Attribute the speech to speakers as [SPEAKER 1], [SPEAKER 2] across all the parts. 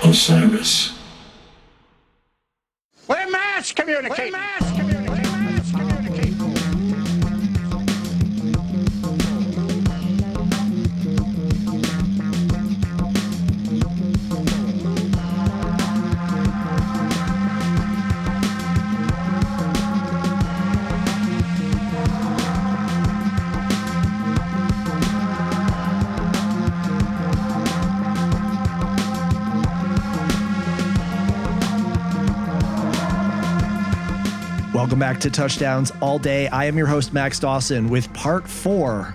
[SPEAKER 1] Osiris.
[SPEAKER 2] We're mass communicating. We're mass communicating. Mass communicating.
[SPEAKER 3] Welcome back to Touchdowns All Day. I am your host, Max Dawson, with part 4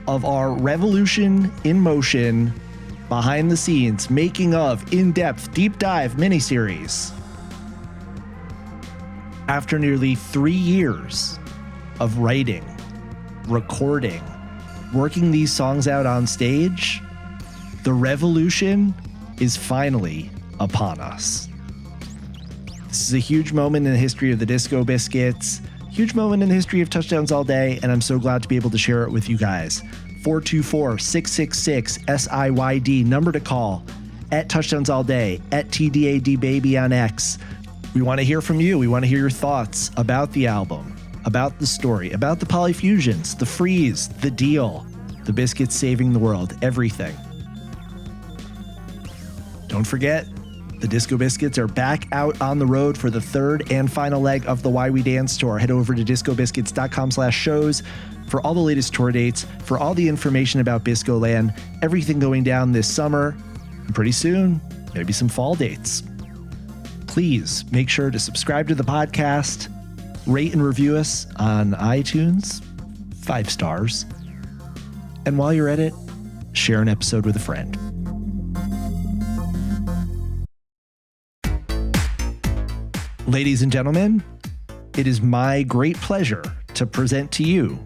[SPEAKER 3] of our Revolution in Motion behind the scenes, making of, in-depth, deep dive miniseries. After nearly 3 years of writing, recording, working these songs out on stage, the revolution is finally upon us. This is a huge moment in the history of the Disco Biscuits, huge moment in the history of Touchdowns All Day, and I'm so glad to be able to share it with you guys. 424-666-SIYD, number to call, at Touchdowns All Day, at TDADBaby on X. We want to hear from you. We want to hear your thoughts about the album, about the story, about the Polyfusions, the Freeze, the deal, the Biscuits saving the world, everything. Don't forget, the Disco Biscuits are back out on the road for the third and final leg of the Why We Dance tour. Head over to discobiscuits.com/shows for all the latest tour dates, for all the information about Biscoland, everything going down this summer, and pretty soon, maybe some fall dates. Please make sure to subscribe to the podcast, rate and review us on iTunes, 5 stars. And while you're at it, share an episode with a friend. Ladies and gentlemen, it is my great pleasure to present to you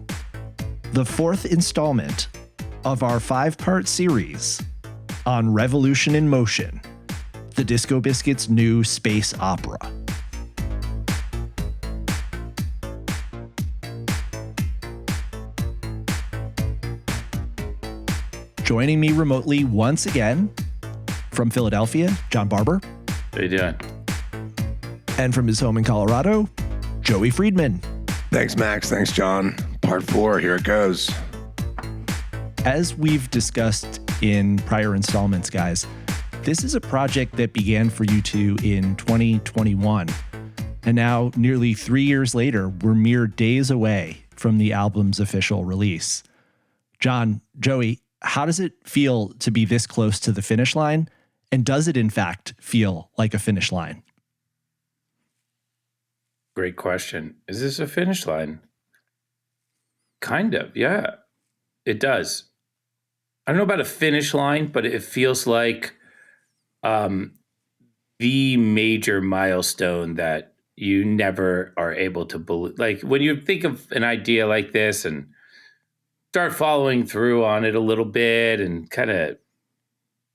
[SPEAKER 3] the 4th installment of our 5-part series on Revolution in Motion, the Disco Biscuits' new space opera. Joining me remotely once again from Philadelphia, John Barber.
[SPEAKER 4] How you doing?
[SPEAKER 3] And from his home in Colorado, Joey Friedman.
[SPEAKER 5] Thanks, Max. Thanks, John. Part 4, here it goes.
[SPEAKER 3] As we've discussed in prior installments, guys, this is a project that began for you two in 2021. And now, nearly 3 years later, we're mere days away from the album's official release. John, Joey, how does it feel to be this close to the finish line? And does it, in fact, feel like a finish line?
[SPEAKER 4] Great question. Is this a finish line? Kind of, yeah. It does. I don't know about a finish line, but it feels like the major milestone that you never are able to believe. Like when you think of an idea like this and start following through on it a little bit and kind of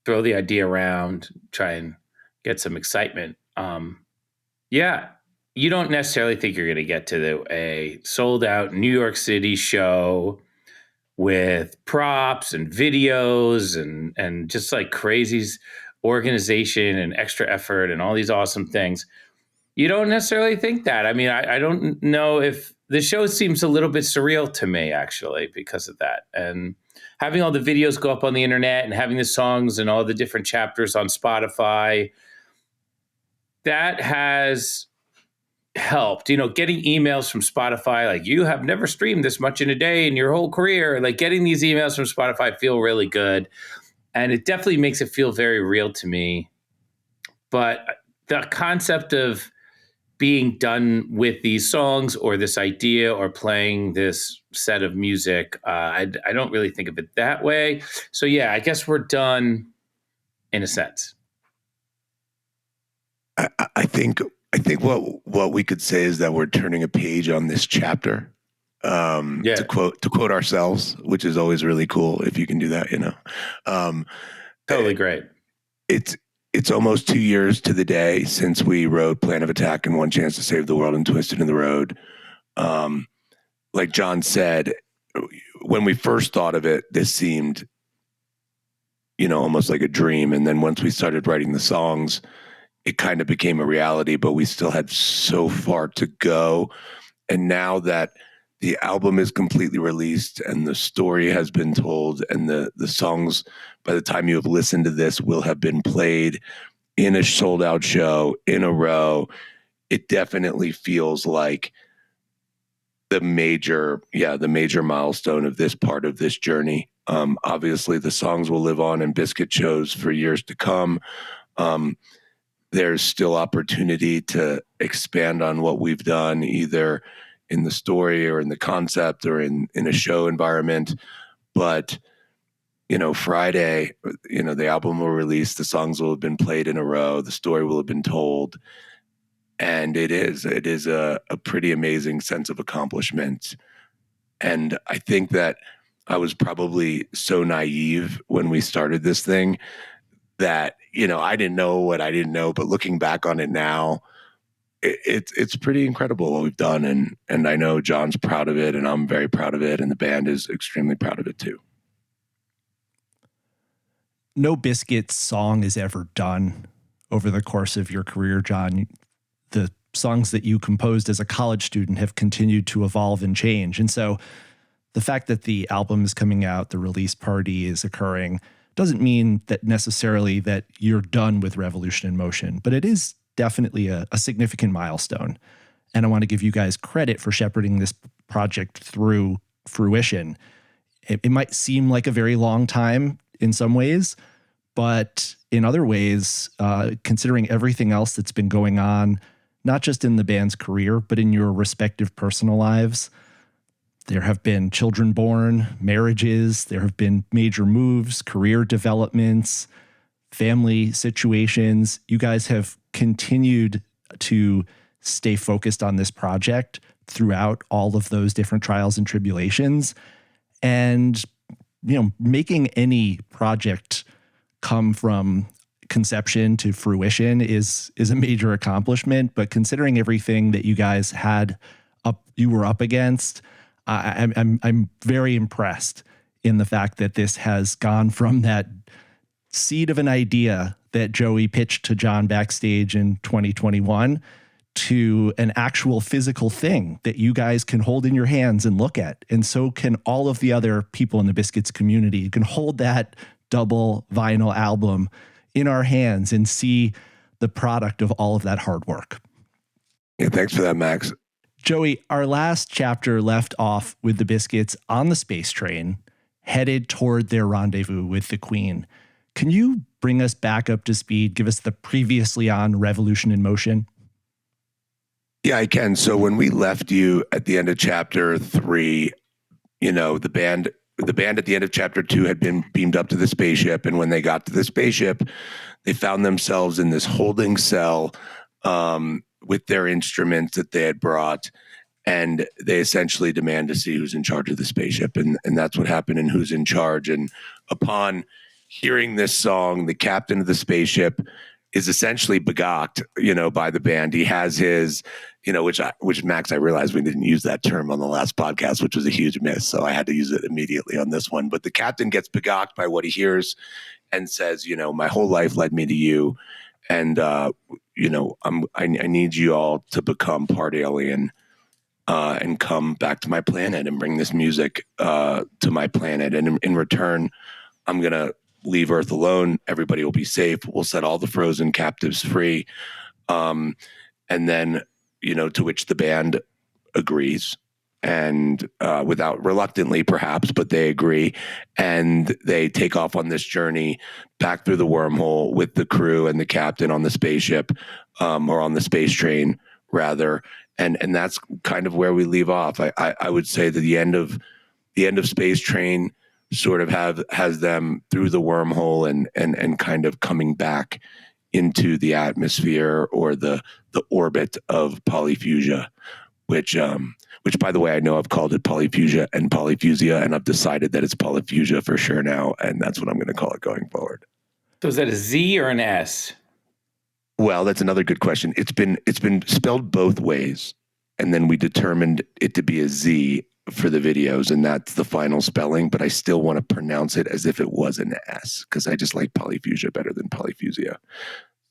[SPEAKER 4] throw the idea around, try and get some excitement. Yeah. You don't necessarily think you're going to get to a sold out New York City show with props and videos and just like crazy organization and extra effort and all these awesome things. You don't necessarily think that. I mean, I don't know if the show seems a little bit surreal to me, actually, because of that. And having all the videos go up on the internet and having the songs and all the different chapters on Spotify, that has helped, getting emails from Spotify, like you have never streamed this much in a day in your whole career. Like getting these emails from Spotify feel really good. And it definitely makes it feel very real to me. But the concept of being done with these songs or this idea or playing this set of music, I don't really think of it that way. So yeah, I guess we're done in a sense.
[SPEAKER 5] I think what we could say is that we're turning a page on this chapter. To quote ourselves, which is always really cool if you can do that,
[SPEAKER 4] Totally great.
[SPEAKER 5] It's almost 2 years to the day since we wrote Plan of Attack and One Chance to Save the World and Twisted in the Road. Like John said, when we first thought of it, this seemed almost like a dream. And then once we started writing the songs, it kind of became a reality, but we still had so far to go. And now that the album is completely released and the story has been told, and the songs, by the time you have listened to this, will have been played in a sold out show in a row, it definitely feels like the major milestone of this part of this journey. Obviously the songs will live on in Biscuit shows for years to come. There's still opportunity to expand on what we've done, either in the story or in the concept or in a show environment. But, Friday, the album will release, the songs will have been played in a row, the story will have been told. And it is a pretty amazing sense of accomplishment. And I think that I was probably so naive when we started this thing that, I didn't know what I didn't know, but looking back on it now, it's pretty incredible what we've done. And I know John's proud of it, and I'm very proud of it, and the band is extremely proud of it too.
[SPEAKER 3] No Biscuit song is ever done over the course of your career, John. The songs that you composed as a college student have continued to evolve and change. And so the fact that the album is coming out, the release party is occurring, doesn't mean that necessarily that you're done with Revolution in Motion, but it is definitely a significant milestone. And I want to give you guys credit for shepherding this project through fruition. It might seem like a very long time in some ways, but in other ways, considering everything else that's been going on, not just in the band's career, but in your respective personal lives, there have been children born, marriages, there have been major moves, career developments, family situations. You guys have continued to stay focused on this project throughout all of those different trials and tribulations. And, making any project come from conception to fruition is a major accomplishment. But considering everything that you guys you were up against, I'm very impressed in the fact that this has gone from that seed of an idea that Joey pitched to John backstage in 2021 to an actual physical thing that you guys can hold in your hands and look at. And so can all of the other people in the Biscuits community. You can hold that double vinyl album in our hands and see the product of all of that hard work.
[SPEAKER 5] Yeah, thanks for that, Max.
[SPEAKER 3] Joey, our last chapter left off with the Biscuits on the space train, headed toward their rendezvous with the Queen. Can you bring us back up to speed, give us the previously on Revolution in Motion?
[SPEAKER 5] Yeah, I can. So when we left you at the end of chapter 3, the band at the end of chapter 2 had been beamed up to the spaceship. And when they got to the spaceship, they found themselves in this holding cell with their instruments that they had brought. And they essentially demand to see who's in charge of the spaceship. And that's what happened in Who's in Charge. And upon hearing this song, the captain of the spaceship is essentially begawked, by the band. He has his, which Max, I realized we didn't use that term on the last podcast, which was a huge miss. So I had to use it immediately on this one. But the captain gets begawked by what he hears and says, my whole life led me to you. And, I need you all to become part alien and come back to my planet and bring this music to my planet. And in return, I'm going to leave Earth alone. Everybody will be safe. We'll set all the frozen captives free. And then, to which the band agrees. And without reluctantly, perhaps, but they agree. And they take off on this journey back through the wormhole with the crew and the captain on the spaceship, or on the space train, rather. And that's kind of where we leave off. I would say that the end of Space Train sort of has them through the wormhole and kind of coming back into the atmosphere or the orbit of polyfusia, which by the way, I know I've called it polyfusia and polyfusia, and I've decided that it's polyfusia for sure now, and that's what I'm going to call it going forward.
[SPEAKER 4] So is that a Z or an S?
[SPEAKER 5] Well, that's another good question. It's been spelled both ways, and then we determined it to be a Z. for the videos, and that's the final spelling, but I still want to pronounce it as if it was an S because I just like polyphusia better than polyphusia.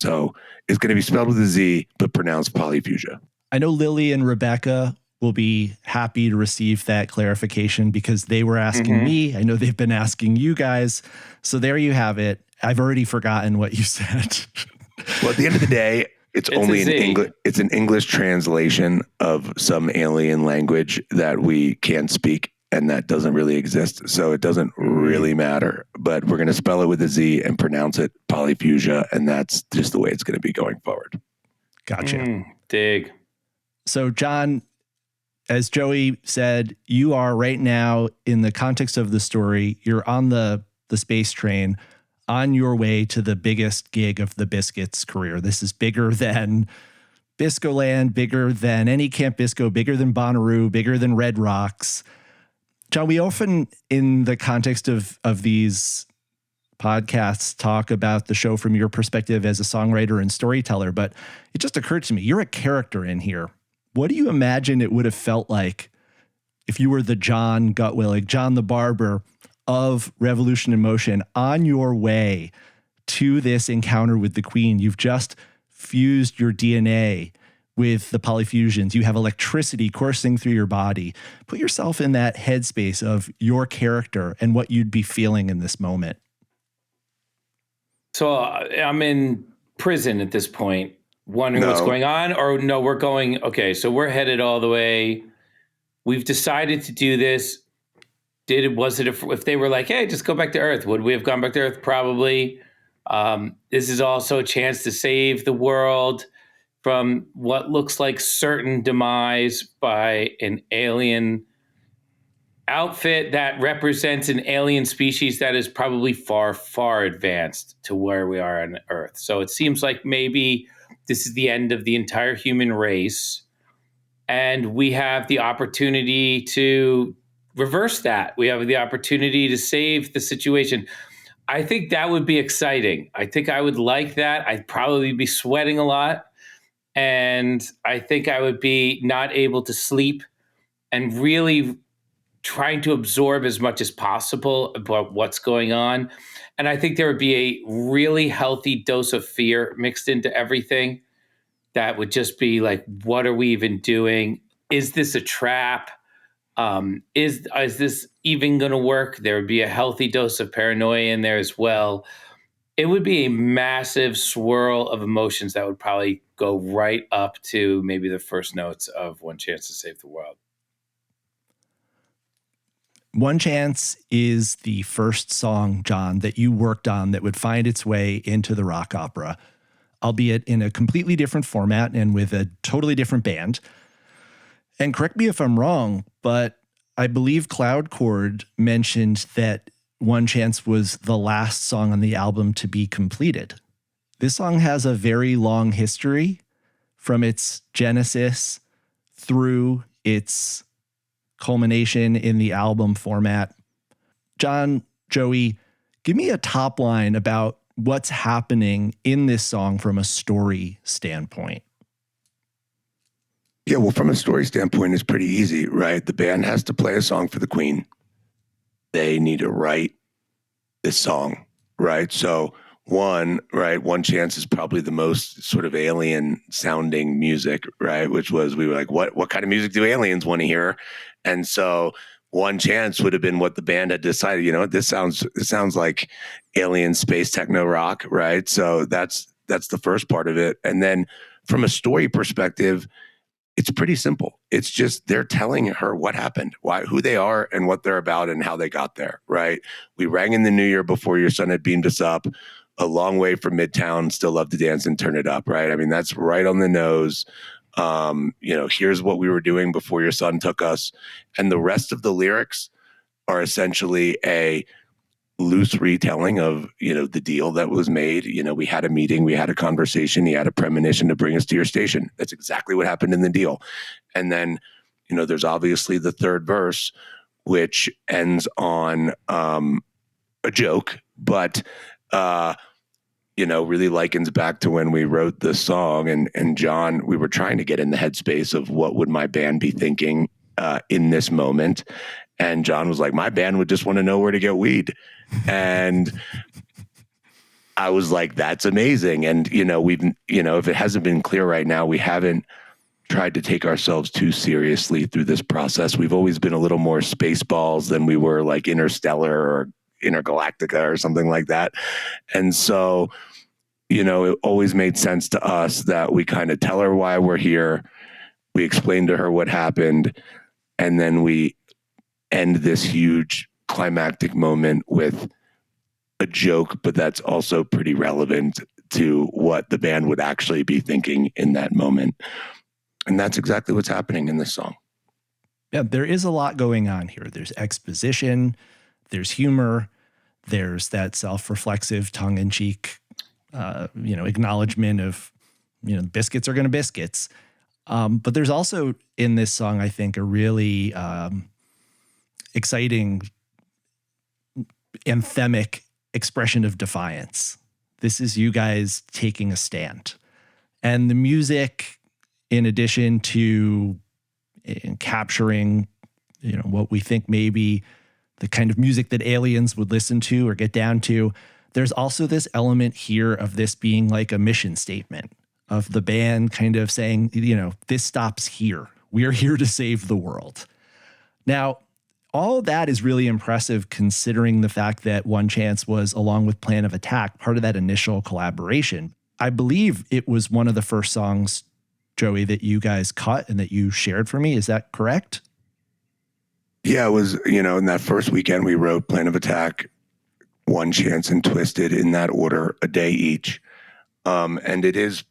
[SPEAKER 5] So it's going to be spelled with a Z, but pronounced polyphusia.
[SPEAKER 3] I know Lily and Rebecca will be happy to receive that clarification because they were asking me. I know they've been asking you guys. So there you have it. I've already forgotten what you said.
[SPEAKER 5] Well, at the end of the day, it's only an English. It's an English translation of some alien language that we can't speak and that doesn't really exist. So it doesn't really matter. But we're going to spell it with a Z and pronounce it polyphusia, and that's just the way it's going to be going forward.
[SPEAKER 3] Gotcha.
[SPEAKER 4] Dig.
[SPEAKER 3] So, John, as Joey said, you are right now in the context of the story. You're on the space train on your way to the biggest gig of the Biscuits' career. This is bigger than Biscoland, bigger than any Camp Bisco, bigger than Bonnaroo, bigger than Red Rocks. John, we often, in the context of these podcasts, talk about the show from your perspective as a songwriter and storyteller, but it just occurred to me, you're a character in here. What do you imagine it would have felt like if you were the John Gutwillig, John the Barber of Revolution in Motion on your way to this encounter with the Queen? You've just fused your DNA with the polyfusions. You have electricity coursing through your body. Put yourself in that headspace of your character and what you'd be feeling in this moment.
[SPEAKER 4] So I'm in prison at this point, wondering what's going on, or no, we're going, okay, so we're headed all the way. We've decided to do this. If they were like, hey, just go back to Earth, would we have gone back to Earth? Probably. This is also a chance to save the world from what looks like certain demise by an alien outfit that represents an alien species that is probably far, far advanced to where we are on Earth. So it seems like maybe this is the end of the entire human race, and we have the opportunity to reverse that. We have the opportunity to save the situation. I think that would be exciting. I think I would like that. I'd probably be sweating a lot. And I think I would be not able to sleep and really trying to absorb as much as possible about what's going on. And I think there would be a really healthy dose of fear mixed into everything that would just be like, what are we even doing? Is this a trap? Is this even going to work? There would be a healthy dose of paranoia in there as well. It would be a massive swirl of emotions that would probably go right up to maybe the first notes of One Chance to Save the World.
[SPEAKER 3] One Chance is the first song, John, that you worked on that would find its way into the rock opera, albeit in a completely different format and with a totally different band. And correct me if I'm wrong, but I believe Cloud Chord mentioned that One Chance was the last song on the album to be completed. This song has a very long history from its genesis through its culmination in the album format. John, Joey, give me a top line about what's happening in this song from a story standpoint.
[SPEAKER 5] Yeah, well, from a story standpoint, it's pretty easy, right? The band has to play a song for the Queen. They need to write this song, right? So One Chance is probably the most sort of alien sounding music, right? Which was, we were like, what kind of music do aliens want to hear? And so One Chance would have been what the band had decided, this sounds like alien space techno rock, right? So that's the first part of it. And then from a story perspective, it's pretty simple. It's just they're telling her what happened, who they are and what they're about and how they got there, right? We rang in the new year before your son had beamed us up, a long way from Midtown, still love to dance and turn it up, right? I mean, that's right on the nose. Here's what we were doing before your son took us. And the rest of the lyrics are essentially a loose retelling of, the deal that was made. We had a meeting, we had a conversation, he had a premonition to bring us to your station. That's exactly what happened in the deal. And then, there's obviously the third verse, which ends on a joke, but, really likens back to when we wrote the song. And John, we were trying to get in the headspace of what would my band be thinking in this moment. And John was like, my band would just want to know where to get weed. And I was like, that's amazing. And, if it hasn't been clear right now, we haven't tried to take ourselves too seriously through this process. We've always been a little more Spaceballs than we were like Interstellar or Intergalactica or something like that. And so, it always made sense to us that we kind of tell her why we're here. We explain to her what happened. And then we end this huge climactic moment with a joke, but that's also pretty relevant to what the band would actually be thinking in that moment. And that's exactly what's happening in this song.
[SPEAKER 3] Yeah, there is a lot going on here. There's exposition, there's humor, there's that self-reflexive, tongue-in-cheek, acknowledgement of, biscuits are going to biscuits. But there's also in this song, I think, a really exciting anthemic expression of defiance. This is you guys taking a stand. And the music, in addition to capturing, what we think maybe the kind of music that aliens would listen to or get down to, there's also this element here of this being like a mission statement of the band kind of saying, this stops here. We are here to save the world. Now, all of that is really impressive considering the fact that One Chance was, along with Plan of Attack, part of that initial collaboration. I believe it was one of the first songs, Joey, that you guys cut and that you shared for me. Is that correct?
[SPEAKER 5] Yeah, it was, in that first weekend we wrote Plan of Attack, One Chance, and Twisted in that order, a day each. And it is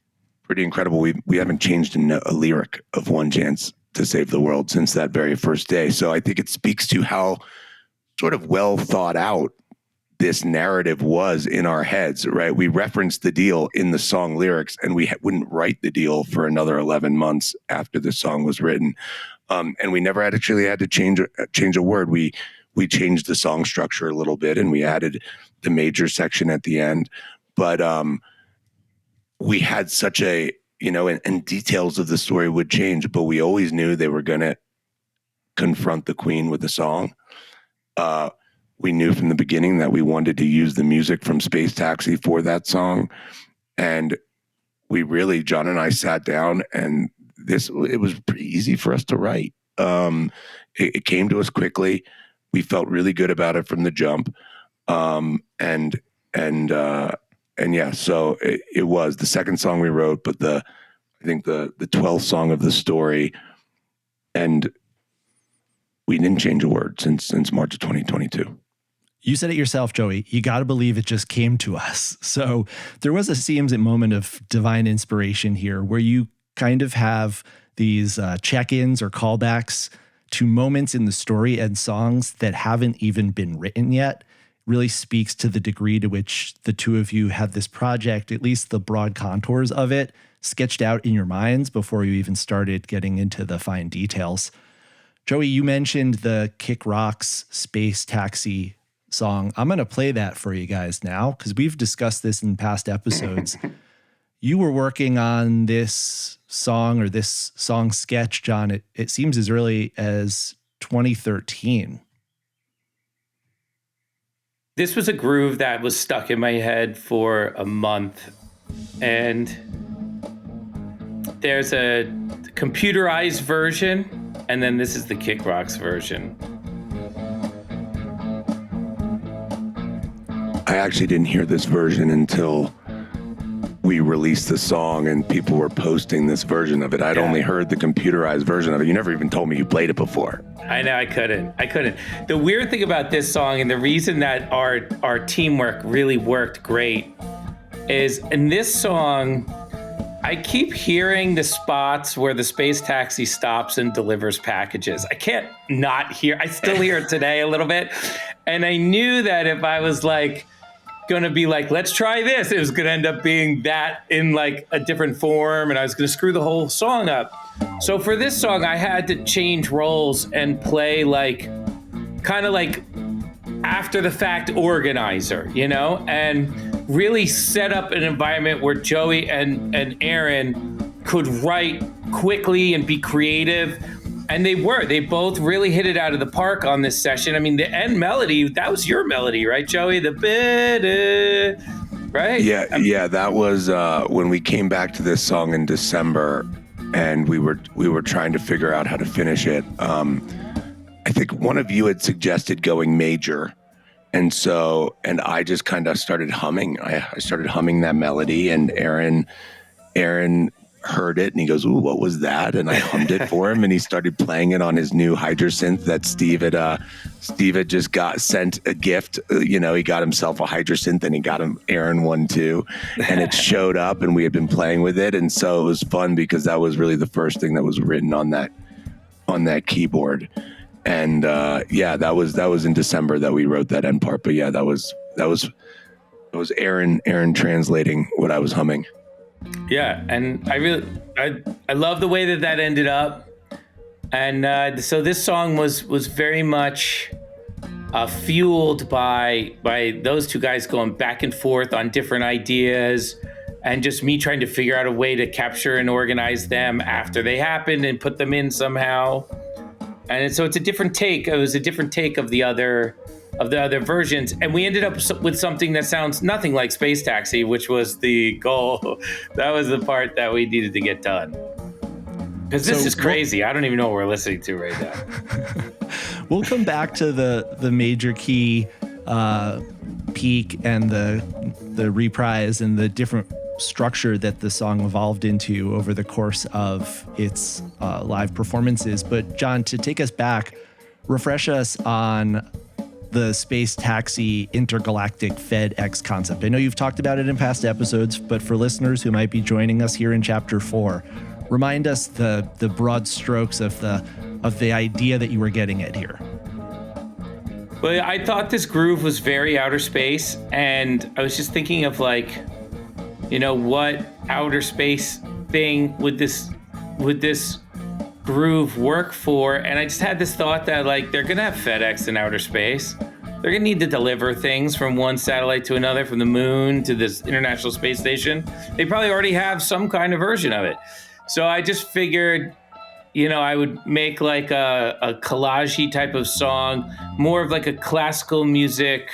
[SPEAKER 5] pretty incredible. We haven't changed a lyric of One Chance to Save the World since that very first day. So I think it speaks to how sort of well thought out this narrative was in our heads, right? We referenced the deal in the song lyrics, and we wouldn't write the deal for another 11 months after the song was written. And we never actually had to change a word. We changed the song structure a little bit, and we added the major section at the end. But we had such a, and details of the story would change, but we always knew they were going to confront the Queen with the song. We knew from the beginning that we wanted to use the music from Space Taxi for that song. And John and I sat down, and it was pretty easy for us to write. It came to us quickly. We felt really good about it from the jump. And yeah, so it was the second song we wrote, but I think the 12th song of the story. And we didn't change a word since March of 2022.
[SPEAKER 3] You said it yourself, Joey. You got to believe it just came to us. So there was a moment of divine inspiration here where you kind of have these check-ins or callbacks to moments in the story and songs that haven't even been written yet. Really speaks to the degree to which the two of you had this project, at least the broad contours of it, sketched out in your minds before you even started getting into the fine details. Joey, you mentioned the Kick Rocks Space Taxi song. I'm going to play that for you guys now because we've discussed this in past episodes. You were working on this song or this song sketch, John, it seems as early as 2013.
[SPEAKER 4] This was a groove that was stuck in my head for a month. And there's a computerized version, and then this is the Kick Rocks version.
[SPEAKER 5] I actually didn't hear this version until we released the song and people were posting this version of it. I'd only heard the computerized version of it. You never even told me you played it before.
[SPEAKER 4] I know, I couldn't. The weird thing about this song, and the reason that our teamwork really worked great, is in this song, I keep hearing the spots where the Space Taxi stops and delivers packages. I can't not hear. I still hear it today a little bit. And I knew that if I was gonna be let's try this, it was gonna end up being that in a different form, and I was gonna screw the whole song up. So for this song, I had to change roles and play kind of after the fact organizer, and really set up an environment where Joey and Aaron could write quickly and be creative, And they both really hit it out of the park on this session. I mean, the end melody, that was your melody, right, Joey? The bit, right?
[SPEAKER 5] Yeah, that was when we came back to this song in December, and we were trying to figure out how to finish it. I think one of you had suggested going major, and I just kind of started humming. I started humming that melody, and Aaron heard it and he goes, "Ooh, what was that?" And I hummed it for him, and he started playing it on his new Hydrasynth that Steve had just got sent a gift. He got himself a Hydrasynth, and he got Aaron one too, and it showed up, and we had been playing with it, and so it was fun because that was really the first thing that was written on that keyboard. And that was in December that we wrote that end part. But yeah, that was Aaron translating what I was humming.
[SPEAKER 4] Yeah, and I love the way that ended up, and so this song was very much fueled by those two guys going back and forth on different ideas, and just me trying to figure out a way to capture and organize them after they happened and put them in somehow. And so it's a different take. It was a different take of the other versions, and we ended up with something that sounds nothing like Space Taxi, which was the goal. That was the part that we needed to get done, because this is crazy. I don't even know what we're listening to right now.
[SPEAKER 3] We'll come back to the major key peak and the reprise and the different structure that the song evolved into over the course of its live performances. But John, to take us back, refresh us on the Space Taxi intergalactic FedEx concept. I know you've talked about it in past episodes, but for listeners who might be joining us here in Chapter 4, remind us the broad strokes of the idea that you were getting at here.
[SPEAKER 4] Well, I thought this groove was very outer space, and I was just thinking of what outer space thing would this groove work for. And I just had this thought that they're gonna have FedEx in outer space. They're gonna need to deliver things from one satellite to another, from the moon to this International Space Station. They probably already have some kind of version of it. So I just figured, I would make a collage-y type of song, more of a classical music,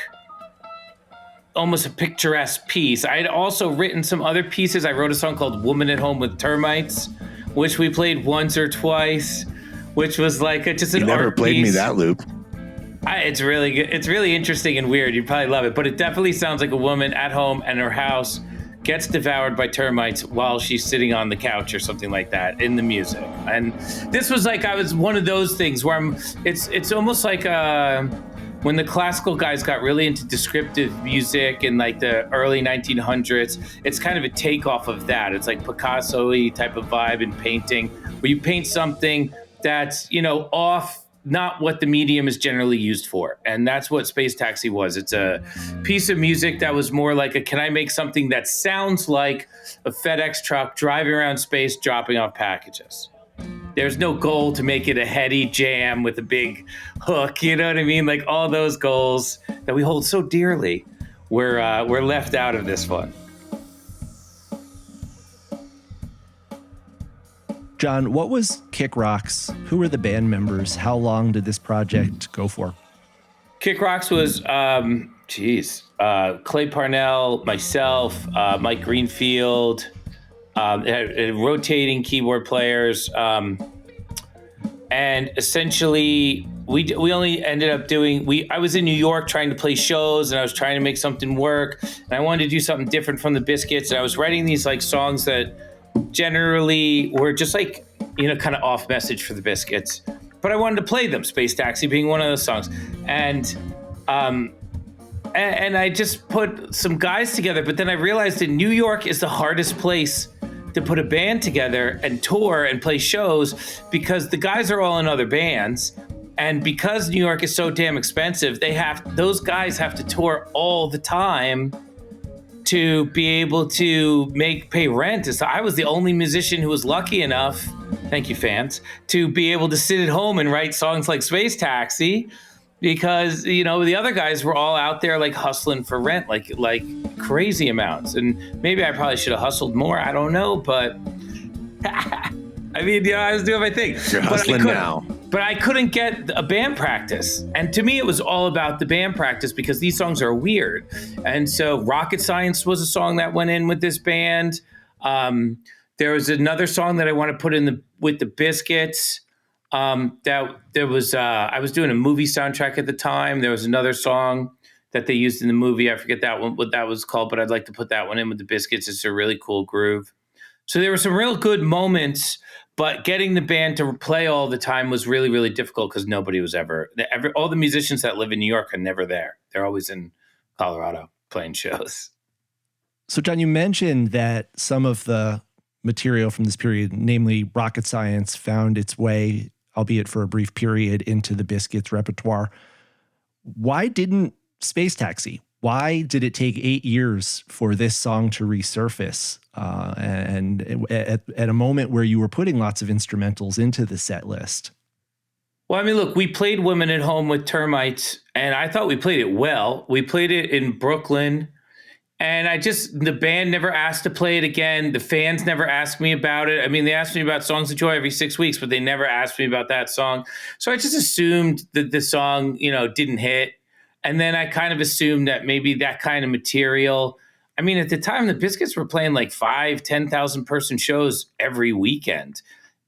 [SPEAKER 4] almost a picturesque piece. I had also written some other pieces. I wrote a song called Woman at Home with Termites, which we played once or twice, which was just an art piece. You
[SPEAKER 5] never played me that loop.
[SPEAKER 4] It's really good. It's really interesting and weird. You'd probably love it, but it definitely sounds like a woman at home and her house gets devoured by termites while she's sitting on the couch or something like that in the music. And this was I was one of those things where it's almost like when the classical guys got really into descriptive music in the early 1900s, it's kind of a takeoff of that. It's Picasso-y type of vibe in painting, where you paint something that's, off, not what the medium is generally used for. And that's what Space Taxi was. It's a piece of music that was more can I make something that sounds like a FedEx truck driving around space, dropping off packages? There's no goal to make it a heady jam with a big hook. You know what I mean? All those goals that we hold so dearly were left out of this one.
[SPEAKER 3] John, what was Kick Rocks? Who were the band members? How long did this project go for?
[SPEAKER 4] Kick Rocks was, Clay Parnell, myself, Mike Greenfield, rotating keyboard players, and essentially we only ended up doing. I was in New York trying to play shows, and I was trying to make something work, and I wanted to do something different from the Biscuits, and I was writing these songs that generally were just kind of off message for the Biscuits, but I wanted to play them. Space Taxi being one of those songs, and I just put some guys together. But then I realized that New York is the hardest place to put a band together and tour and play shows, because the guys are all in other bands, and because New York is so damn expensive, those guys have to tour all the time to be able to pay rent. So I was the only musician who was lucky enough, thank you fans, to be able to sit at home and write songs like Space Taxi, because the other guys were all out there hustling for rent, like crazy amounts. And maybe I probably should have hustled more, I don't know, but I mean, I was doing my thing.
[SPEAKER 5] You're hustling now.
[SPEAKER 4] But I couldn't get a band practice. And to me, it was all about the band practice because these songs are weird. And so Rocket Science was a song that went in with this band. There was another song that I want to put in with the Biscuits. That there was, I was doing a movie soundtrack at the time. There was another song that they used in the movie. I forget that one, what that was called, but I'd like to put that one in with the Biscuits. It's a really cool groove. So there were some real good moments, but getting the band to play all the time was really, really difficult because nobody was all the musicians that live in New York are never there. They're always in Colorado playing shows.
[SPEAKER 3] So John, you mentioned that some of the material from this period, namely Rocket Science, found its way, albeit for a brief period, into the Biscuits repertoire. Why didn't Space Taxi? Why did it take 8 years for this song to resurface? And at a moment where you were putting lots of instrumentals into the set list?
[SPEAKER 4] Well, I mean, look, we played Women at Home with Termites, and I thought we played it well. We played it in Brooklyn, and the band never asked to play it again. The fans never asked me about it. I mean, they asked me about Songs of Joy every 6 weeks, but they never asked me about that song. So I just assumed that the song, didn't hit. And then I kind of assumed that maybe that kind of material. I mean, at the time, the Biscuits were playing like 10,000 person shows every weekend.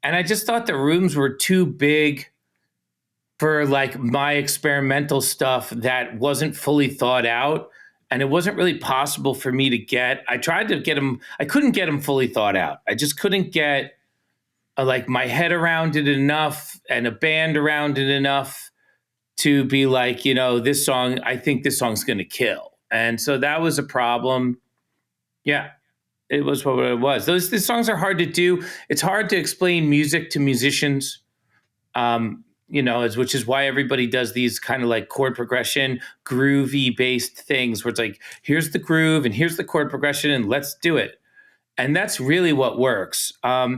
[SPEAKER 4] And I just thought the rooms were too big for like my experimental stuff that wasn't fully thought out. And it wasn't really possible for me to get. I tried to get them. I couldn't get them fully thought out. I just couldn't get like my head around it enough and a band around it enough to be like, this song, I think this song's going to kill. And so that was a problem. Yeah, it was what it was. These songs are hard to do. It's hard to explain music to musicians, which is why everybody does these kind of like chord progression, groovy based things where it's like, here's the groove and here's the chord progression and let's do it. And that's really what works.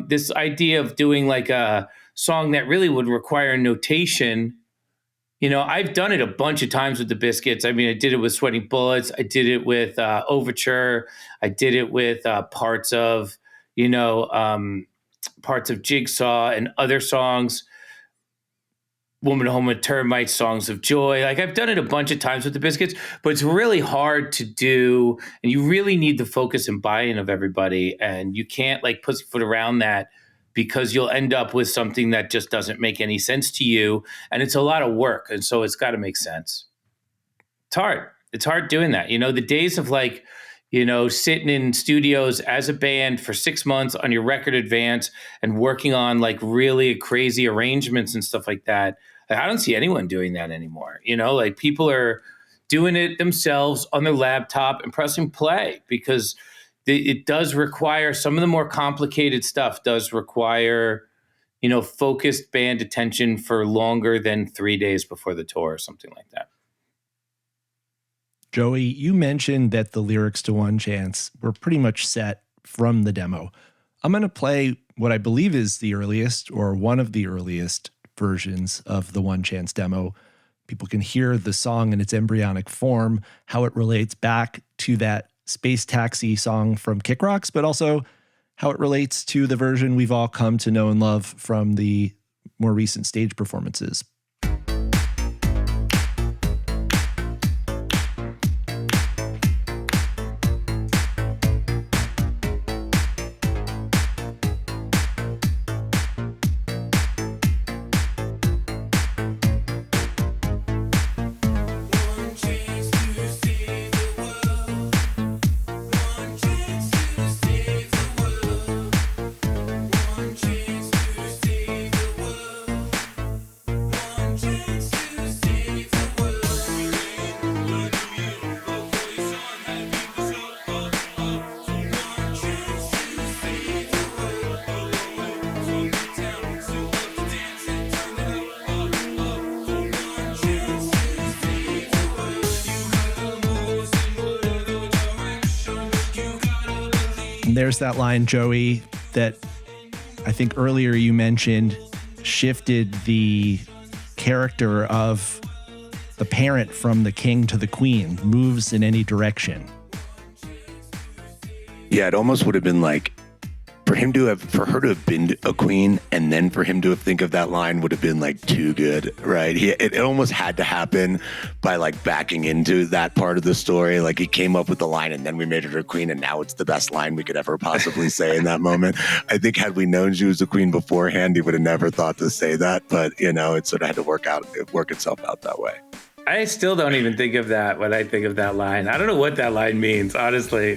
[SPEAKER 4] This idea of doing like a song that really would require notation, I've done it a bunch of times with the Biscuits. I mean, I did it with Sweating Bullets. I did it with Overture. I did it with parts of Jigsaw and other songs. Woman at Home with Termites, Songs of Joy. Like I've done it a bunch of times with the Biscuits, but it's really hard to do. And you really need the focus and buy-in of everybody. And you can't like pussyfoot around that, because you'll end up with something that just doesn't make any sense to you. And it's a lot of work. And so it's got to make sense. It's hard. It's hard doing that. The days of like, sitting in studios as a band for 6 months on your record advance and working on like really crazy arrangements and stuff like that. I don't see anyone doing that anymore. Like people are doing it themselves on their laptop and pressing play, because it does require, some of the more complicated stuff does require, focused band attention for longer than 3 days before the tour or something like that.
[SPEAKER 3] Joey, you mentioned that the lyrics to One Chance were pretty much set from the demo. I'm going to play what I believe is the earliest or one of the earliest versions of the One Chance demo. People can hear the song in its embryonic form, how it relates back to that Space Taxi song from Kick Rocks, but also how it relates to the version we've all come to know and love from the more recent stage performances. And there's that line, Joey, that I think earlier you mentioned shifted the character of the parent from the king to the queen, moves in any direction.
[SPEAKER 5] Yeah, it almost would have been like for her to have been a queen and then for him to have think of that line would have been like too good, right? It almost had to happen by like backing into that part of the story. Like he came up with the line and then we made her a queen and now it's the best line we could ever possibly say in that moment. I think had we known she was a queen beforehand, he would have never thought to say that, but it sort of had to work itself out that way.
[SPEAKER 4] I still don't even think of that when I think of that line. I don't know what that line means, honestly.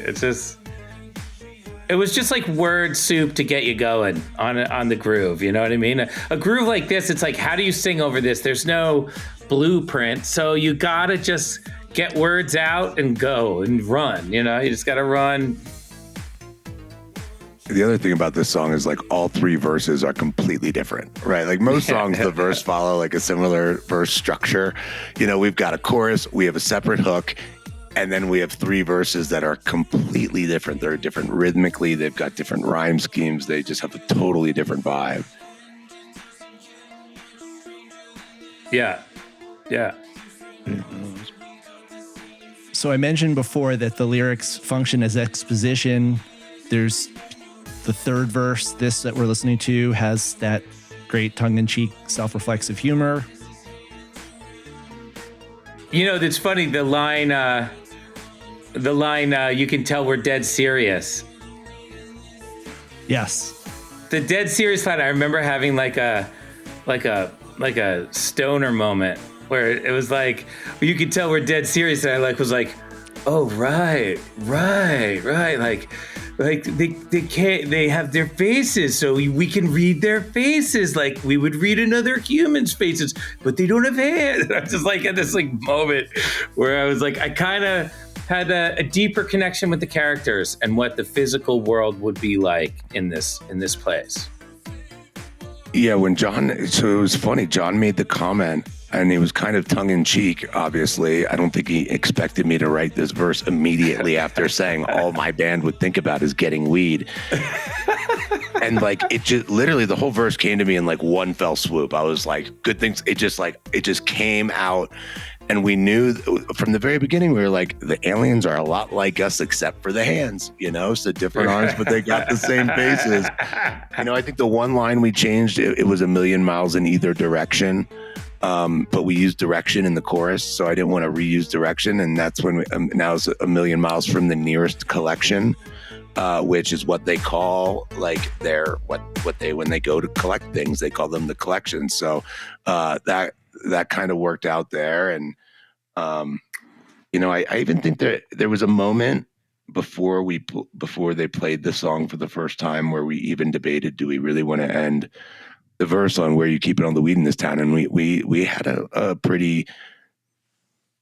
[SPEAKER 4] It was just like word soup to get you going on the groove. You know what I mean? A groove like this, it's like, how do you sing over this? There's no blueprint. So you got to just get words out and go and run. You just got to run.
[SPEAKER 5] The other thing about this song is like all three verses are completely different, right? Like most songs, the verse follow like a similar verse structure. We've got a chorus, we have a separate hook, and then we have three verses that are completely different. They're different rhythmically. They've got different rhyme schemes. They just have a totally different vibe.
[SPEAKER 4] Yeah.
[SPEAKER 3] So I mentioned before that the lyrics function as exposition. There's the third verse, this that we're listening to, has that great tongue-in-cheek, self-reflexive humor.
[SPEAKER 4] It's funny, the line, you can tell we're dead serious.
[SPEAKER 3] Yes.
[SPEAKER 4] The dead serious line, I remember having like a stoner moment where it was like, you can tell we're dead serious. And I was like, oh, right. Like they have their faces, so we can read their faces like we would read another human's faces, but they don't have hands. And I'm just like at this like moment where I was like, I kind of had a deeper connection with the characters and what the physical world would be like in this place.
[SPEAKER 5] Yeah, so it was funny. John made the comment, and he was kind of tongue-in-cheek, obviously. I don't think he expected me to write this verse immediately after saying all my band would think about is getting weed. And like, it just literally, the whole verse came to me in like one fell swoop. I was like, good things. It just came out. And we knew from the very beginning, we were like, the aliens are a lot like us, except for the hands, so different arms, but they got the same faces. I think the one line we changed, it was a million miles in either direction. But we used direction in the chorus, so I didn't want to reuse direction. And that's when now it's a million miles from the nearest collection, which is what they call like when they go to collect things, they call them the collection. So that kind of worked out there. And, I even think there was a moment before they played the song for the first time where we even debated, do we really want to end the verse on where you keep it on the weed in this town? And we had a pretty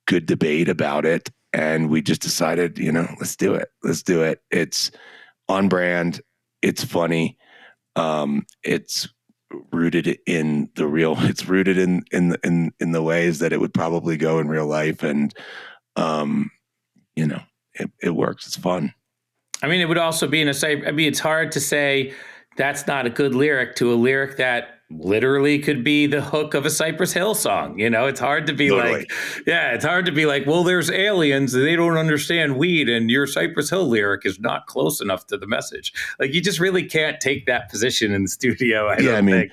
[SPEAKER 5] good debate about it. And we just decided, let's do it. It's on brand. It's funny. It's rooted in the real, it's rooted in the ways that it would probably go in real life. And, it works. It's fun.
[SPEAKER 4] I mean, it would also be it's hard to say that's not a good lyric to a lyric that literally could be the hook of a Cypress Hill song. It's hard to be
[SPEAKER 5] Totally.
[SPEAKER 4] it's hard to be like, well, there's aliens and they don't understand weed and your Cypress Hill lyric is not close enough to the message. Like, you just really can't take that position in the studio. I don't think.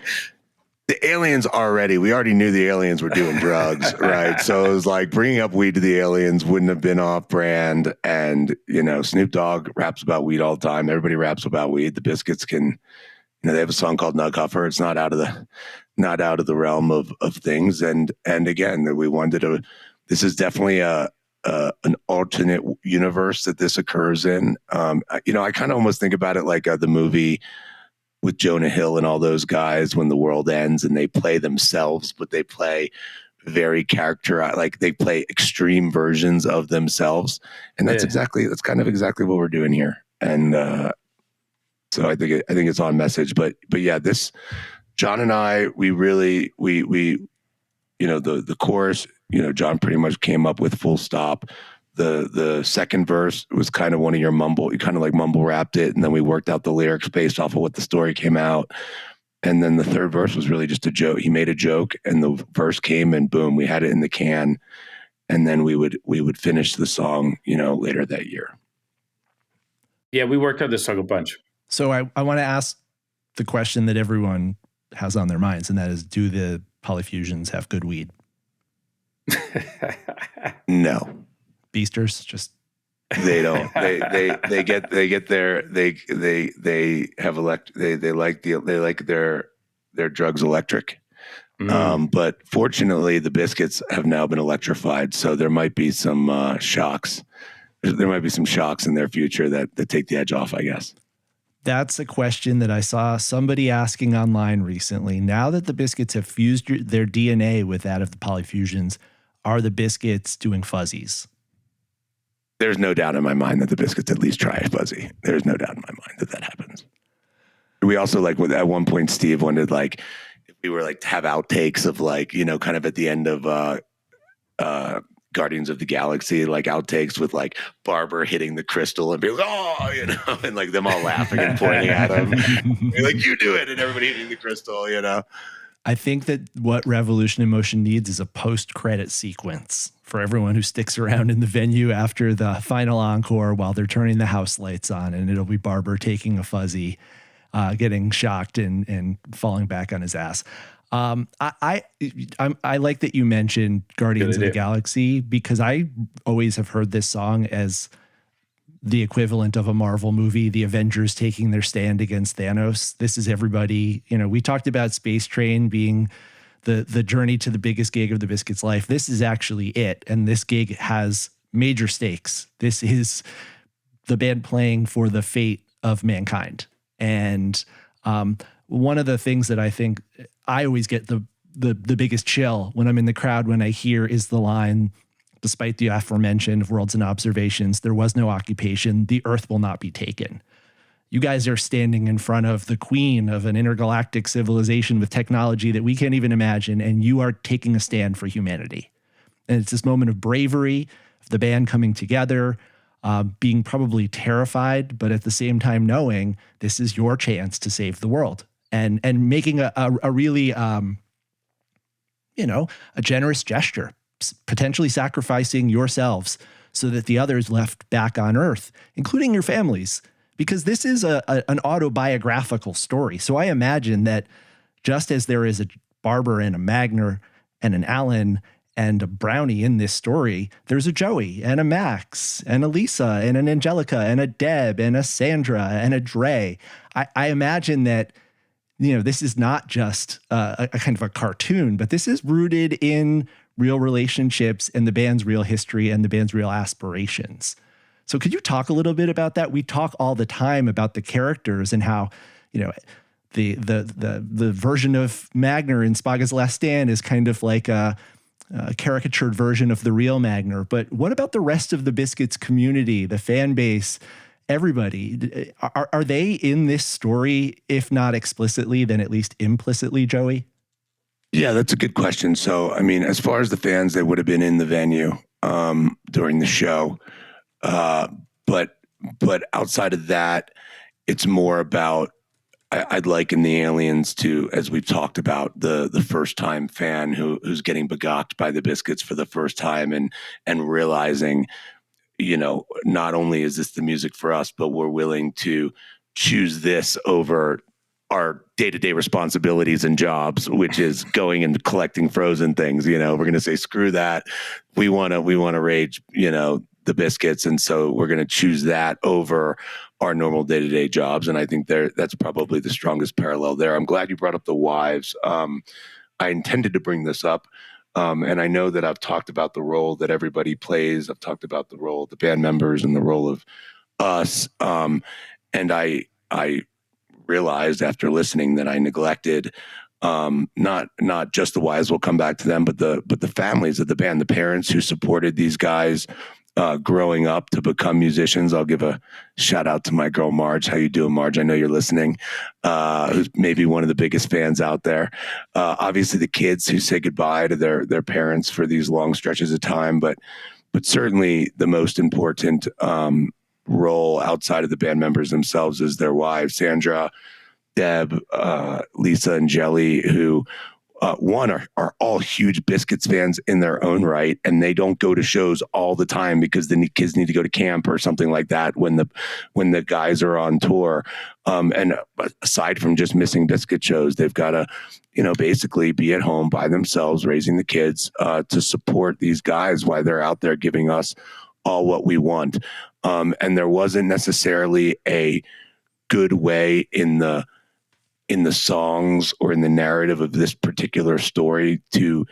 [SPEAKER 5] The aliens we already knew the aliens were doing drugs, right? So it was like bringing up weed to the aliens wouldn't have been off brand. And, Snoop Dogg raps about weed all the time. Everybody raps about weed. The Biscuits can, they have a song called Nug Huffer. It's not out of the realm of things. And again, we wanted this is definitely an alternate universe that this occurs in. I kind of almost think about it like the movie with Jonah Hill and all those guys when the world ends and they play themselves, but they play very like they play extreme versions of themselves. And that's kind of exactly what we're doing here. And so I think it's on message, but yeah, this John and I, we the chorus, John pretty much came up with full stop. The second verse was kind of one of your you kind of like mumble rapped it. And then we worked out the lyrics based off of what the story came out. And then the third verse was really just a joke. He made a joke and the verse came and boom, we had it in the can. And then we would finish the song, later that year.
[SPEAKER 4] Yeah, we worked on this song a bunch.
[SPEAKER 3] So I want to ask the question that everyone has on their minds, and that is, do the Polyfusions have good weed?
[SPEAKER 5] No.
[SPEAKER 3] Beasters just
[SPEAKER 5] They don't. They like their drugs electric. But fortunately, the biscuits have now been electrified, so there might be some shocks. There might be some shocks in their future that take the edge off, I guess.
[SPEAKER 3] That's a question that I saw somebody asking online recently. Now that the biscuits have fused their DNA with that of the Polyfusions, are the biscuits doing fuzzies?
[SPEAKER 5] There's no doubt in my mind that the biscuits at least try a fuzzy. There's no doubt in my mind that happens. We also at one point, Steve wanted if we were to have outtakes of kind of at the end of Guardians of the Galaxy, outtakes with Barber hitting the crystal and be oh, and them all laughing and pointing at him. You do it, and everybody hitting the crystal,
[SPEAKER 3] I think that what Revolution in Motion needs is a post-credit sequence for everyone who sticks around in the venue after the final encore while they're turning the house lights on, and it'll be Barber taking a fuzzy, getting shocked and falling back on his ass. I like that you mentioned Guardians of the Galaxy, because I always have heard this song as the equivalent of a Marvel movie, the Avengers taking their stand against Thanos. This is everybody. We talked about Space Train being the journey to the biggest gig of the Biscuits' life. This is actually it. And this gig has major stakes. This is the band playing for the fate of mankind. And one of the things that I think I always get the biggest chill when I'm in the crowd when I hear is the line, despite the aforementioned worlds and observations, there was no occupation, the earth will not be taken. You guys are standing in front of the queen of an intergalactic civilization with technology that we can't even imagine, and you are taking a stand for humanity. And it's this moment of bravery, of the band coming together, being probably terrified, but at the same time knowing this is your chance to save the world. And making a really, a generous gesture, potentially sacrificing yourselves so that the others left back on Earth, including your families, because this is an autobiographical story. So I imagine that just as there is a Barber and a Magner and an Alan and a Brownie in this story, there's a Joey and a Max and a Lisa and an Angelica and a Deb and a Sandra and a Dre. I imagine that this is not just a kind of a cartoon, but this is rooted in real relationships and the band's real history and the band's real aspirations. So could you talk a little bit about that? We talk all the time about the characters and how, the version of Magner in Spaga's Last Stand is kind of like a caricatured version of the real Magner. But what about the rest of the Biscuits community, the fan base, everybody? Are they in this story, if not explicitly, then at least implicitly, Joey?
[SPEAKER 5] Yeah, that's a good question. So, as far as the fans, they would have been in the venue during the show. But outside of that, it's more about, I'd liken the aliens to, as we've talked about, the first time fan who's getting begocked by the Biscuits for the first time and realizing, not only is this the music for us, but we're willing to choose this over our day-to-day responsibilities and jobs, which is going and collecting frozen things. We're going to say, screw that. We want to rage, the Biscuits. And so we're going to choose that over our normal day-to-day jobs. And I think that's probably the strongest parallel there. I'm glad you brought up the wives. I intended to bring this up. And I know that I've talked about the role that everybody plays. I've talked about the role of the band members and the role of us. And I realized after listening that I neglected not just the wives, we'll come back to them, but the families of the band, the parents who supported these guys growing up to become musicians. I'll give a shout out to my girl Marge. How you doing, Marge? I know you're listening. Who's maybe one of the biggest fans out there. Obviously the kids who say goodbye to their parents for these long stretches of time, but certainly the most important role outside of the band members themselves is their wives, Sandra, Deb, Lisa, and Jelly, who one are all huge Biscuits fans in their own right, and they don't go to shows all the time because the kids need to go to camp or something like that when the guys are on tour. And aside from just missing Biscuit shows, they've got to, basically be at home by themselves, raising the kids to support these guys while they're out there giving us all what we want. And there wasn't necessarily a good way in the songs or in the narrative of this particular story to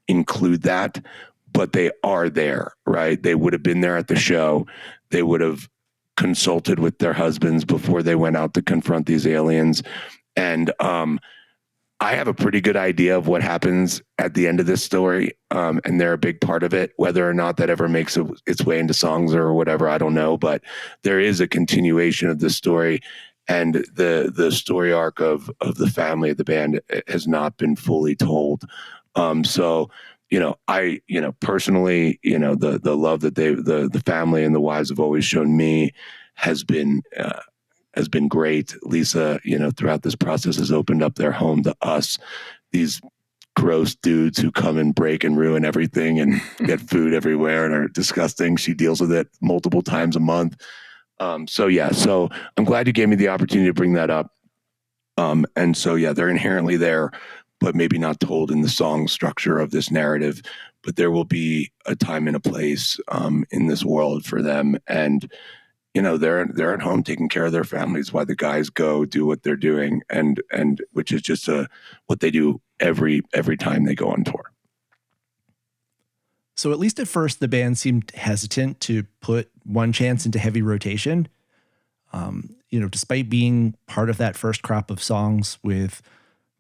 [SPEAKER 5] include that, but they are there, right? They would have been there at the show. They would have consulted with their husbands before they went out to confront these aliens. And I have a pretty good idea of what happens at the end of this story. And they're a big part of it. Whether or not that ever makes its way into songs or whatever, I don't know. But there is a continuation of this story. And the story arc of the family of the band has not been fully told. So, I, personally, the love that the family and the wives have always shown me has been great. Lisa, throughout this process has opened up their home to us, these gross dudes who come and break and ruin everything and get food everywhere and are disgusting. She deals with it multiple times a month. So I'm glad you gave me the opportunity to bring that up. And so, they're inherently there, but maybe not told in the song structure of this narrative, but there will be a time and a place, in this world for them. And, they're at home taking care of their families while the guys go do what they're doing. And which is just what they do every time they go on tour.
[SPEAKER 3] So at least at first, the band seemed hesitant to put One Chance into heavy rotation. Despite being part of that first crop of songs with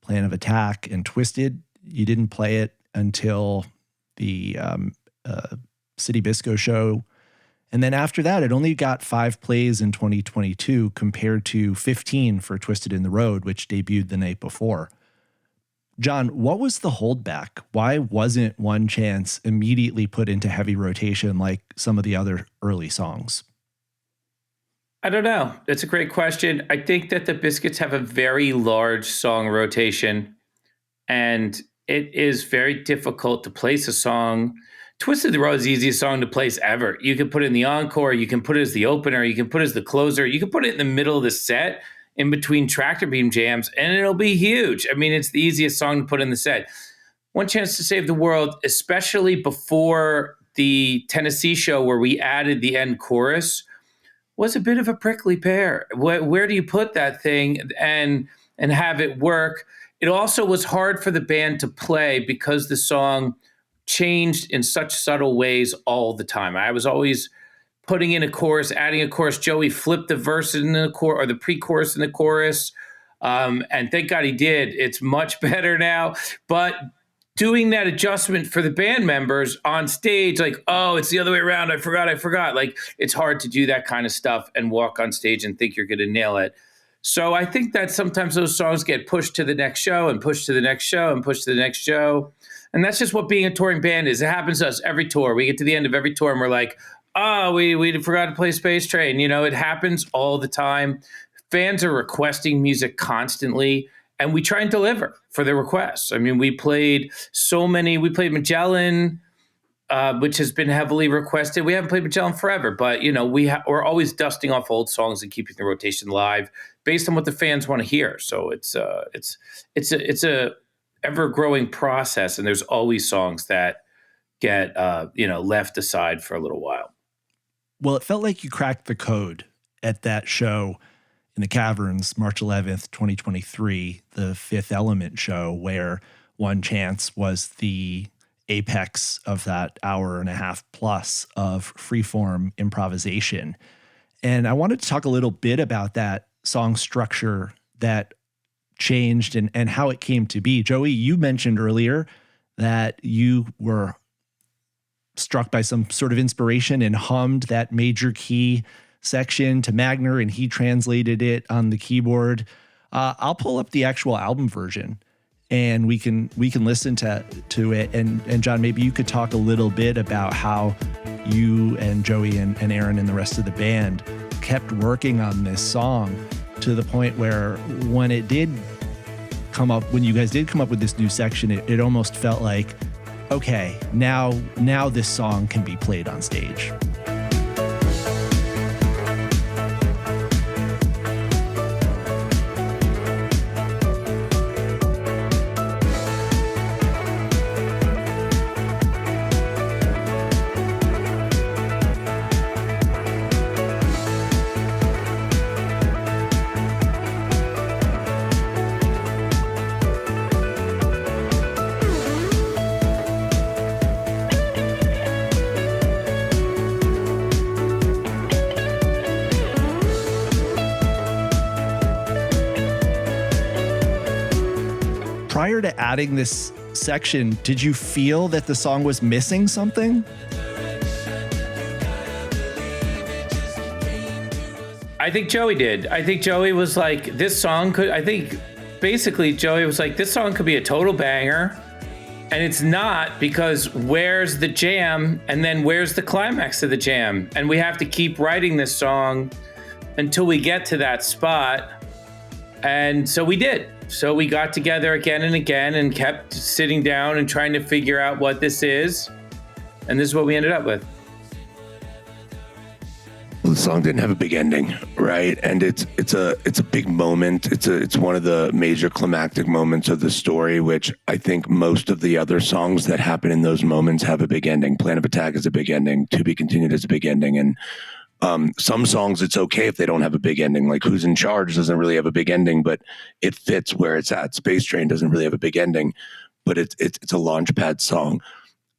[SPEAKER 3] Plan of Attack and Twisted, you didn't play it until the City Bisco show. And then after that, it only got 5 plays in 2022 compared to 15 for Twisted in the Road, which debuted the night before. John, what was the holdback? Why wasn't One Chance immediately put into heavy rotation like some of the other early songs?
[SPEAKER 4] I don't know. That's a great question. I think that the Biscuits have a very large song rotation, and it is very difficult to place a song. Twisted in the Road is the easiest song to place ever. You can put it in the encore, you can put it as the opener, you can put it as the closer, you can put it in the middle of the set, in between tractor beam jams, and it'll be huge. I mean, it's the easiest song to put in the set. One Chance to Save the World, especially before the Tennessee show where we added the end chorus, was a bit of a prickly pear. Where do you put that thing and have it work? It also was hard for the band to play because the song changed in such subtle ways all the time. I was always putting in a chorus, adding a chorus. Joey flipped the verse in the chorus or the pre-chorus in the chorus. And thank God he did. It's much better now. But doing that adjustment for the band members on stage, like, oh, it's the other way around. I forgot. Like, it's hard to do that kind of stuff and walk on stage and think you're going to nail it. So I think that sometimes those songs get pushed to the next show and pushed to the next show and pushed to the next show. And that's just what being a touring band is. It happens to us every tour. We get to the end of every tour and we're like, oh, we forgot to play Space Train. It happens all the time. Fans are requesting music constantly, and we try and deliver for their requests. I mean, we played Magellan, which has been heavily requested. We haven't played Magellan forever, but we're always dusting off old songs and keeping the rotation live based on what the fans want to hear. So it's a ever growing process, and there's always songs that get left aside for a little while.
[SPEAKER 3] Well, it felt like you cracked the code at that show in the Caverns, March 11th, 2023, the Fifth Element show, where One Chance was the apex of that hour and a half plus of freeform improvisation. And I wanted to talk a little bit about that song structure that changed and how it came to be. Joey, you mentioned earlier that you were struck by some sort of inspiration and hummed that major key section to Magner, and he translated it on the keyboard. I'll pull up the actual album version and we can listen to it. And John, maybe you could talk a little bit about how you and Joey and Aaron and the rest of the band kept working on this song to the point where when it did when you guys did come up with this new section, it almost felt like, okay, now this song can be played on stage. Prior to adding this section, did you feel that the song was missing something?
[SPEAKER 4] I think Joey did. I think Joey was like, this song could, I think basically Joey was like, this song could be a total banger. And it's not, because where's the jam? And then where's the climax of the jam? And we have to keep writing this song until we get to that spot. And so we did. So we got together again and again and kept sitting down and trying to figure out what this is. And this is what we ended up with.
[SPEAKER 5] Well, the song didn't have a big ending, right? And it's a big moment. It's one of the major climactic moments of the story, which I think most of the other songs that happen in those moments have a big ending. Plan of Attack is a big ending. To Be Continued is a big ending. And some songs, it's okay if they don't have a big ending. Like Who's in Charge doesn't really have a big ending, but it fits where it's at. Space Train doesn't really have a big ending, but it's a launchpad song.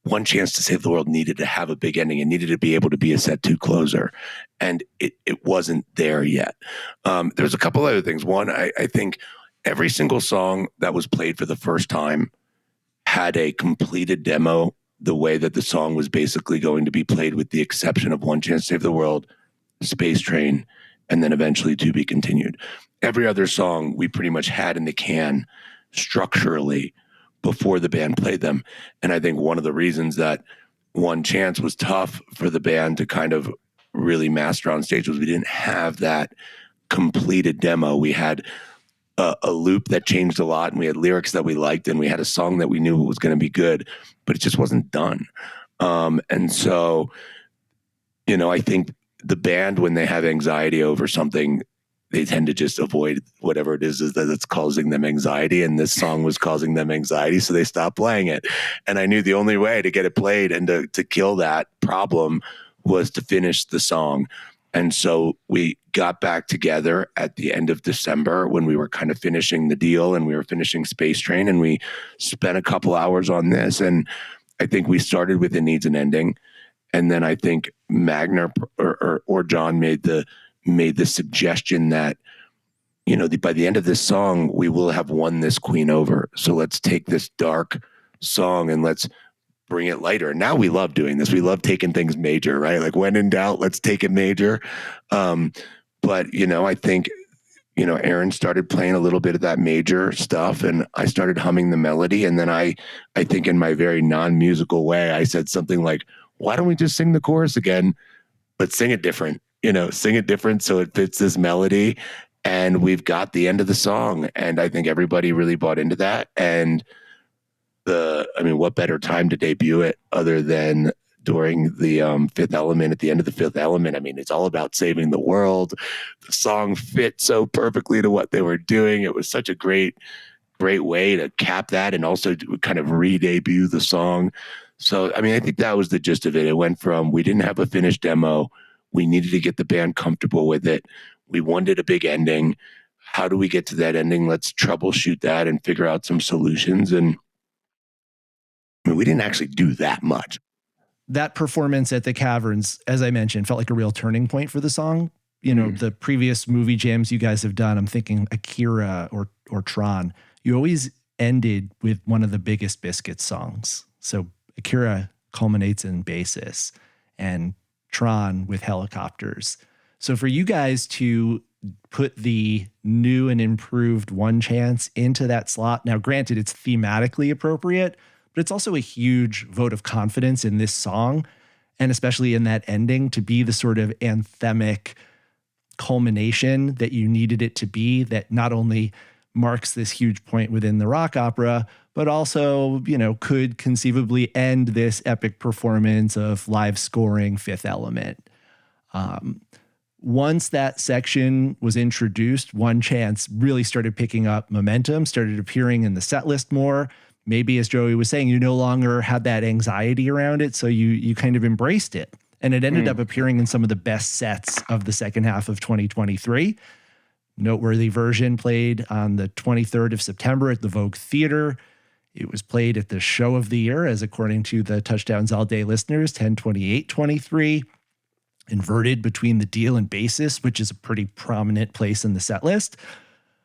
[SPEAKER 5] One Chance to Save the World needed to have a big ending. It needed to be able to be a set 2 closer, and it wasn't there yet. There's a couple other things. One, I think every single song that was played for the first time had a completed demo the way that the song was basically going to be played, with the exception of One Chance to Save the World, Space Train, and then eventually To Be Continued. Every other song we pretty much had in the can structurally before the band played them. And I think one of the reasons that One Chance was tough for the band to kind of really master on stage was we didn't have that completed demo. We had a loop that changed a lot, and we had lyrics that we liked, and we had a song that we knew was going to be good, but it just wasn't done. And so, I think the band, when they have anxiety over something, they tend to just avoid whatever it is that's causing them anxiety. And this song was causing them anxiety, so they stopped playing it. And I knew the only way to get it played and to kill that problem was to finish the song. And so we got back together at the end of December when we were kind of finishing the deal and we were finishing Space Train, and we spent a couple hours on this. And I think we started with It Needs an Ending. And then I think Magner or John made the suggestion that, by the end of this song, we will have won this queen over. So let's take this dark song and let's bring it lighter. Now we love doing this. We love taking things major, right? Like, when in doubt, let's take it major. But I think, Aaron started playing a little bit of that major stuff, and I started humming the melody. And then I think in my very non-musical way, I said something like, why don't we just sing the chorus again, but sing it different, sing it different so it fits this melody. And we've got the end of the song. And I think everybody really bought into that. And what better time to debut it other than during the Fifth Element, at the end of the Fifth Element? It's all about saving the world. The song fit so perfectly to what they were doing. It was such a great way to cap that and also to kind of re-debut the song. So, I think that was the gist of it. It went from, we didn't have a finished demo. We needed to get the band comfortable with it. We wanted a big ending. How do we get to that ending? Let's troubleshoot that and figure out some solutions. And we didn't actually do that much.
[SPEAKER 3] That performance at the Caverns, as I mentioned, felt like a real turning point for the song. The previous movie jams you guys have done, I'm thinking Akira or Tron, you always ended with one of the Biggest Biscuits songs. So Akira culminates in Basis, and Tron with Helicopters. So for you guys to put the new and improved One Chance into that slot, now granted it's thematically appropriate, but it's also a huge vote of confidence in this song, and especially in that ending, to be the sort of anthemic culmination that you needed it to be, that not only marks this huge point within the rock opera, but also, could conceivably end this epic performance of live scoring Fifth Element. Once that section was introduced, One Chance really started picking up momentum, started appearing in the set list more. Maybe, as Joey was saying, you no longer had that anxiety around it, so you kind of embraced it. And it ended up appearing in some of the best sets of the second half of 2023. Noteworthy version played on the 23rd of September at the Vogue Theater. It was played at the show of the year, as according to the Touchdowns All Day listeners, 10/28/23. Inverted between the deal and basis, which is a pretty prominent place in the set list.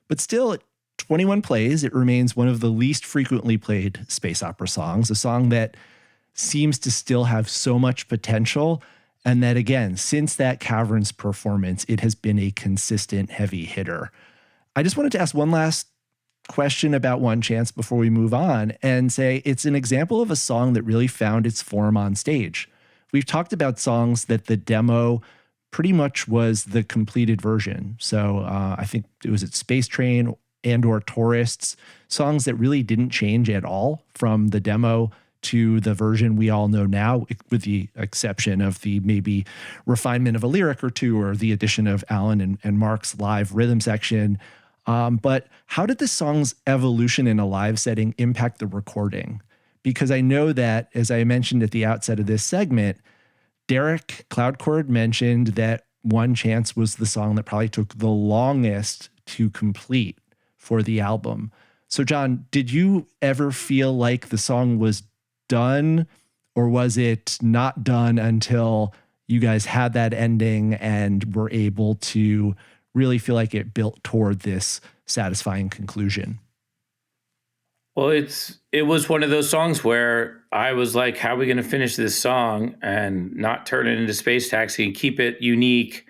[SPEAKER 3] But still, at 21 plays, it remains one of the least frequently played space opera songs, a song that seems to still have so much potential. And that, again, since that Caverns performance, it has been a consistent heavy hitter. I just wanted to ask one last question about One Chance before we move on and say it's an example of a song that really found its form on stage. We've talked about songs that the demo pretty much was the completed version. So I think it was at Space Train and or Tourists, songs that really didn't change at all from the demo to the version we all know now, with the exception of the maybe refinement of a lyric or two or the addition of Alan and Mark's live rhythm section. But how did the song's evolution in a live setting impact the recording? Because I know that, as I mentioned at the outset of this segment, Derek Cloudcord mentioned that One Chance was the song that probably took the longest to complete for the album. So, John, did you ever feel like the song was done, or was it not done until you guys had that ending and were able to really feel like it built toward this satisfying conclusion?
[SPEAKER 4] Well, it was one of those songs where I was like, how are we going to finish this song and not turn it into Space Taxi and keep it unique?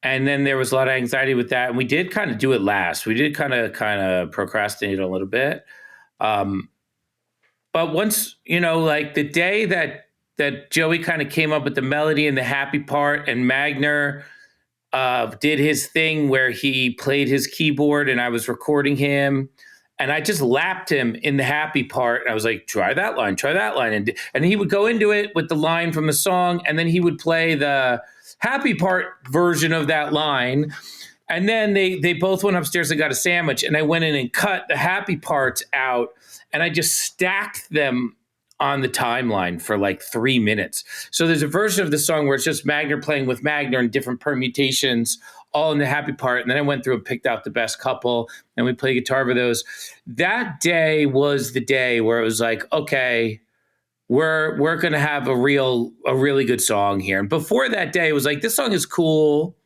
[SPEAKER 4] And then there was a lot of anxiety with that. And we did kind of do it last. We did kind of procrastinate a little bit. But once, like the day that Joey kind of came up with the melody and the happy part, and Magner did his thing where he played his keyboard and I was recording him. And I just lapped him in the happy part. And I was like, try that line. And he would go into it with the line from the song. And then he would play the happy part version of that line. And then they both went upstairs and got a sandwich. And I went in and cut the happy parts out. And I just stacked them on the timeline for like 3 minutes. So there's a version of the song where it's just Magner playing with Magner in different permutations, all in the happy part. And then I went through and picked out the best couple, and we played guitar for those. That day was the day where it was like, okay, we're going to have a really good song here. And before that day, it was like, this song is cool.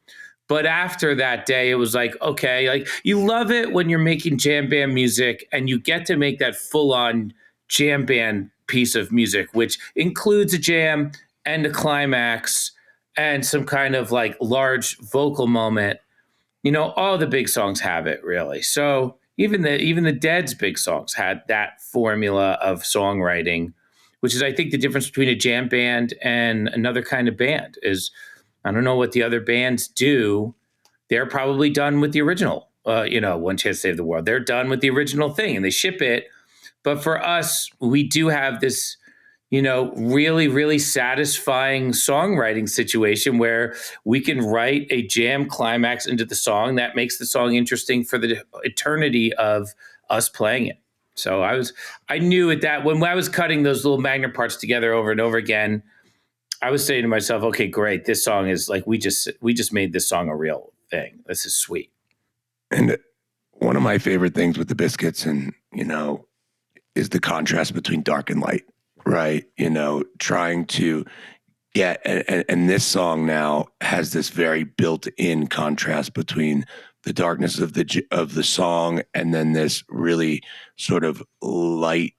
[SPEAKER 4] But after that day, it was like, okay, like you love it when you're making jam band music and you get to make that full on jam band piece of music, which includes a jam and a climax and some kind of like large vocal moment. All the big songs have it, really. So even the Dead's big songs had that formula of songwriting, which is, I think, the difference between a jam band and another kind of band is, I don't know what the other bands do. They're probably done with the original, One Chance to Save the World. They're done with the original thing and they ship it. But for us, we do have this, really, really satisfying songwriting situation where we can write a jam climax into the song that makes the song interesting for the eternity of us playing it. So I knew at that when I was cutting those little Magner parts together over and over again, I was saying to myself, okay, great. This song is like, we just made this song a real thing. This is sweet.
[SPEAKER 5] And one of my favorite things with the Biscuits and, is the contrast between dark and light, right? Trying to get, and this song now has this very built-in contrast between the darkness of the song and then this really sort of light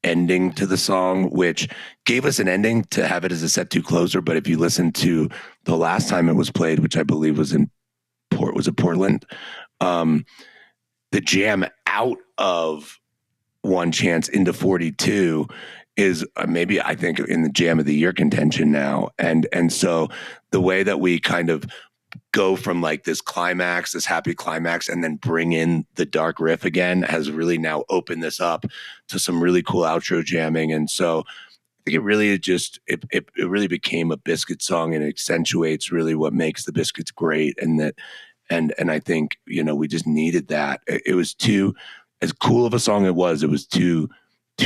[SPEAKER 5] ending to the song, which gave us an ending to have it as a set two closer. But if you listen to the last time it was played, which I believe was in Portland, the jam out of One Chance into 42 is maybe, I think, in the jam of the year contention now. And so the way that we kind of go from like this climax, this happy climax, and then bring in the dark riff again has really now opened this up to some really cool outro jamming. And so I think it really it really became a Biscuit song, and it accentuates really what makes the Biscuits great. And I think, we just needed that. It was as cool of a song it was too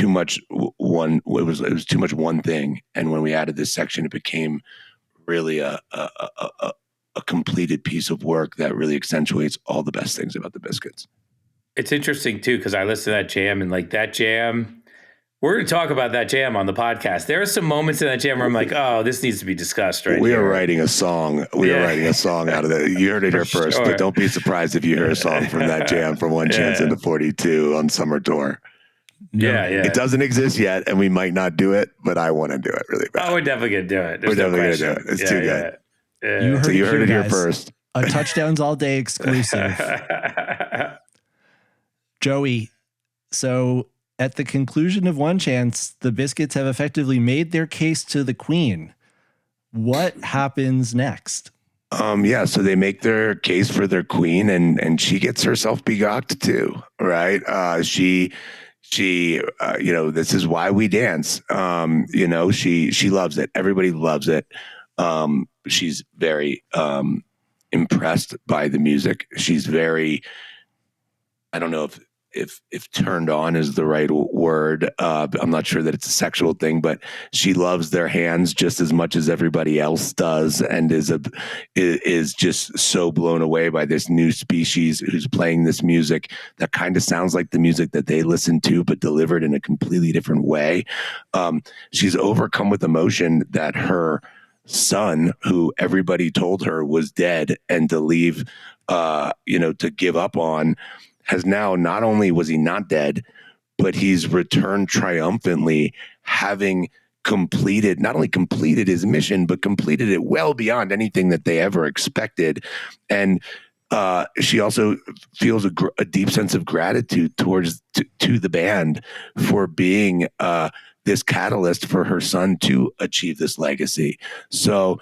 [SPEAKER 5] much one. It was too much one thing. And when we added this section, it became really a completed piece of work that really accentuates all the best things about the Biscuits.
[SPEAKER 4] It's interesting too, because I listened to that jam, and like that jam, we're going to talk about that jam on the podcast. There are some moments in that jam where I'm like, oh, this needs to be discussed right
[SPEAKER 5] We
[SPEAKER 4] here.
[SPEAKER 5] are writing a song. We are writing a song out of that. You heard it here first, but don't be surprised if you hear a song from that jam from One Chance into 42 on Summer Tour.
[SPEAKER 4] Yeah.
[SPEAKER 5] It doesn't exist yet, and we might not do it, but I want to do it really bad.
[SPEAKER 4] Oh, we're definitely going to do it.
[SPEAKER 5] We're definitely going to do it. It's too good.
[SPEAKER 4] Yeah.
[SPEAKER 3] You heard
[SPEAKER 5] it here
[SPEAKER 3] guys.
[SPEAKER 5] first.
[SPEAKER 3] A Touchdowns All Day exclusive. Joey, so at the conclusion of One Chance, the Biscuits have effectively made their case to the Queen. What happens next?
[SPEAKER 5] So they make their case for their queen, and she gets herself begocked too, right? She this is why we dance. She loves it. Everybody loves it. She's very impressed by the music. She's very, I don't know if turned on is the right word. I'm not sure that it's a sexual thing, but she loves their hands just as much as everybody else does, and is just so blown away by this new species who's playing this music that kind of sounds like the music that they listen to, but delivered in a completely different way. She's overcome with emotion that her son, who everybody told her was dead and to leave, to give up on, has now, not only was he not dead, but he's returned triumphantly, having not only completed his mission, but completed it well beyond anything that they ever expected. And she also feels a deep sense of gratitude towards to the band for being this catalyst for her son to achieve this legacy. So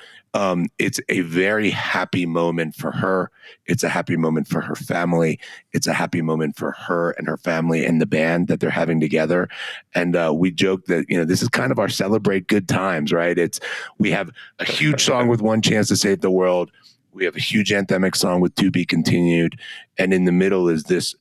[SPEAKER 5] it's a very happy moment for her. It's a happy moment for her family. It's a happy moment for her and her family and the band that they're having together. And we joke that, this is kind of our celebrate good times, right? We have a huge song with One Chance to Save the World. We have a huge anthemic song with To Be Continued. And in the middle is this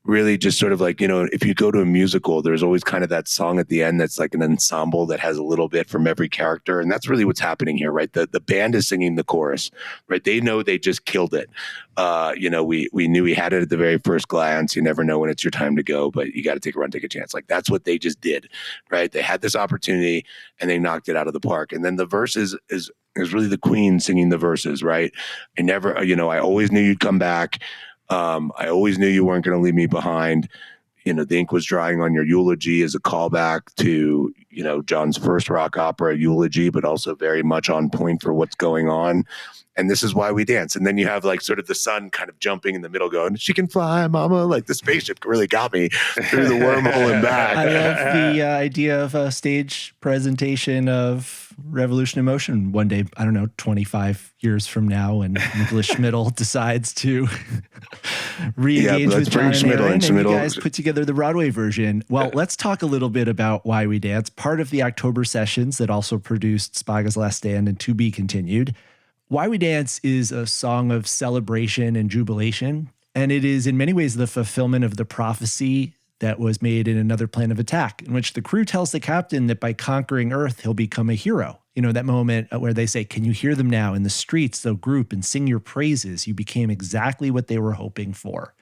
[SPEAKER 5] really just sort of like, if you go to a musical, there's always kind of that song at the end that's like an ensemble that has a little bit from every character. And that's really what's happening here, right? The band is singing the chorus, right? They know they just killed it. We knew we had it at the very first glance. You never know when it's your time to go, but you got to take a run, take a chance. Like that's what they just did, right? They had this opportunity and they knocked it out of the park. And then the verses is really the Queen singing the verses, right? I always knew you'd come back. I always knew you weren't going to leave me behind. The ink was drying on your eulogy as a callback to, John's first rock opera eulogy, but also very much on point for what's going on. And this is why we dance. And then you have like sort of the sun kind of jumping in the middle going, she can fly, mama. Like the spaceship really got me through the wormhole and back.
[SPEAKER 3] I love the idea of a stage presentation of Revolution in Motion one day, I don't know, 25 years from now, when Nicholas Schmidl decides to re-engage with John and Aaron, and you guys put together the Broadway version. Well, let's talk a little bit about Why We Dance, part of the October sessions that also produced Spaga's Last Stand and To Be Continued. Why We Dance is a song of celebration and jubilation, and it is in many ways the fulfillment of the prophecy that was made in Another Plan of Attack, in which the crew tells the captain that by conquering Earth, he'll become a hero. That moment where they say, can you hear them now in the streets? They'll group and sing your praises. You became exactly what they were hoping for.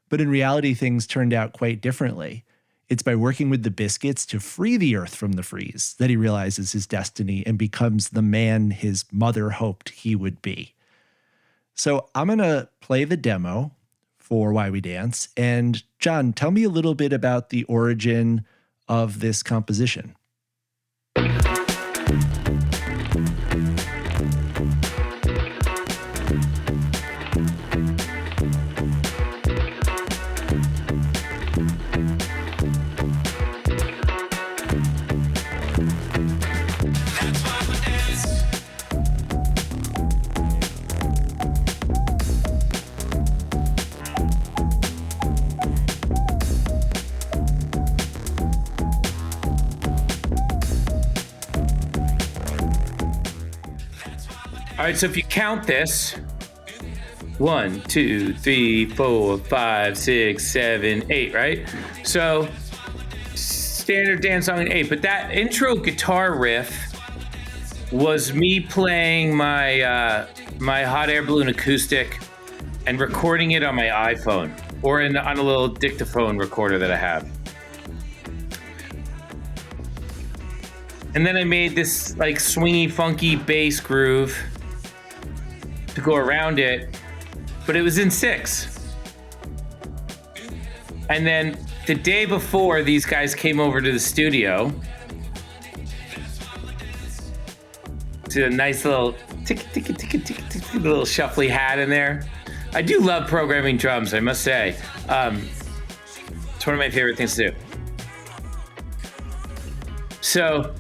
[SPEAKER 3] But in reality, things turned out quite differently. It's by working with the Biscuits to free the Earth from the freeze that he realizes his destiny and becomes the man his mother hoped he would be. So I'm going to play the demo for Why We Dance. And John, tell me a little bit about the origin of this composition.
[SPEAKER 4] right, so if you count this, 1, 2, 3, 4, 5, 6, 7, 8, right? So standard dance song in 8, but that intro guitar riff was me playing my my hot air balloon acoustic and recording it on my iPhone or on a little dictaphone recorder that I have. And then I made this like swingy, funky bass groove to go around it, but it was in 6. And then the day before, these guys came over to the studio to a nice little little shuffly hat in there. I do love programming drums, I must say. It's one of my favorite things to do. So,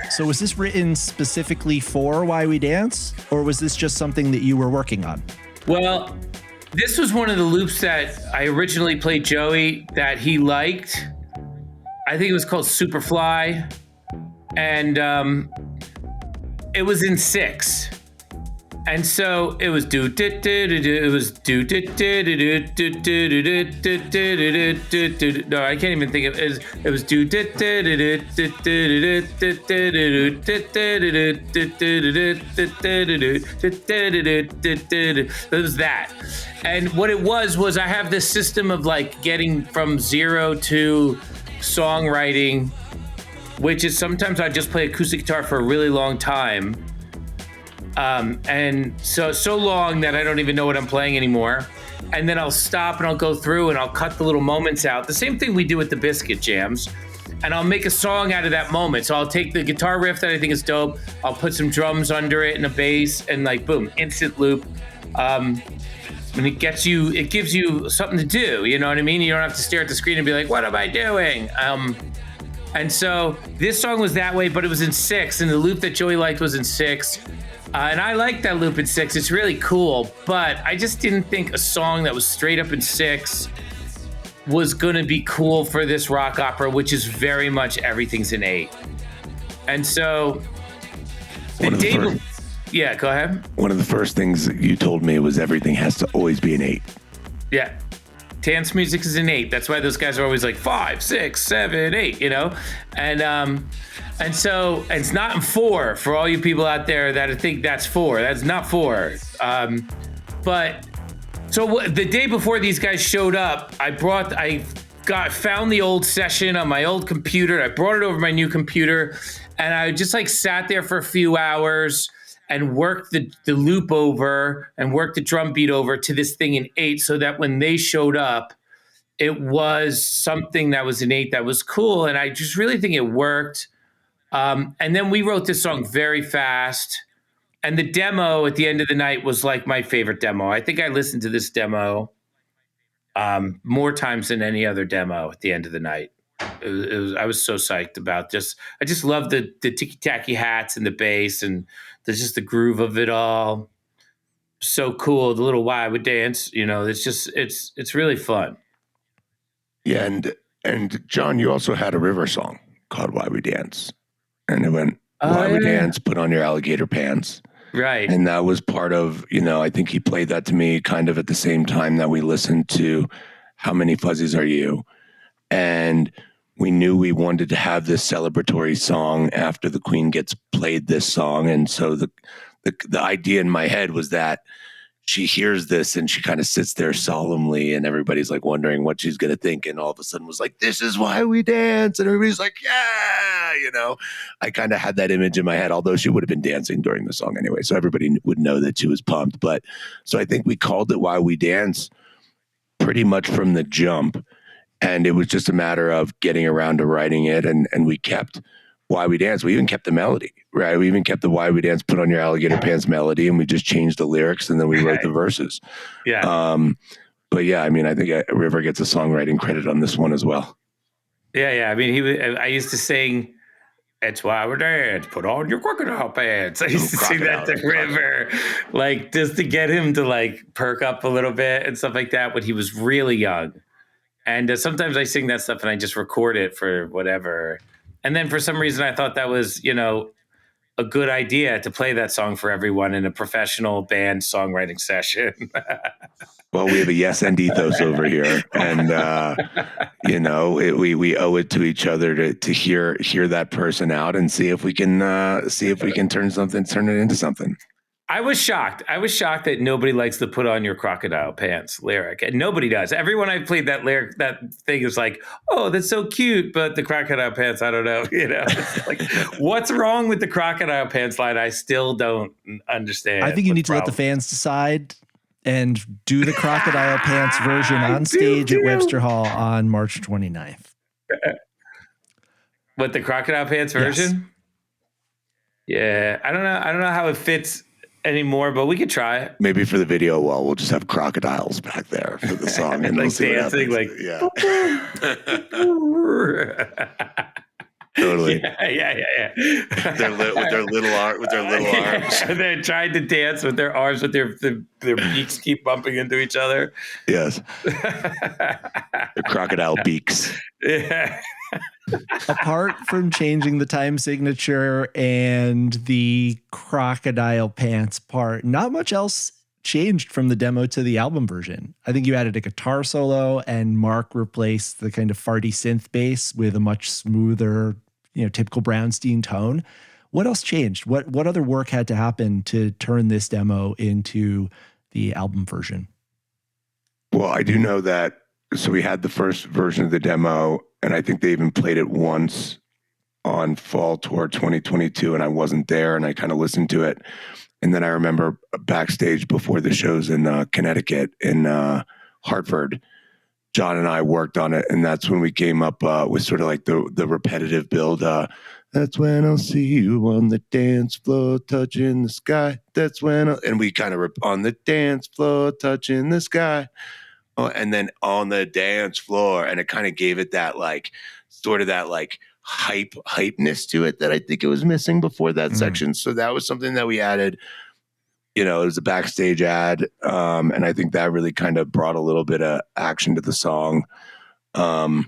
[SPEAKER 3] So was this written specifically for Why We Dance, or was this just something that you were working on?
[SPEAKER 4] well, this was one of the loops that I originally played Joey that he liked. I think it was called Superfly. And it was in 6. And so it was do do do do do. It was do do do do do do do do do do. No, I can't even think of it. It was do do do do do do do do do. It was that. And what it was I have this system of like getting from 0 to songwriting, which is sometimes I just play acoustic guitar for a really long time. And so long that I don't even know what I'm playing anymore. And then I'll stop and I'll go through and I'll cut the little moments out. The same thing we do with the Biscuit jams. And I'll make a song out of that moment. So I'll take the guitar riff that I think is dope. I'll put some drums under it and a bass and like, boom, instant loop. And it gives you something to do. You know what I mean? You don't have to stare at the screen and be like, what am I doing? And so this song was that way, but it was in 6, and the loop that Joey liked was in 6. And I like that loop in 6. It's really cool, but I just didn't think a song that was straight up in 6 was going to be cool for this rock opera, which is very much everything's in 8. And so yeah, go ahead.
[SPEAKER 5] One of the first things you told me was everything has to always be an 8.
[SPEAKER 4] Yeah. Dance music is an 8. That's why those guys are always like 5, 6, 7, 8, you know? And so it's not in 4 for all you people out there that think that's 4. That's not 4. But so the day before these guys showed up, I found the old session on my old computer. I brought it over to my new computer, and I just like sat there for a few hours and worked the loop over and worked the drum beat over to this thing in 8, so that when they showed up, it was something that was in 8 that was cool. And I just really think it worked. And then we wrote this song very fast. And the demo at the end of the night was like my favorite demo. I think I listened to this demo more times than any other demo at the end of the night. I was so psyched about I just love the ticky-tacky hats and the bass and there's just the groove of it all. So cool. The little Why We Dance, you know, it's really fun.
[SPEAKER 5] Yeah. And John, you also had a river song called Why We Dance. And it went, Why We Dance, put on your alligator pants.
[SPEAKER 4] Right.
[SPEAKER 5] And that was part of, I think he played that to me kind of at the same time that we listened to How Many Fuzzies Are You? And we knew we wanted to have this celebratory song after the Queen gets played this song. And so the idea in my head was that she hears this and she kind of sits there solemnly and everybody's like wondering what she's going to think. And all of a sudden was like, this is why we dance. And everybody's like, yeah, I kind of had that image in my head, although she would have been dancing during the song anyway. So everybody would know that she was pumped. But so I think we called it Why We Dance pretty much from the jump. And it was just a matter of getting around to writing it. And we kept Why We Dance. We even kept the melody, right? We even kept the Why We Dance, put on your alligator pants melody, and we just changed the lyrics and then we wrote the verses.
[SPEAKER 4] Yeah.
[SPEAKER 5] But yeah, I mean, I think River gets a songwriting credit on this one as well.
[SPEAKER 4] Yeah. I mean, I used to sing, it's Why We Dance, put on your crocodile pants. I used to sing that to River, like just to get him to like perk up a little bit and stuff like that when he was really young. And sometimes I sing that stuff and I just record it for whatever. And then for some reason I thought that was, a good idea to play that song for everyone in a professional band songwriting session.
[SPEAKER 5] Well, we have a yes and ethos over here, and we owe it to each other to hear that person out and see if we can turn it into something.
[SPEAKER 4] I was shocked. That nobody likes to put on your crocodile pants lyric, and nobody does. Everyone I've played that lyric, that thing is like, oh, that's so cute, but the crocodile pants, I don't know. It's like, what's wrong with the crocodile pants line? I still don't understand.
[SPEAKER 3] I think you need to let the fans decide and do the crocodile pants version on stage at Webster Hall on March 29th.
[SPEAKER 4] What, the crocodile pants version? Yes. Yeah, I don't know how it fits anymore, but we could try it.
[SPEAKER 5] Maybe for the video wall, we'll just have crocodiles back there for the song, and
[SPEAKER 4] like
[SPEAKER 5] we'll
[SPEAKER 4] dancing, like
[SPEAKER 5] totally.
[SPEAKER 4] Yeah.
[SPEAKER 5] With their little arms.
[SPEAKER 4] They're trying to dance with their arms, but their beaks keep bumping into each other.
[SPEAKER 5] Yes. The crocodile beaks.
[SPEAKER 4] Yeah.
[SPEAKER 3] Apart from changing the time signature and the crocodile pants part, not much else changed from the demo to the album version. I think you added a guitar solo, and Mark replaced the kind of farty synth bass with a much smoother, typical Brownstein tone. What else changed? What other work had to happen to turn this demo into the album version?
[SPEAKER 5] Well, I do know that. So we had the first version of the demo, and I think they even played it once on Fall Tour 2022, and I wasn't there, and I kind of listened to it. And then I remember backstage before the shows in Connecticut, in Hartford, John and I worked on it, and that's when we came up with sort of like the repetitive build. That's when I'll see you on the dance floor, touching the sky. That's when and we kind of on the dance floor, touching the sky. And then on the dance floor, and it kind of gave it that like sort of that like hypeness to it that I think it was missing before that section. So that was something that we added. It was a backstage ad, and I think that really kind of brought a little bit of action to the song. I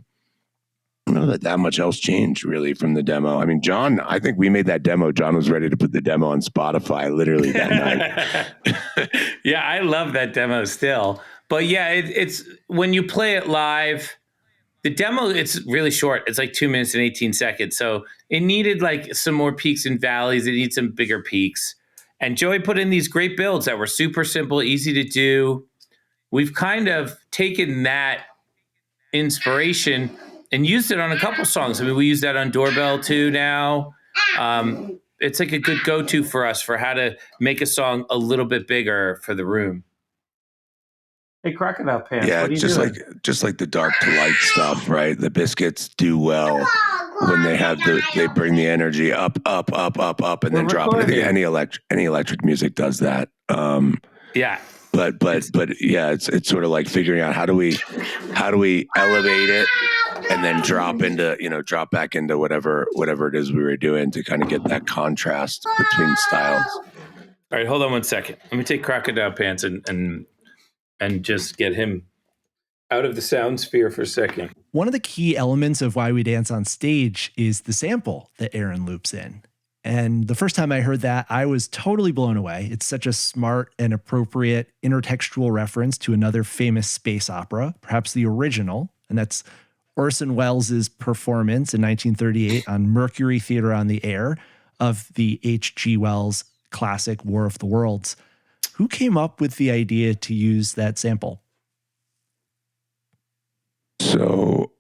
[SPEAKER 5] don't know that much else changed really from the demo. I mean, John, I think we made that demo. John was ready to put the demo on Spotify literally that night.
[SPEAKER 4] Yeah, I love that demo still. But yeah, it's when you play it live, the demo, it's really short. It's like 2 minutes and 18 seconds. So it needed like some more peaks and valleys. It needs some bigger peaks. And Joey put in these great builds that were super simple, easy to do. We've kind of taken that inspiration and used it on a couple songs. I mean, we use that on Doorbell too now. It's like a good go-to for us for how to make a song a little bit bigger for the room. Hey, Crocodile Pants.
[SPEAKER 5] Yeah,
[SPEAKER 4] what are you
[SPEAKER 5] just
[SPEAKER 4] doing?
[SPEAKER 5] like the dark to light stuff, right? The Biscuits do well when they bring the energy up, and then drop it. Any electric music does that.
[SPEAKER 4] Yeah.
[SPEAKER 5] But yeah, it's sort of like figuring out how do we elevate it and then drop back into whatever it is we were doing to kind of get that contrast between styles.
[SPEAKER 4] All right, hold on 1 second. Let me take Crocodile Pants and just get him out of the sound sphere for a second.
[SPEAKER 3] One of the key elements of Why We Dance on Stage is the sample that Aaron loops in. And the first time I heard that, I was totally blown away. It's such a smart and appropriate intertextual reference to another famous space opera, perhaps the original, and that's Orson Welles' performance in 1938 on Mercury Theater on the Air of the H.G. Wells classic War of the Worlds. Who came up with the idea to use that sample?
[SPEAKER 5] So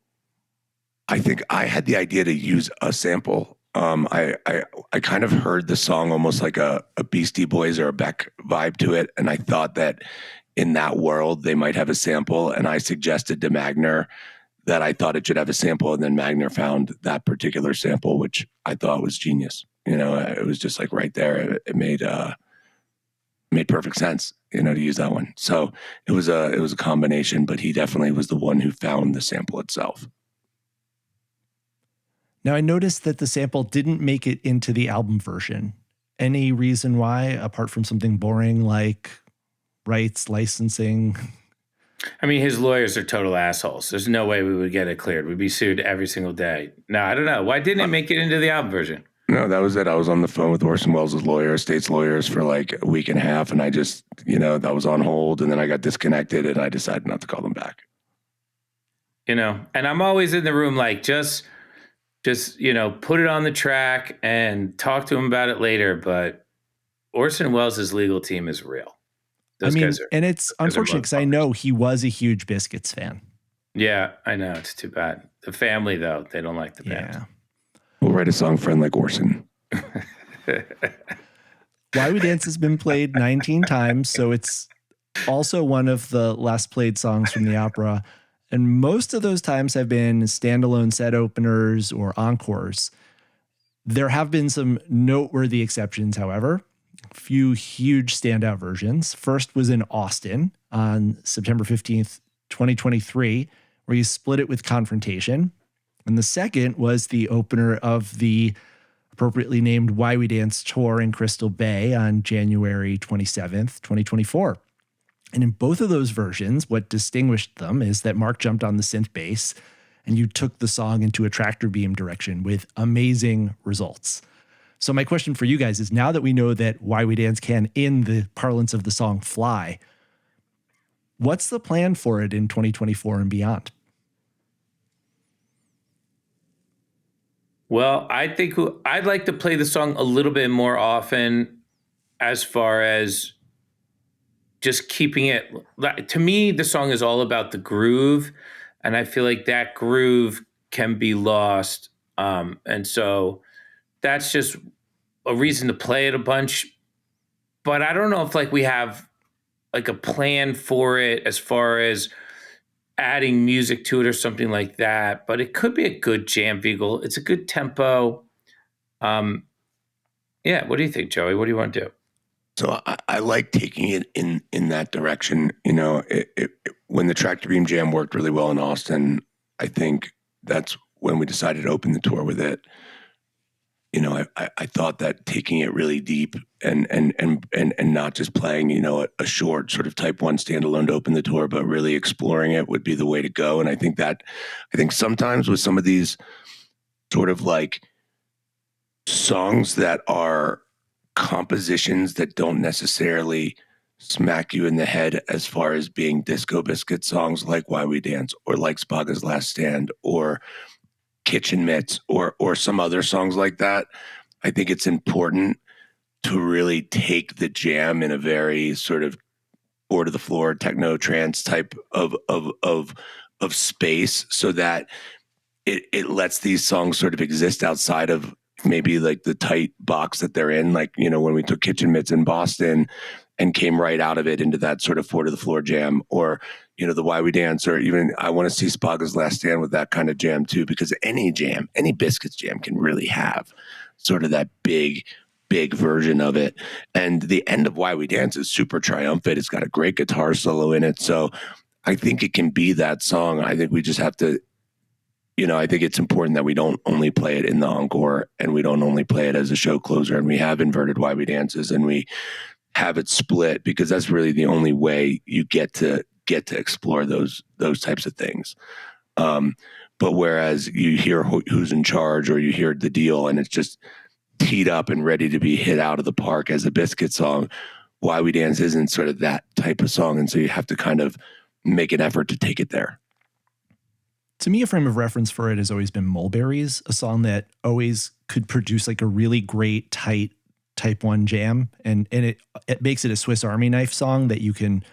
[SPEAKER 5] I think I had the idea to use a sample. I kind of heard the song almost like a Beastie Boys or a Beck vibe to it. And I thought that in that world, they might have a sample. And I suggested to Magner that I thought it should have a sample. And then Magner found that particular sample, which I thought was genius. It was just like right there. It made perfect sense, to use that one. So it was a combination, but he definitely was the one who found the sample itself.
[SPEAKER 3] Now, I noticed that the sample didn't make it into the album version. Any reason why, apart from something boring like rights, licensing?
[SPEAKER 4] I mean, his lawyers are total assholes. There's no way we would get it cleared. We'd be sued every single day. No, I don't know. Why didn't it make it into the album version?
[SPEAKER 5] No, that was it. I was on the phone with Orson Welles' lawyer, state's lawyers, for like a week and a half, and I just, that was on hold, and then I got disconnected, and I decided not to call them back.
[SPEAKER 4] And I'm always in the room, like, just put it on the track and talk to him about it later. But Orson Welles' legal team is real. Those guys are,
[SPEAKER 3] and it's unfortunate because I know he was a huge Biscuits fan.
[SPEAKER 4] Yeah, I know. It's too bad. The family, though, they don't like the band.
[SPEAKER 3] Yeah.
[SPEAKER 5] We'll write a song, Friend Like Orson.
[SPEAKER 3] Why We Dance has been played 19 times, so it's also one of the less played songs from the opera. And most of those times have been standalone set openers or encores. There have been some noteworthy exceptions, however. A few huge standout versions. First was in Austin on September 15th, 2023, where you split it with Confrontation. And the second was the opener of the appropriately named Why We Dance tour in Crystal Bay on January 27th, 2024. And in both of those versions, what distinguished them is that Mark jumped on the synth bass and you took the song into a tractor beam direction with amazing results. So my question for you guys is, now that we know that Why We Dance can, in the parlance of the song, fly, what's the plan for it in 2024 and beyond?
[SPEAKER 4] Well, I think I'd like to play the song a little bit more often, as far as just keeping it. To me, the song is all about the groove, and I feel like that groove can be lost. And so that's just a reason to play it a bunch. But I don't know if we have like a plan for it as far as adding music to it or something like that, but it could be a good jam vehicle. It's a good tempo. Yeah. What do you think, Joey? What do you want to do?
[SPEAKER 5] So I like taking it in that direction. When the Tractor Beam Jam worked really well in Austin, I think that's when we decided to open the tour with it. I thought that taking it really deep and not just playing, a short sort of type 1 standalone to open the tour, but really exploring it would be the way to go. And I think sometimes with some of these sort of like songs that are compositions that don't necessarily smack you in the head as far as being Disco Biscuit songs, like Why We Dance or like Spaga's Last Stand or Kitchen Mitts or some other songs like that, I think it's important to really take the jam in a very sort of four to the floor techno trance type of space, so that it lets these songs sort of exist outside of maybe like the tight box that they're in. Like, when we took Kitchen Mitts in Boston and came right out of it into that sort of four to the floor jam, or the Why We Dance, or even I want to see Spaga's Last Stand with that kind of jam too, because any Biscuits jam can really have sort of that big version of it. And the end of Why We Dance is super triumphant. It's got a great guitar solo in it. So I think it can be that song. I think we just have to, I think it's important that we don't only play it in the encore and we don't only play it as a show closer, and we have inverted Why We Dances and we have it split, because that's really the only way you get to explore those types of things. But whereas you hear Who's in Charge or you hear The Deal and it's just teed up and ready to be hit out of the park as a Biscuit song, Why We Dance isn't sort of that type of song. And so you have to kind of make an effort to take it there.
[SPEAKER 3] To me, a frame of reference for it has always been Mulberries, a song that always could produce like a really great, tight type 1 jam. And it makes it a Swiss Army knife song that you can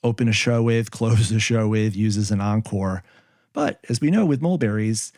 [SPEAKER 3] open a show with, close a show with, use as an encore. But as we know with Mulberries,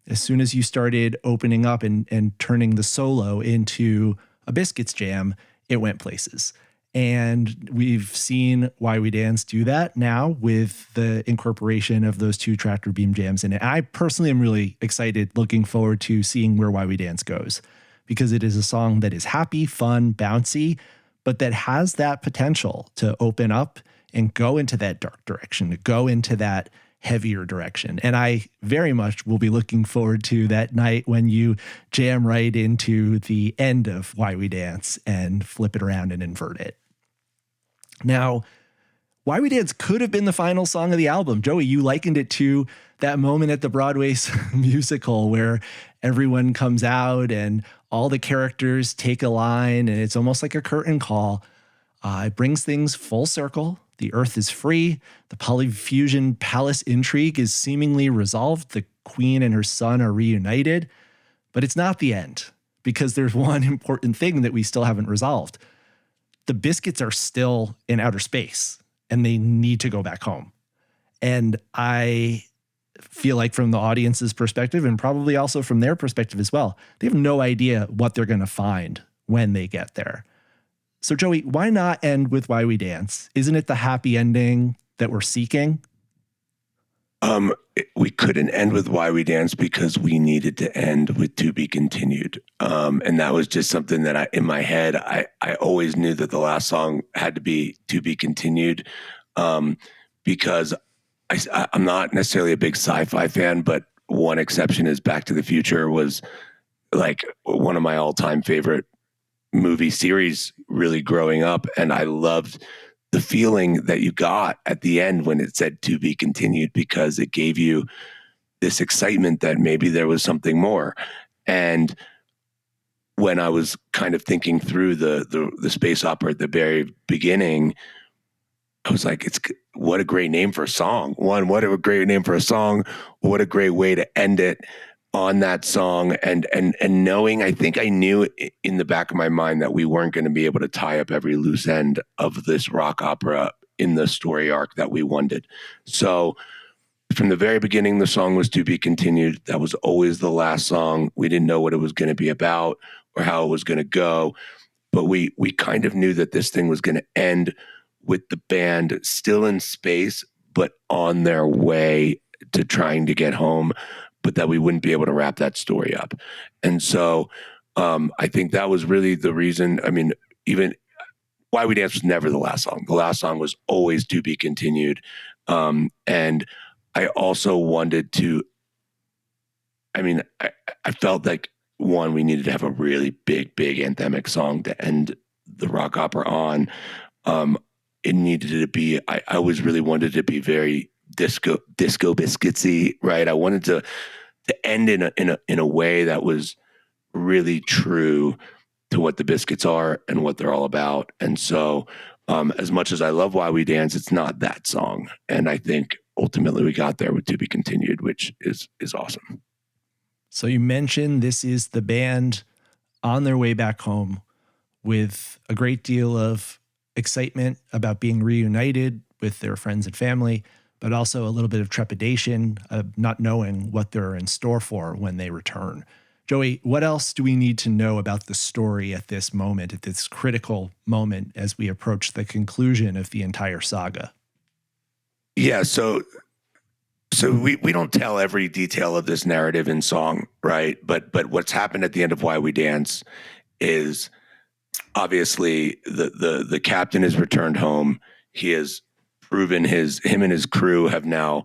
[SPEAKER 3] as soon as you started opening up and turning the solo into a Biscuits jam, it went places. And we've seen Why We Dance do that now with the incorporation of those two Tractor Beam jams in it. I personally am really excited, looking forward to seeing where Why We Dance goes, because it is a song that is happy, fun, bouncy, but that has that potential to open up and go into that dark direction, to go into that heavier direction. And I very much will be looking forward to that night when you jam right into the end of Why We Dance and flip it around and invert it. Now, Why We Dance could have been the final song of the album. Joey, you likened it to that moment at the Broadway musical where everyone comes out and all the characters take a line and it's almost like a curtain call. It brings things full circle. The Earth is free. The Polyfusion Palace intrigue is seemingly resolved. The Queen and her son are reunited. But it's not the end, because there's one important thing that we still haven't resolved. The Biscuits are still in outer space and they need to go back home. And I feel like from the audience's perspective, and probably also from their perspective as well, they have no idea what they're going to find when they get there. So Joey, why not end with Why We Dance? Isn't it the happy ending that we're seeking?
[SPEAKER 5] We couldn't end with Why We Dance because we needed to end with To Be Continued. And that was just something that in my head, I always knew that the last song had to be To Be Continued, because I'm not necessarily a big sci-fi fan, but one exception is Back to the Future was like one of my all-time favorite movie series really growing up. And I loved the feeling that you got at the end when it said To Be Continued, because it gave you this excitement that maybe there was something more. And when I was kind of thinking through the space opera at the very beginning, I was like, what a great name for a song. What a great name for a song. What a great way to end it on that song. And knowing, I think I knew in the back of my mind that we weren't going to be able to tie up every loose end of this rock opera in the story arc that we wanted. So from the very beginning, the song was To Be Continued. That was always the last song. We didn't know what it was going to be about or how it was going to go, but we kind of knew that this thing was going to end with the band still in space, but on their way to trying to get home, but that we wouldn't be able to wrap that story up. And so I think that was really the reason. I mean, even Why We Dance was never the last song. The last song was always To Be Continued. And I also wanted to, I felt like, one, we needed to have a really big anthemic song to end the rock opera on. It needed to be, I always really wanted to be very disco biscuitsy, right? I wanted to end in a way that was really true to what the Biscuits are and what they're all about. And so as much as I love Why We Dance, it's not that song. And I think ultimately we got there with To Be Continued, which is awesome.
[SPEAKER 3] So you mentioned this is the band on their way back home with a great deal of excitement about being reunited with their friends and family, but also a little bit of trepidation of not knowing what they're in store for when they return. Joey, what else do we need to know about the story at this moment, at this critical moment as we approach the conclusion of the entire saga?
[SPEAKER 5] Yeah, so we don't tell every detail of this narrative in song, right? But what's happened at the end of Why We Dance is obviously the captain has returned home. He has proven him and his crew have now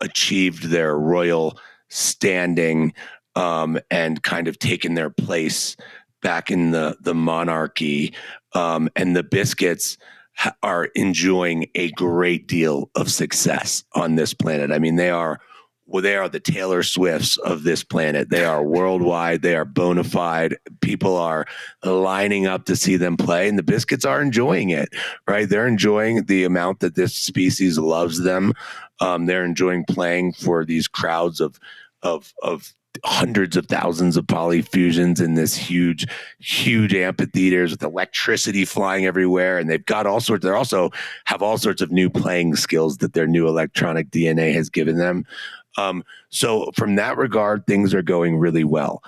[SPEAKER 5] achieved their royal standing and kind of taken their place back in the monarchy. And the Biscuits are enjoying a great deal of success on this planet. I mean, they are the Taylor Swifts of this planet. They are worldwide. They are bona fide. People are lining up to see them play, and the Biscuits are enjoying it, right? They're enjoying the amount that this species loves them. They're enjoying playing for these crowds of hundreds of thousands of polyfusions in this huge amphitheaters with electricity flying everywhere. And they've got all sorts. They also have all sorts of new playing skills that their new electronic DNA has given them. So from that regard, things are going really well.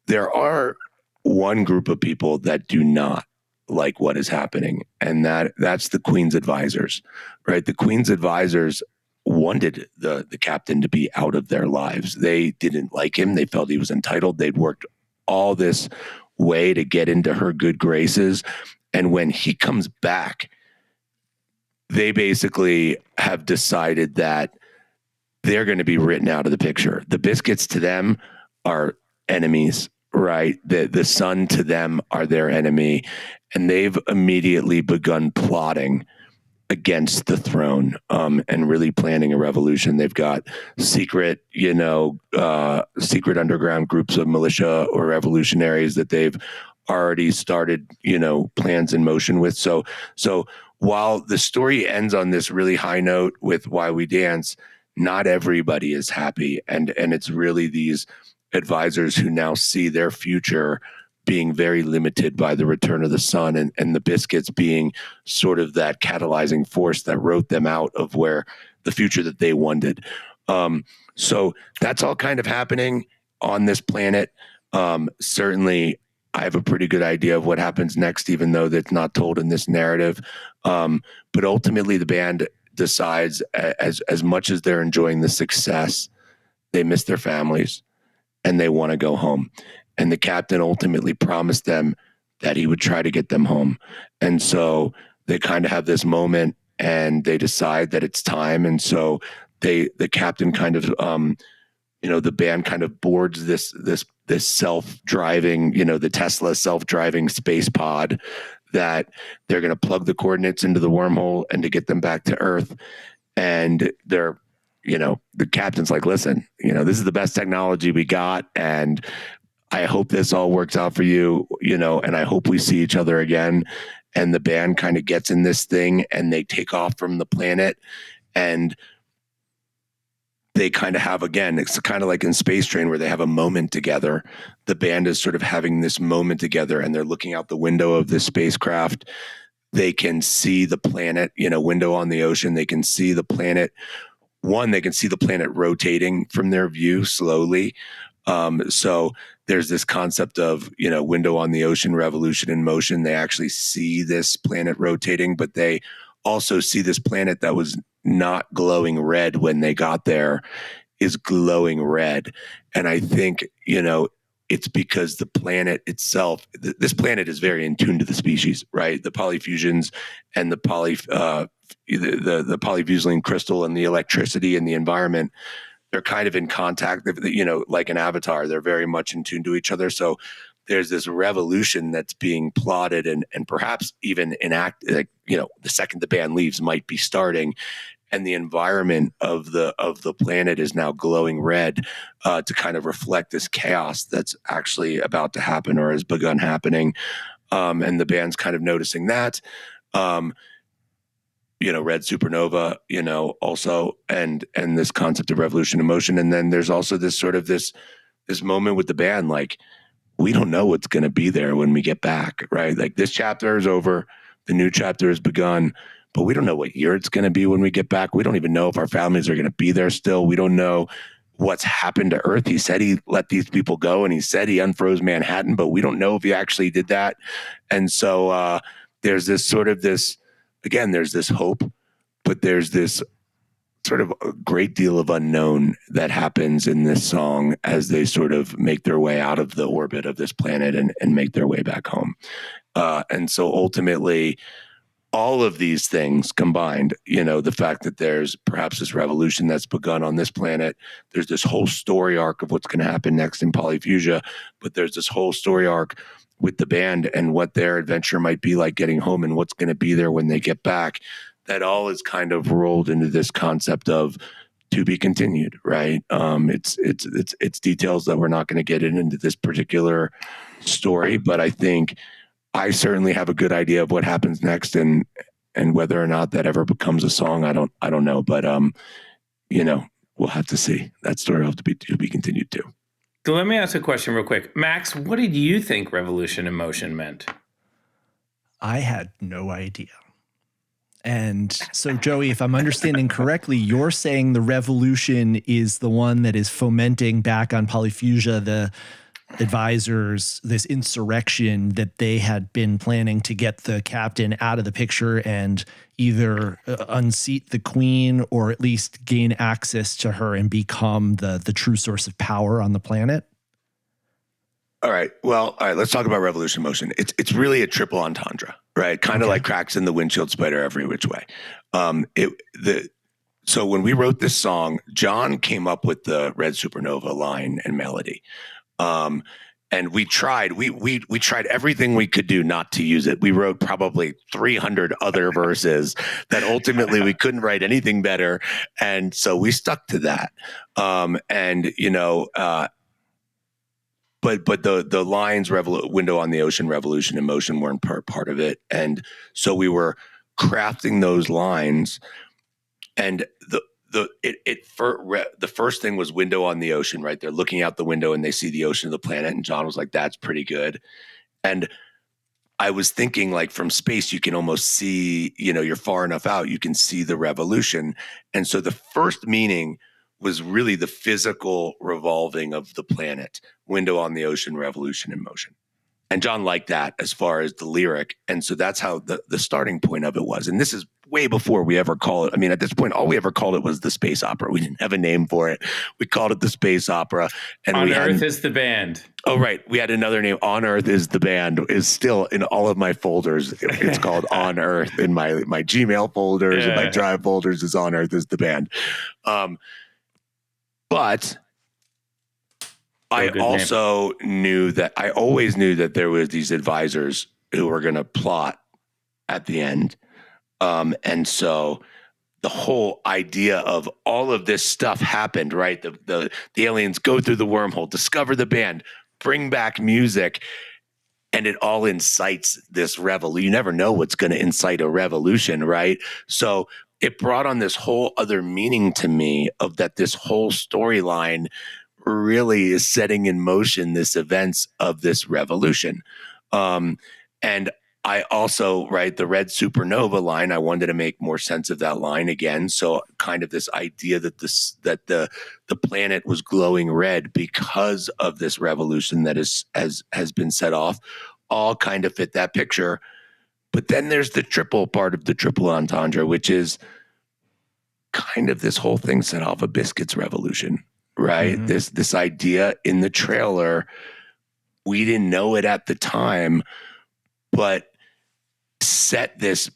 [SPEAKER 5] There are one group of people that do not like what is happening, and that's the Queen's advisors, right? The Queen's advisors wanted the captain to be out of their lives. They didn't like him. They felt he was entitled. They'd worked all this way to get into her good graces. And when he comes back, they basically have decided that they're going to be written out of the picture. The Biscuits to them are enemies, right? The sun to them are their enemy. And they've immediately begun plotting against the throne, and really planning a revolution. They've got secret, secret underground groups of militia or revolutionaries that they've already started, plans in motion with. So while the story ends on this really high note with Why We Dance, not everybody is happy. And it's really these advisors who now see their future being very limited by the return of the sun, and the Biscuits being sort of that catalyzing force that wrote them out of where the future that they wanted. So that's all kind of happening on this planet. Certainly, I have a pretty good idea of what happens next, even though that's not told in this narrative. But ultimately, the band decides, as much as they're enjoying the success, they miss their families and they want to go home. And the captain ultimately promised them that he would try to get them home. And so they kind of have this moment and they decide that it's time. And so the captain kind of, the band kind of boards this self-driving, the Tesla self-driving space pod that they're going to plug the coordinates into the wormhole and to get them back to Earth. And they're, the captain's like, listen, this is the best technology we got. And I hope this all works out for you, and I hope we see each other again. And the band kind of gets in this thing and they take off from the planet, and they kind of have, again, it's kind of like in Space Train where they have a moment together. The band is sort of having this moment together and they're looking out the window of this spacecraft. They can see the planet, window on the ocean. They can see the planet. They can see the planet rotating from their view slowly. So there's this concept of, window on the ocean, revolution in motion. They actually see this planet rotating, but they also see this planet that was not glowing red when they got there is glowing red. And I think, it's because the planet itself, this planet is very in tune to the species, right? The polyfusions and the polyfusylene crystal and the electricity and the environment, they're kind of in contact, like an avatar. They're very much in tune to each other. So there's this revolution that's being plotted and perhaps even enacted, the second the band leaves might be starting. And the environment of the planet is now glowing red to kind of reflect this chaos that's actually about to happen or has begun happening. And the band's kind of noticing that. Red supernova, also, and this concept of revolution in motion. And then there's also this sort of this moment with the band, like, we don't know what's going to be there when we get back, right? Like, this chapter is over, the new chapter has begun, but we don't know what year it's going to be when we get back. We don't even know if our families are going to be there still. We don't know what's happened to Earth. He said he let these people go, and he said he unfroze Manhattan, but we don't know if he actually did that. And so there's this sort of again, there's this hope, but there's this sort of a great deal of unknown that happens in this song as they sort of make their way out of the orbit of this planet and make their way back home. And so ultimately, all of these things combined, the fact that there's perhaps this revolution that's begun on this planet, there's this whole story arc of what's going to happen next in Polyphusia, but there's this whole story arc with the band and what their adventure might be like getting home and what's going to be there when they get back. That all is kind of rolled into this concept of to be continued, right? It's details that we're not going to get into this particular story, but I think I certainly have a good idea of what happens next, and whether or not that ever becomes a song, I don't know, but we'll have to see. That story will have to be continued too.
[SPEAKER 4] So let me ask a question real quick. Max, what did you think revolution in motion meant?
[SPEAKER 3] I had no idea. And so, Joey, if I'm understanding correctly, you're saying the revolution is the one that is fomenting back on Polyphusia the advisors, this insurrection that they had been planning to get the captain out of the picture and either unseat the queen or at least gain access to her and become the true source of power on the planet.
[SPEAKER 5] All right. Well, all right. Let's talk about revolution motion. It's really a triple entendre, right? Kind of like cracks in the windshield spider every which way. So when we wrote this song, John came up with the Red Supernova line and melody. And we tried everything we could do not to use it. We wrote probably 300 other verses that ultimately we couldn't write anything better. And so we stuck to that. But the lines window on the ocean, revolution in motion weren't part of it. And so we were crafting those lines, and the first thing was window on the ocean, right? They're looking out the window and they see the ocean of the planet. And John was like, that's pretty good. And I was thinking, like, from space, you can almost see, you're far enough out, you can see the revolution. And so the first meaning was really the physical revolving of the planet, window on the ocean, revolution in motion. And John liked that as far as the lyric. And so that's how the starting point of it was. And this is way before we ever call it. I mean, at this point, all we ever called it was the space opera. We didn't have a name for it. We called it the space opera. And
[SPEAKER 4] On Earth is the band.
[SPEAKER 5] Oh, right. We had another name. On Earth is the band is still in all of my folders. It's called On Earth in my Gmail folders and my Drive folders is On Earth is the band. But I also knew that I always knew that there was these advisors who were going to plot at the end. And so the whole idea of all of this stuff happened, right? The aliens go through the wormhole, discover the band, bring back music, and it all incites this revolution. You never know what's going to incite a revolution, right? So it brought on this whole other meaning to me of that this whole storyline really is setting in motion this events of this revolution. And I also, right, the red supernova line, I wanted to make more sense of that line again. So kind of this idea that the planet was glowing red because of this revolution that has been set off, all kind of fit that picture. But then there's the triple part of the triple entendre, which is kind of this whole thing set off a Biscuits revolution, right? Mm-hmm. This idea in the trailer, we didn't know it at the time, but set this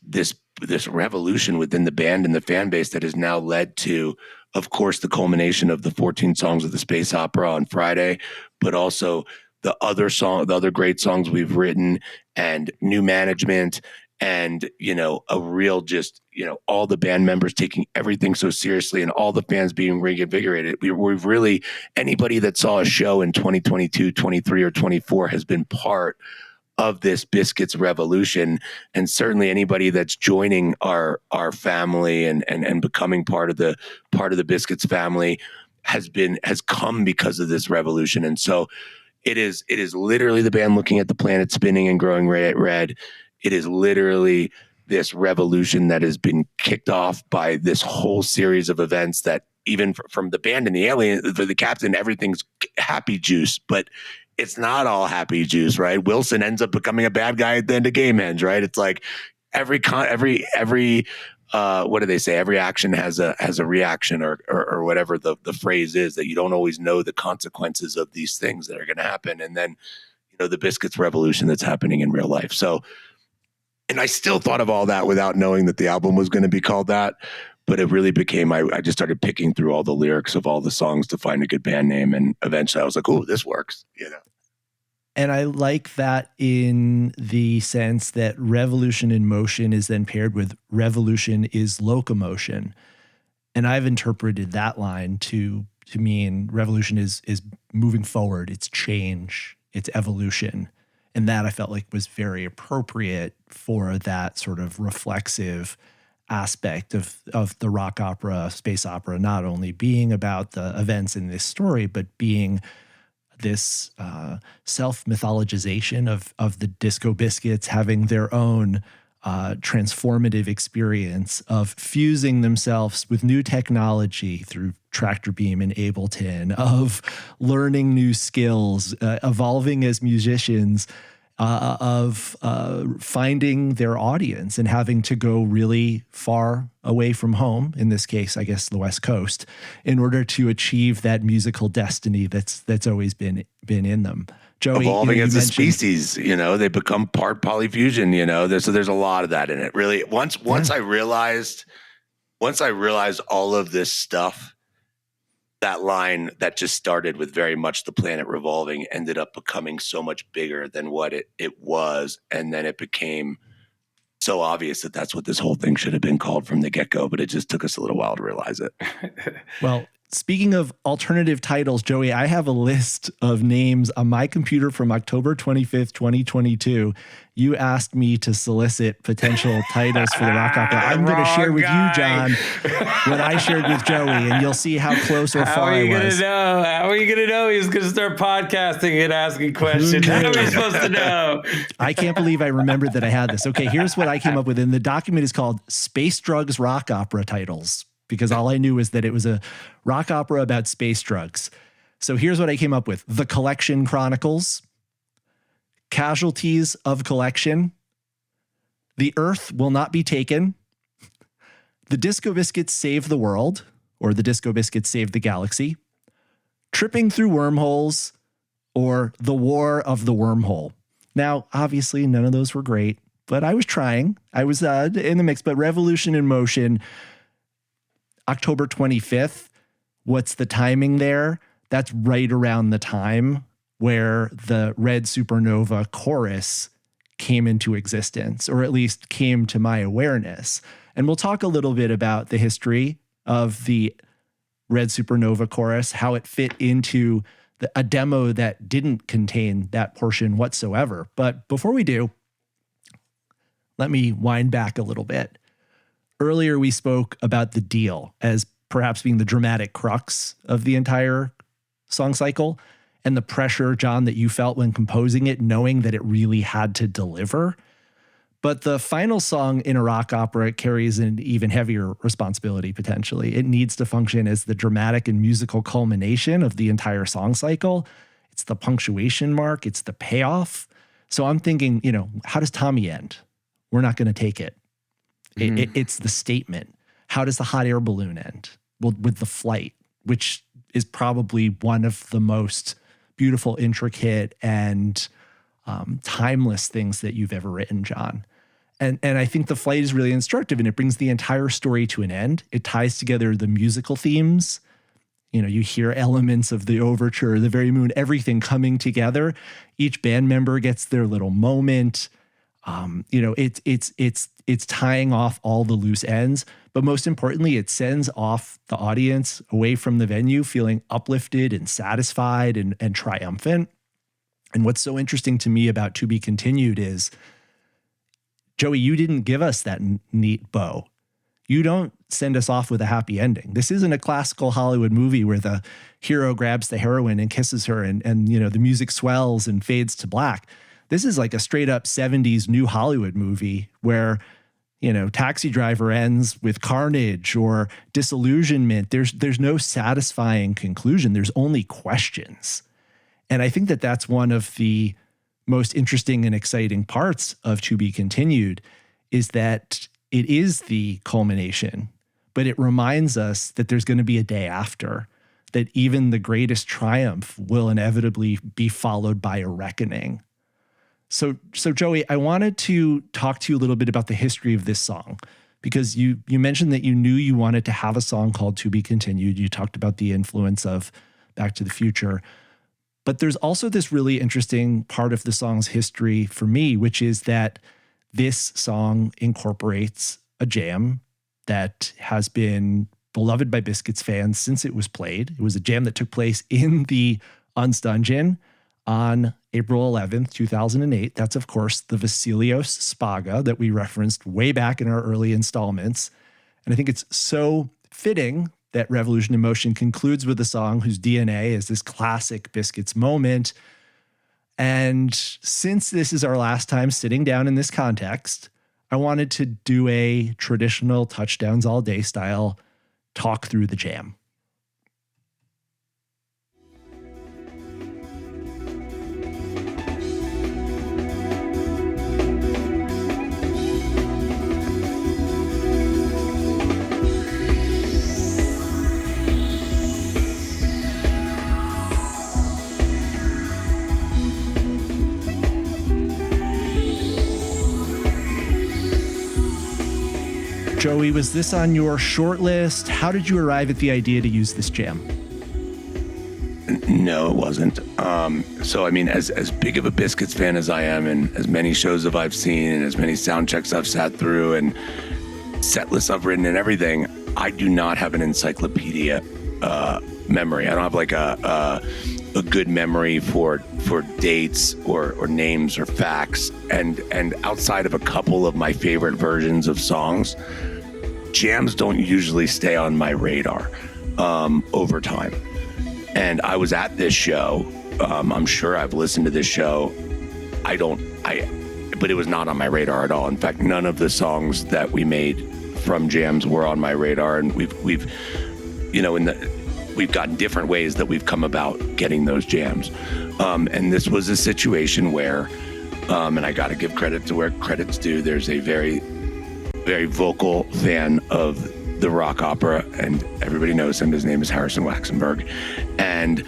[SPEAKER 5] revolution within the band and the fan base that has now led to, of course, the culmination of the 14 songs of the space opera on Friday, but also the other great songs we've written and new management and, a real just, all the band members taking everything so seriously and all the fans being reinvigorated. We've really, anybody that saw a show in 2022, 23 or 24 has been part of this Biscuits revolution. And certainly anybody that's joining our family and becoming part of the Biscuits family has come because of this revolution. And so it is literally the band looking at the planet spinning and growing red. It is literally this revolution that has been kicked off by this whole series of events that even from the band and the alien, for the captain, everything's happy juice, but it's not all happy juice, right? Wilson ends up becoming a bad guy at the end of Game Ends, right? It's like every what do they say? Every action has a reaction or whatever the phrase is, that you don't always know the consequences of these things that are going to happen. And then, the Biscuits revolution that's happening in real life. So, and I still thought of all that without knowing that the album was going to be called that. But it really became, I just started picking through all the lyrics of all the songs to find a good band name. And eventually I was like, oh, this works,
[SPEAKER 3] And I like that in the sense that revolution in motion is then paired with revolution is locomotion. And I've interpreted that line to mean revolution is moving forward, it's change, it's evolution. And that I felt like was very appropriate for that sort of reflexive aspect of the rock opera, space opera, not only being about the events in this story, but being this self-mythologization of the Disco Biscuits having their own transformative experience of fusing themselves with new technology through Tractor Beam and Ableton, of learning new skills, evolving as musicians, of finding their audience and having to go really far away from home, in this case, I guess the West Coast, in order to achieve that musical destiny that's always been in them. Joey,
[SPEAKER 5] evolving as a species, they become part polyfusion, so there's a lot of that in it. Really, once I realized all of this stuff that line that just started with very much the planet revolving ended up becoming so much bigger than what it was. And then it became so obvious that that's what this whole thing should have been called from the get-go, but it just took us a little while to realize it.
[SPEAKER 3] Well, speaking of alternative titles, Joey, I have a list of names on my computer from October 25th, 2022. You asked me to solicit potential titles for the rock opera. I'm going to share with you, John, what I shared with Joey, and you'll see how close or far I was.
[SPEAKER 4] How are you going to know he's going to start podcasting and asking questions? How are we supposed to know?
[SPEAKER 3] I can't believe I remembered that I had this. Okay, here's what I came up with. And the document is called Space Drugs Rock Opera Titles, because all I knew was that it was a rock opera about space drugs. So here's what I came up with. The Collection Chronicles, Casualties of Collection, The Earth Will Not Be Taken, The Disco Biscuits Save the World, or The Disco Biscuits Save the Galaxy, Tripping Through Wormholes, or The War of the Wormhole. Now, obviously, none of those were great, but I was trying. I was in the mix, but Revolution in Motion, October 25th. What's the timing there? That's right around the time where the Red Supernova chorus came into existence, or at least came to my awareness. And we'll talk a little bit about the history of the Red Supernova chorus, how it fit into a demo that didn't contain that portion whatsoever. But before we do, let me wind back a little bit. Earlier, we spoke about the deal as perhaps being the dramatic crux of the entire song cycle, and the pressure, John, that you felt when composing it, knowing that it really had to deliver. But the final song in a rock opera carries an even heavier responsibility, potentially. It needs to function as the dramatic and musical culmination of the entire song cycle. It's the punctuation mark. It's the payoff. So I'm thinking, how does Tommy end? We're not going to take it. It's the statement. How does the hot air balloon end? Well, with the flight, which is probably one of the most beautiful, intricate, and timeless things that you've ever written, John. And I think the flight is really instructive, and it brings the entire story to an end. It ties together the musical themes. You hear elements of the overture, the very moon, everything coming together. Each band member gets their little moment. It's tying off all the loose ends, but most importantly, it sends off the audience away from the venue feeling uplifted and satisfied and triumphant. And what's so interesting to me about To Be Continued is, Joey, you didn't give us that neat bow. You don't send us off with a happy ending. This isn't a classical Hollywood movie where the hero grabs the heroine and kisses her and the music swells and fades to black. This is like a straight up 70s new Hollywood movie where, Taxi Driver ends with carnage or disillusionment. There's no satisfying conclusion. There's only questions. And I think that that's one of the most interesting and exciting parts of To Be Continued, is that it is the culmination, but it reminds us that there's going to be a day after, that even the greatest triumph will inevitably be followed by a reckoning. So Joey, I wanted to talk to you a little bit about the history of this song, because you mentioned that you knew you wanted to have a song called To Be Continued. You talked about the influence of Back to the Future. But there's also this really interesting part of the song's history for me, which is that this song incorporates a jam that has been beloved by Biscuits fans since it was played. It was a jam that took place in the Unstungeon on April 11th, 2008. That's, of course, the Vasilios Spaga that we referenced way back in our early installments. And I think it's so fitting that Revolution in Motion concludes with a song whose DNA is this classic Biscuits moment. And since this is our last time sitting down in this context, I wanted to do a traditional Touchdowns All Day style talk through the jam. Joey, was this on your short list? How did you arrive at the idea to use this jam?
[SPEAKER 5] No, it wasn't. So, I mean, as big of a Biscuits fan as I am, and as many shows as I've seen, and as many sound checks I've sat through, and set lists I've written and everything, I do not have an encyclopedia memory. I don't have like a good memory for dates or names or facts. And outside of a couple of my favorite versions of songs, jams don't usually stay on my radar over time. And I was at this show. I'm sure I've listened to this show. But it was not on my radar at all. In fact, none of the songs that we made from jams were on my radar. And we've gotten different ways that we've come about getting those jams. And this was a situation where, and I got to give credit to where credit's due. There's a very, very vocal fan of the rock opera, and everybody knows him. His name is Harrison Waxenberg. And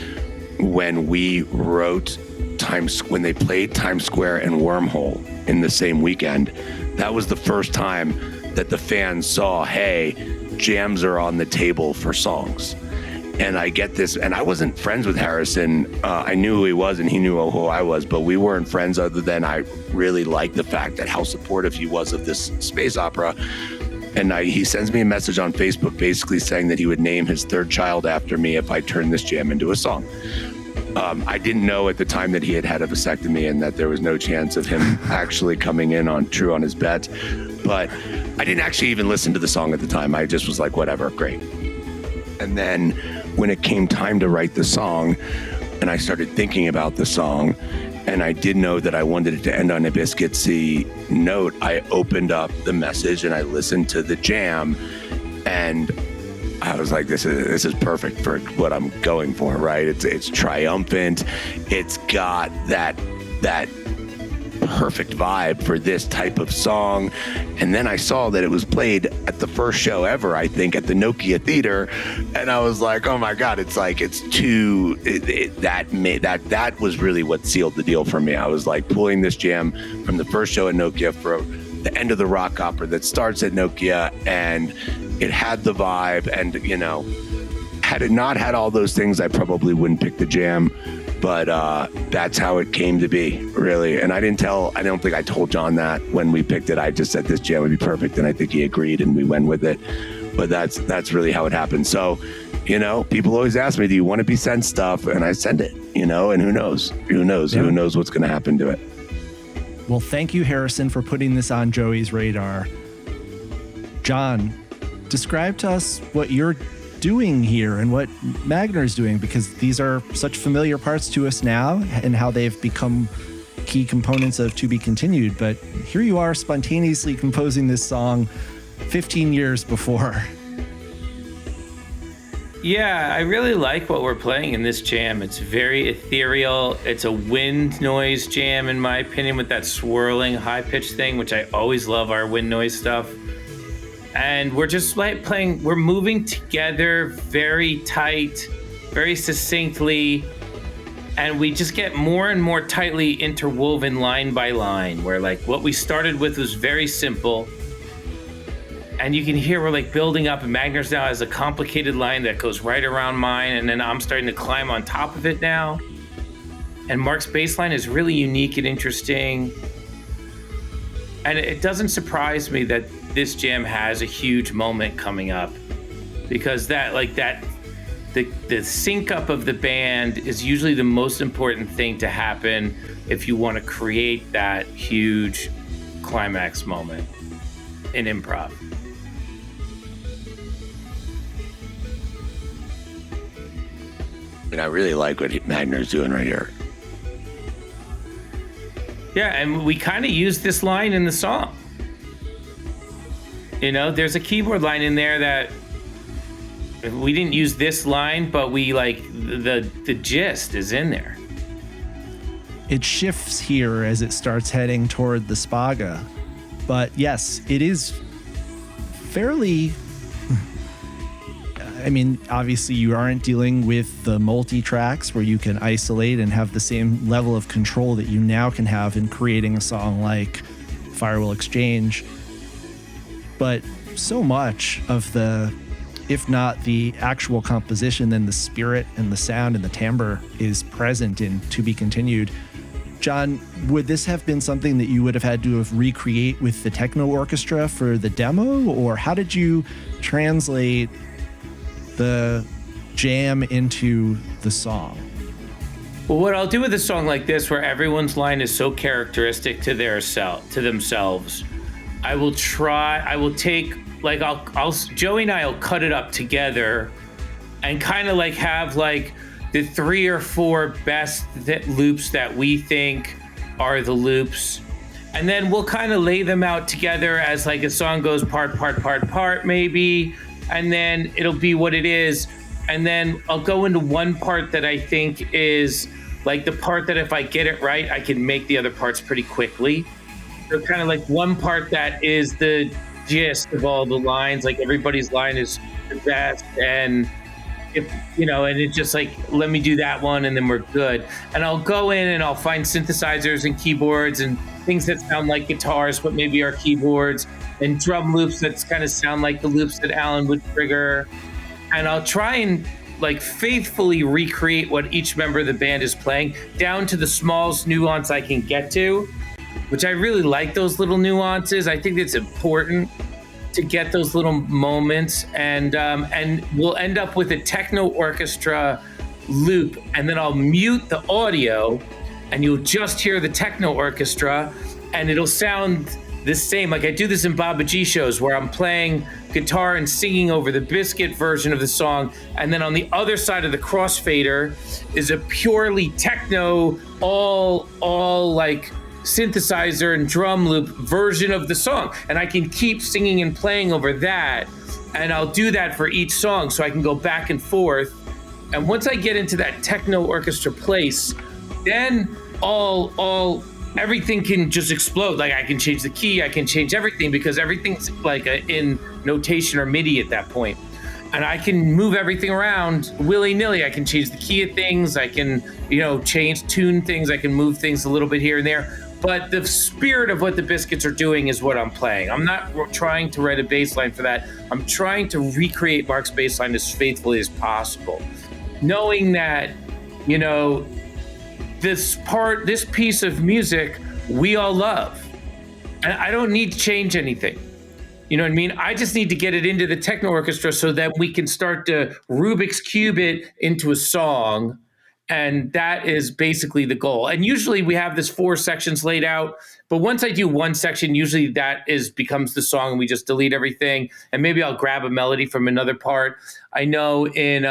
[SPEAKER 5] when we wrote when they played Times Square and Wormhole in the same weekend, that was the first time that the fans saw, hey, jams are on the table for songs. And I get this, and I wasn't friends with Harrison. I knew who he was and he knew who I was, but we weren't friends other than I really liked the fact that how supportive he was of this space opera. And he sends me a message on Facebook basically saying that he would name his third child after me if I turned this jam into a song. I didn't know at the time that he had had a vasectomy and that there was no chance of him actually coming in on his bet. But I didn't actually even listen to the song at the time. I just was like, whatever, great. And then when it came time to write the song and I started thinking about the song, and I did know that I wanted it to end on a Biscuitsy note, I opened up the message and I listened to the jam, and I was like, this is perfect for what I'm going for, right? It's triumphant. It's got that perfect vibe for this type of song. And then I saw that it was played at the first show ever, I think, at the Nokia Theater, and I was like, oh my God, that was really what sealed the deal for me. I was like pulling this jam from the first show at Nokia for the end of the rock opera that starts at Nokia, and it had the vibe, and had it not had all those things, I probably wouldn't pick the jam. But that's how it came to be, really. And I don't think I told John that when we picked it. I just said this jam would be perfect, and I think he agreed, and we went with it. But that's really how it happened. So, people always ask me, do you want to be sent stuff? And I send it, and who knows? Who knows? Yeah. Who knows what's going to happen to it?
[SPEAKER 3] Well, thank you, Harrison, for putting this on Joey's radar. John, describe to us what you're doing here and what Magner's doing, because these are such familiar parts to us now and how they've become key components of To Be Continued. But here you are spontaneously composing this song 15 years before.
[SPEAKER 4] Yeah, I really like what we're playing in this jam. It's very ethereal. It's a wind noise jam, in my opinion, with that swirling high-pitched thing, which I always love our wind noise stuff. And we're just like we're moving together very tight, very succinctly, and we just get more and more tightly interwoven line by line, where like what we started with was very simple. And you can hear we're like building up, and Magner's now has a complicated line that goes right around mine, and then I'm starting to climb on top of it now. And Mark's bass line is really unique and interesting. And it doesn't surprise me that this jam has a huge moment coming up, because the sync up of the band is usually the most important thing to happen if you want to create that huge climax moment in improv.
[SPEAKER 5] And I really like what Magner's doing right here.
[SPEAKER 4] Yeah, and we kind of used this line in the song. There's a keyboard line in there that we didn't use this line, but we the gist is in there.
[SPEAKER 3] It shifts here as it starts heading toward the Spaga. But yes, it is fairly... I mean, obviously you aren't dealing with the multi-tracks where you can isolate and have the same level of control that you now can have in creating a song like Fire Will Exchange. But so much of the if not the actual composition, then the spirit and the sound and the timbre is present in To Be Continued. John, would this have been something that you would have had to have recreate with the techno orchestra for the demo, or how did you translate the jam into the song?
[SPEAKER 4] Well, what I'll do with a song like this, where everyone's line is so characteristic to themselves, I will take, like, Joey and I will cut it up together and kind of like have like the 3 or 4 best loops that we think are the loops. And then we'll kind of lay them out together as like a song goes part, maybe. And then it'll be what it is. And then I'll go into one part that I think is like the part that if I get it right, I can make the other parts pretty quickly. So kind of like one part that is the gist of all the lines, like everybody's line is the best. And if, and it's just like, let me do that one and then we're good. And I'll go in and I'll find synthesizers and keyboards and things that sound like guitars, but maybe are keyboards, and drum loops that kind of sound like the loops that Alan would trigger. And I'll try and like faithfully recreate what each member of the band is playing down to the smallest nuance I can get to, which I really like those little nuances. I think it's important to get those little moments, and we'll end up with a techno orchestra loop, and then I'll mute the audio and you'll just hear the techno orchestra and it'll sound the same. Like I do this in Baba G shows where I'm playing guitar and singing over the Biscuit version of the song, and then on the other side of the crossfader is a purely techno, all like synthesizer and drum loop version of the song, and I can keep singing and playing over that, and I'll do that for each song so I can go back and forth. And once I get into that techno orchestra place, then everything can just explode. Like I can change the key, I can change everything, because everything's like in notation or MIDI at that point. And I can move everything around willy-nilly. I can change the key of things, I can, tune things, I can move things a little bit here and there. But the spirit of what the Biscuits are doing is what I'm playing. I'm not trying to write a bass line for that. I'm trying to recreate Mark's bass line as faithfully as possible, knowing that, this piece of music we all love. And I don't need to change anything. You know what I mean? I just need to get it into the techno orchestra so that we can start to Rubik's Cube it into a song. And that is basically the goal. And usually we have this 4 sections laid out, but once I do one section, usually that becomes the song and we just delete everything. And maybe I'll grab a melody from another part. I know in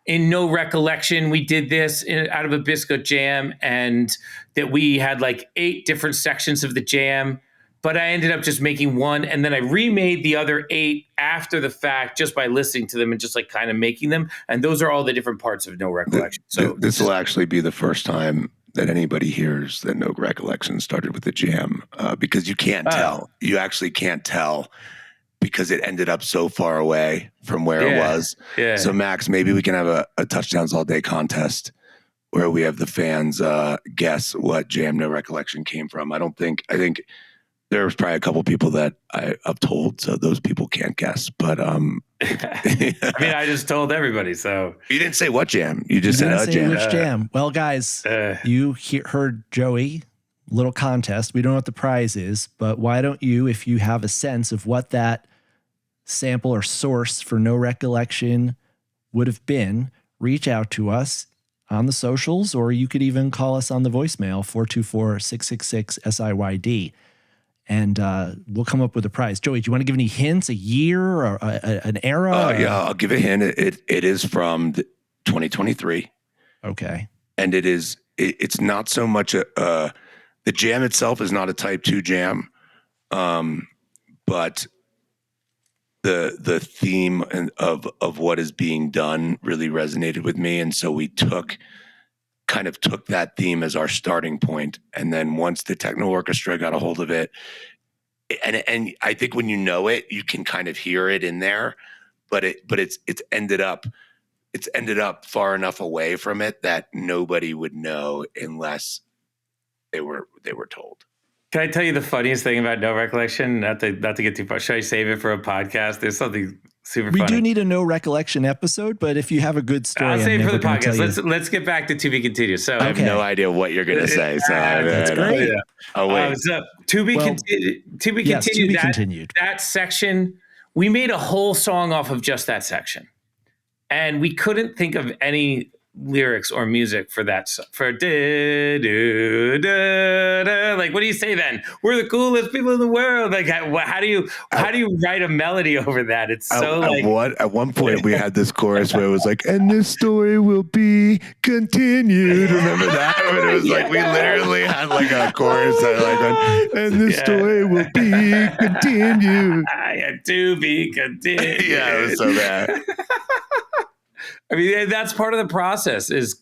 [SPEAKER 4] No Recollection, we did this out of a Biscuit jam, and that we had like 8 different sections of the jam, but I ended up just making one, and then I remade the other 8 after the fact just by listening to them and just like kind of making them. And those are all the different parts of No Recollection. So
[SPEAKER 5] this will actually be the first time that anybody hears that No Recollection started with a jam, because you can't tell. You actually can't tell, because it ended up so far away from where it was. Yeah. So Max, maybe we can have a touchdowns all day contest where we have the fans guess what jam No Recollection came from. I think there's probably a couple people that I've told, so those people can't guess. But I mean,
[SPEAKER 4] I just told everybody. So
[SPEAKER 5] you didn't say what jam. You just said a jam.
[SPEAKER 3] Which jam? Well, guys, you heard Joey. Little contest. We don't know what the prize is, but why don't you, if you have a sense of what that sample or source for No Recollection would have been, reach out to us on the socials, or you could even call us on the voicemail 424-666-SIYD, and we'll come up with a prize. Joey, do you want to give any hints, a year or an era?
[SPEAKER 5] Yeah, I'll give a hint. It is from 2023.
[SPEAKER 3] Okay.
[SPEAKER 5] And it's not so much the jam itself is not a type 2 jam, but the theme of what is being done really resonated with me. And so we took that theme as our starting point. And then once the techno orchestra got a hold of it, and I think when you know it, you can kind of hear it in there, but it's ended up far enough away from it that nobody would know unless they were told.
[SPEAKER 4] Can I tell you the funniest thing about No Recollection? Not to get too far. Should I save it for a podcast? There's something Super
[SPEAKER 3] We
[SPEAKER 4] funny.
[SPEAKER 3] do need a no recollection episode, but if you have a good story,
[SPEAKER 4] I'll save it for the
[SPEAKER 3] gonna tell
[SPEAKER 4] podcast.
[SPEAKER 3] you.
[SPEAKER 4] Let's get back to be continued. So
[SPEAKER 5] I have no idea what you're going to say. So
[SPEAKER 3] That's great.
[SPEAKER 4] Yeah.
[SPEAKER 5] Oh, wait.
[SPEAKER 4] So to be continued.
[SPEAKER 3] Yes, to be
[SPEAKER 4] that,
[SPEAKER 3] continued.
[SPEAKER 4] That section, we made a whole song off of just that section, and we couldn't think of any lyrics or music for that. For da, da, da, da. Like, what do you say then? We're the coolest people in the world. Like, how do you write a melody over that? It's so
[SPEAKER 5] at one point we had this chorus where it was like, and this story will be continued. Remember that? When it was like, we literally had like a chorus that like, and this story will be continued.
[SPEAKER 4] I had to be continued.
[SPEAKER 5] Yeah, it was so bad.
[SPEAKER 4] I mean, that's part of the process is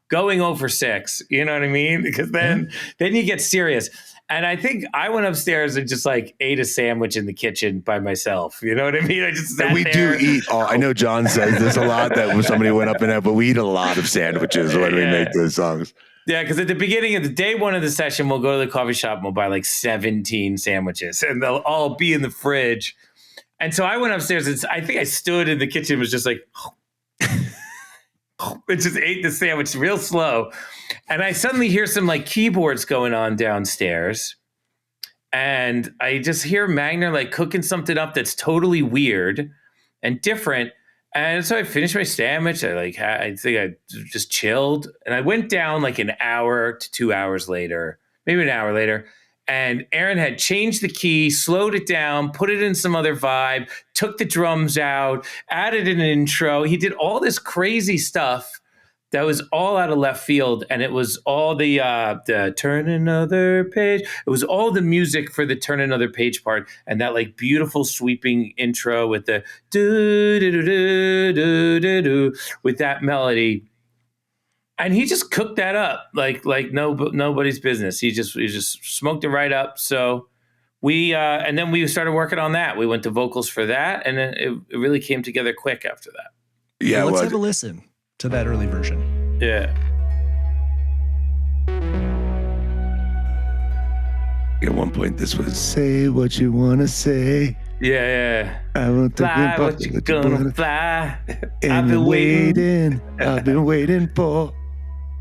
[SPEAKER 4] going over 6. You know what I mean? Because then you get serious. And I think I went upstairs and just like ate a sandwich in the kitchen by myself. You know what I mean? I just sat
[SPEAKER 5] We
[SPEAKER 4] there.
[SPEAKER 5] do eat. I know John says this a lot that when somebody went up in there, but we eat a lot of sandwiches when we make those songs.
[SPEAKER 4] Yeah, because at the beginning of the day one of the session, we'll go to the coffee shop and we'll buy like 17 sandwiches and they'll all be in the fridge. And so I went upstairs and I think I stood in the kitchen and was just like, it just ate the sandwich real slow. And I suddenly hear some like keyboards going on downstairs. And I just hear Magner like cooking something up that's totally weird and different. And so I finished my sandwich. I think I just chilled. And I went down like an hour to 2 hours later, maybe an hour later. And Aaron had changed the key, slowed it down, put it in some other vibe, took the drums out, added an intro. He did all this crazy stuff that was all out of left field. And it was all the turn another page. It was all the music for the turn another page part. And that like beautiful sweeping intro with the do do do do do do do with that melody. And he just cooked that up like nobody's business. He just smoked it right up. So and then we started working on that. We went to vocals for that, and then it really came together quick after that.
[SPEAKER 5] Yeah,
[SPEAKER 3] well, let's have a listen to that early version.
[SPEAKER 4] Yeah.
[SPEAKER 5] At one point, this was "Say what you wanna say."
[SPEAKER 4] Yeah.
[SPEAKER 5] I won't think
[SPEAKER 4] Fly
[SPEAKER 5] about
[SPEAKER 4] what you gonna fly. I've been waiting.
[SPEAKER 5] I've been waiting for.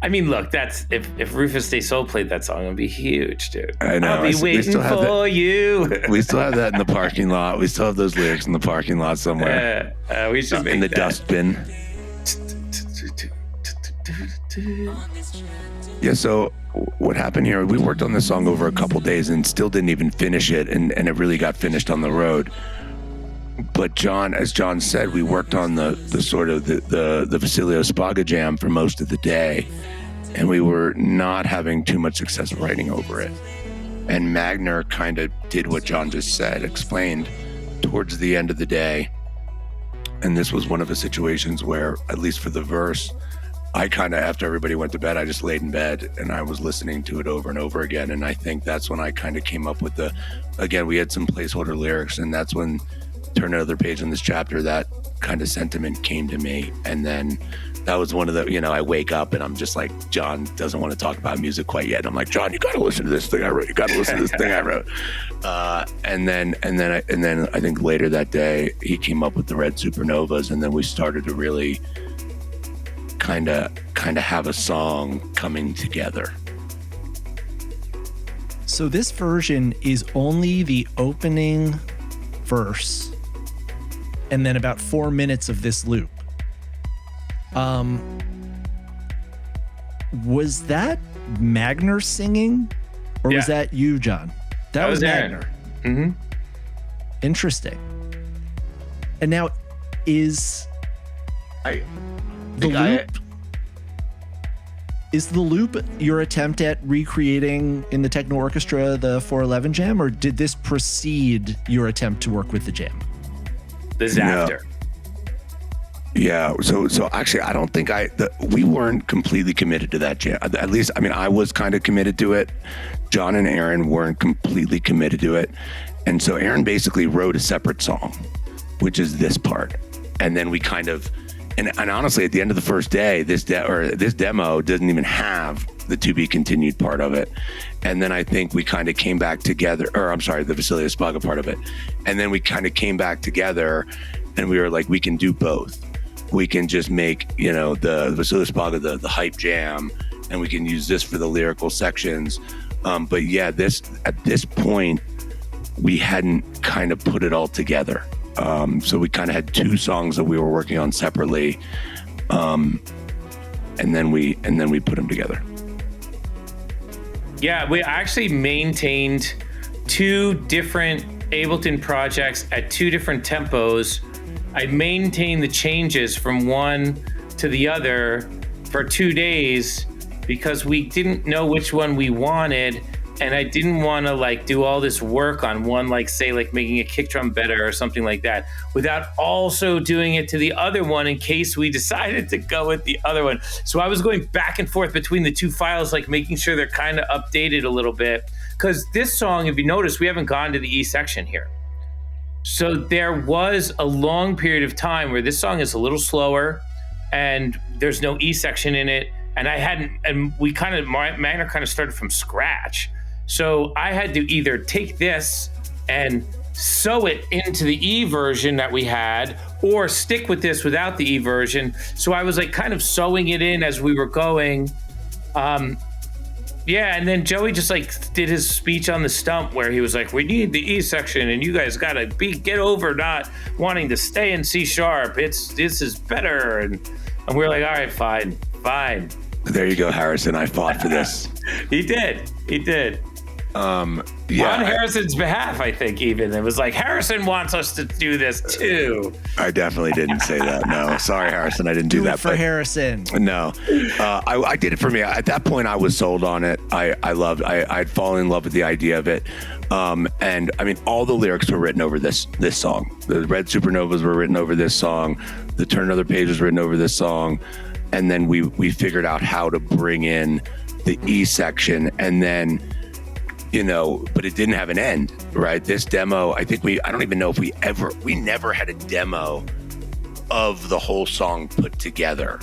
[SPEAKER 4] I mean, look, that's if Rufus Day Soul played that song, it'd be huge, dude.
[SPEAKER 5] I know.
[SPEAKER 4] I'll be waiting for you.
[SPEAKER 5] We still have that in the parking lot. We still have those lyrics in the parking lot somewhere.
[SPEAKER 4] We should make
[SPEAKER 5] in the
[SPEAKER 4] that.
[SPEAKER 5] dustbin. Yeah. So what happened here? We worked on this song over a couple days and still didn't even finish it, and it really got finished on the road. But John, as John said, we worked on the sort of the Vasilio Spaga jam for most of the day, and we were not having too much success writing over it. And Magner kind of did what John just said, explained towards the end of the day. And this was one of the situations where, at least for the verse, I kind of, after everybody went to bed, I just laid in bed and I was listening to it over and over again. And I think that's when I kind of came up with again, we had some placeholder lyrics, and that's when turn another page in this chapter, that kind of sentiment came to me. And then that was one of the, I wake up and I'm just like, John doesn't want to talk about music quite yet. I'm like, John, you got to listen to this thing I wrote. You got to listen to this thing I wrote. And then I think later that day he came up with the Red Supernovas, and then we started to really kind of have a song coming together.
[SPEAKER 3] So this version is only the opening verse and then about 4 minutes of this loop. Was that Magner singing, or was that you, John? That was Magner.
[SPEAKER 4] Mm-hmm.
[SPEAKER 3] Interesting. And now is the loop your attempt at recreating in the techno orchestra the 411 jam, or did this precede your attempt to work with the jam?
[SPEAKER 4] This is after.
[SPEAKER 5] Yeah. So actually, I don't think we weren't completely committed to that jam. At least, I mean, I was kind of committed to it. John and Aaron weren't completely committed to it. And so Aaron basically wrote a separate song, which is this part. And then we kind of, And honestly, at the end of the first day, this demo doesn't even have the to be continued part of it. And then I think we kind of came back together, or I'm sorry, the Vasilia Spaga part of it. And then we kind of came back together and we were like, we can do both. We can just make, you know, the Vasilia Spaga, the hype jam, and we can use this for the lyrical sections. But yeah, at this point, we hadn't kind of put it all together. So we kind of had two songs that we were working on separately, and then we put them together.
[SPEAKER 4] Yeah, we actually maintained two different Ableton projects at two different tempos. I maintained the changes from one to the other for 2 days because we didn't know which one we wanted. And I didn't want to like do all this work on one, like say like making a kick drum better or something like that, without also doing it to the other one in case we decided to go with the other one. So I was going back and forth between the two files, like making sure they're kind of updated a little bit. Because this song, if you notice, we haven't gone to the E section here. So there was a long period of time where this song is a little slower and there's no E section in it. And we kind of, Magner kind of started from scratch. So I had to either take this and sew it into the E version that we had, or stick with this without the E version. So I was like kind of sewing it in as we were going. Yeah, and then Joey just like did his speech on the stump where he was like, we need the E section and you guys gotta get over not wanting to stay in C sharp. This is better. And we were like, all right, fine.
[SPEAKER 5] There you go, Harrison. I fought for this.
[SPEAKER 4] He did.
[SPEAKER 5] Yeah,
[SPEAKER 4] on Harrison's behalf, I think even it was like Harrison wants us to do this too.
[SPEAKER 5] I definitely didn't say that. No, sorry, Harrison. I didn't do that
[SPEAKER 3] for Harrison.
[SPEAKER 5] No, I did it for me. At that point, I was sold on it. I'd fallen in love with the idea of it. And I mean, all the lyrics were written over this song. The Red Supernovas were written over this song. The Turn Other Page was written over this song. And then we figured out how to bring in the E section, and then, you know, but it didn't have an end, right? This demo, I don't even know if we never had a demo of the whole song put together.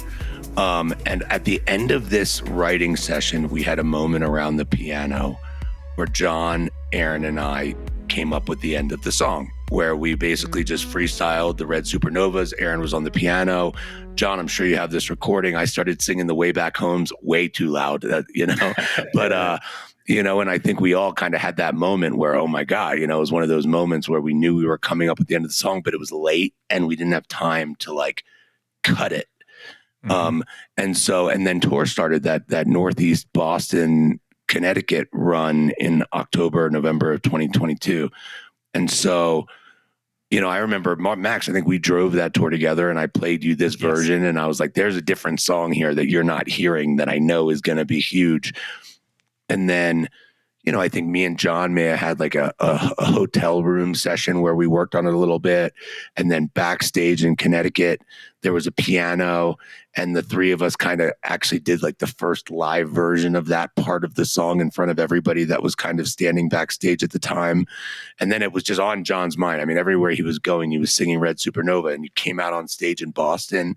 [SPEAKER 5] And at the end of this writing session, we had a moment around the piano where John, Aaron, and I came up with the end of the song, where we basically just freestyled the Red Supernovas. Aaron was on the piano. John, I'm sure you have this recording. I started singing the Way Back Homes way too loud, you know, but, you know, and I think we all kind of had that moment where, oh my God, you know, it was one of those moments where we knew we were coming up at the end of the song, but it was late and we didn't have time to like cut it. Mm-hmm. And then tour started that Northeast Boston, Connecticut run in November of 2022. And so, you know, I remember Max, I think we drove that tour together and I played you this version and I was like, there's a different song here that you're not hearing that I know is going to be huge. And then, you know, I think me and John may have had like a hotel room session where we worked on it a little bit. And then backstage in Connecticut, there was a piano and the three of us kind of actually did like the first live version of that part of the song in front of everybody that was kind of standing backstage at the time. And then it was just on John's mind. I mean, everywhere he was going, he was singing Red Supernova, and you came out on stage in Boston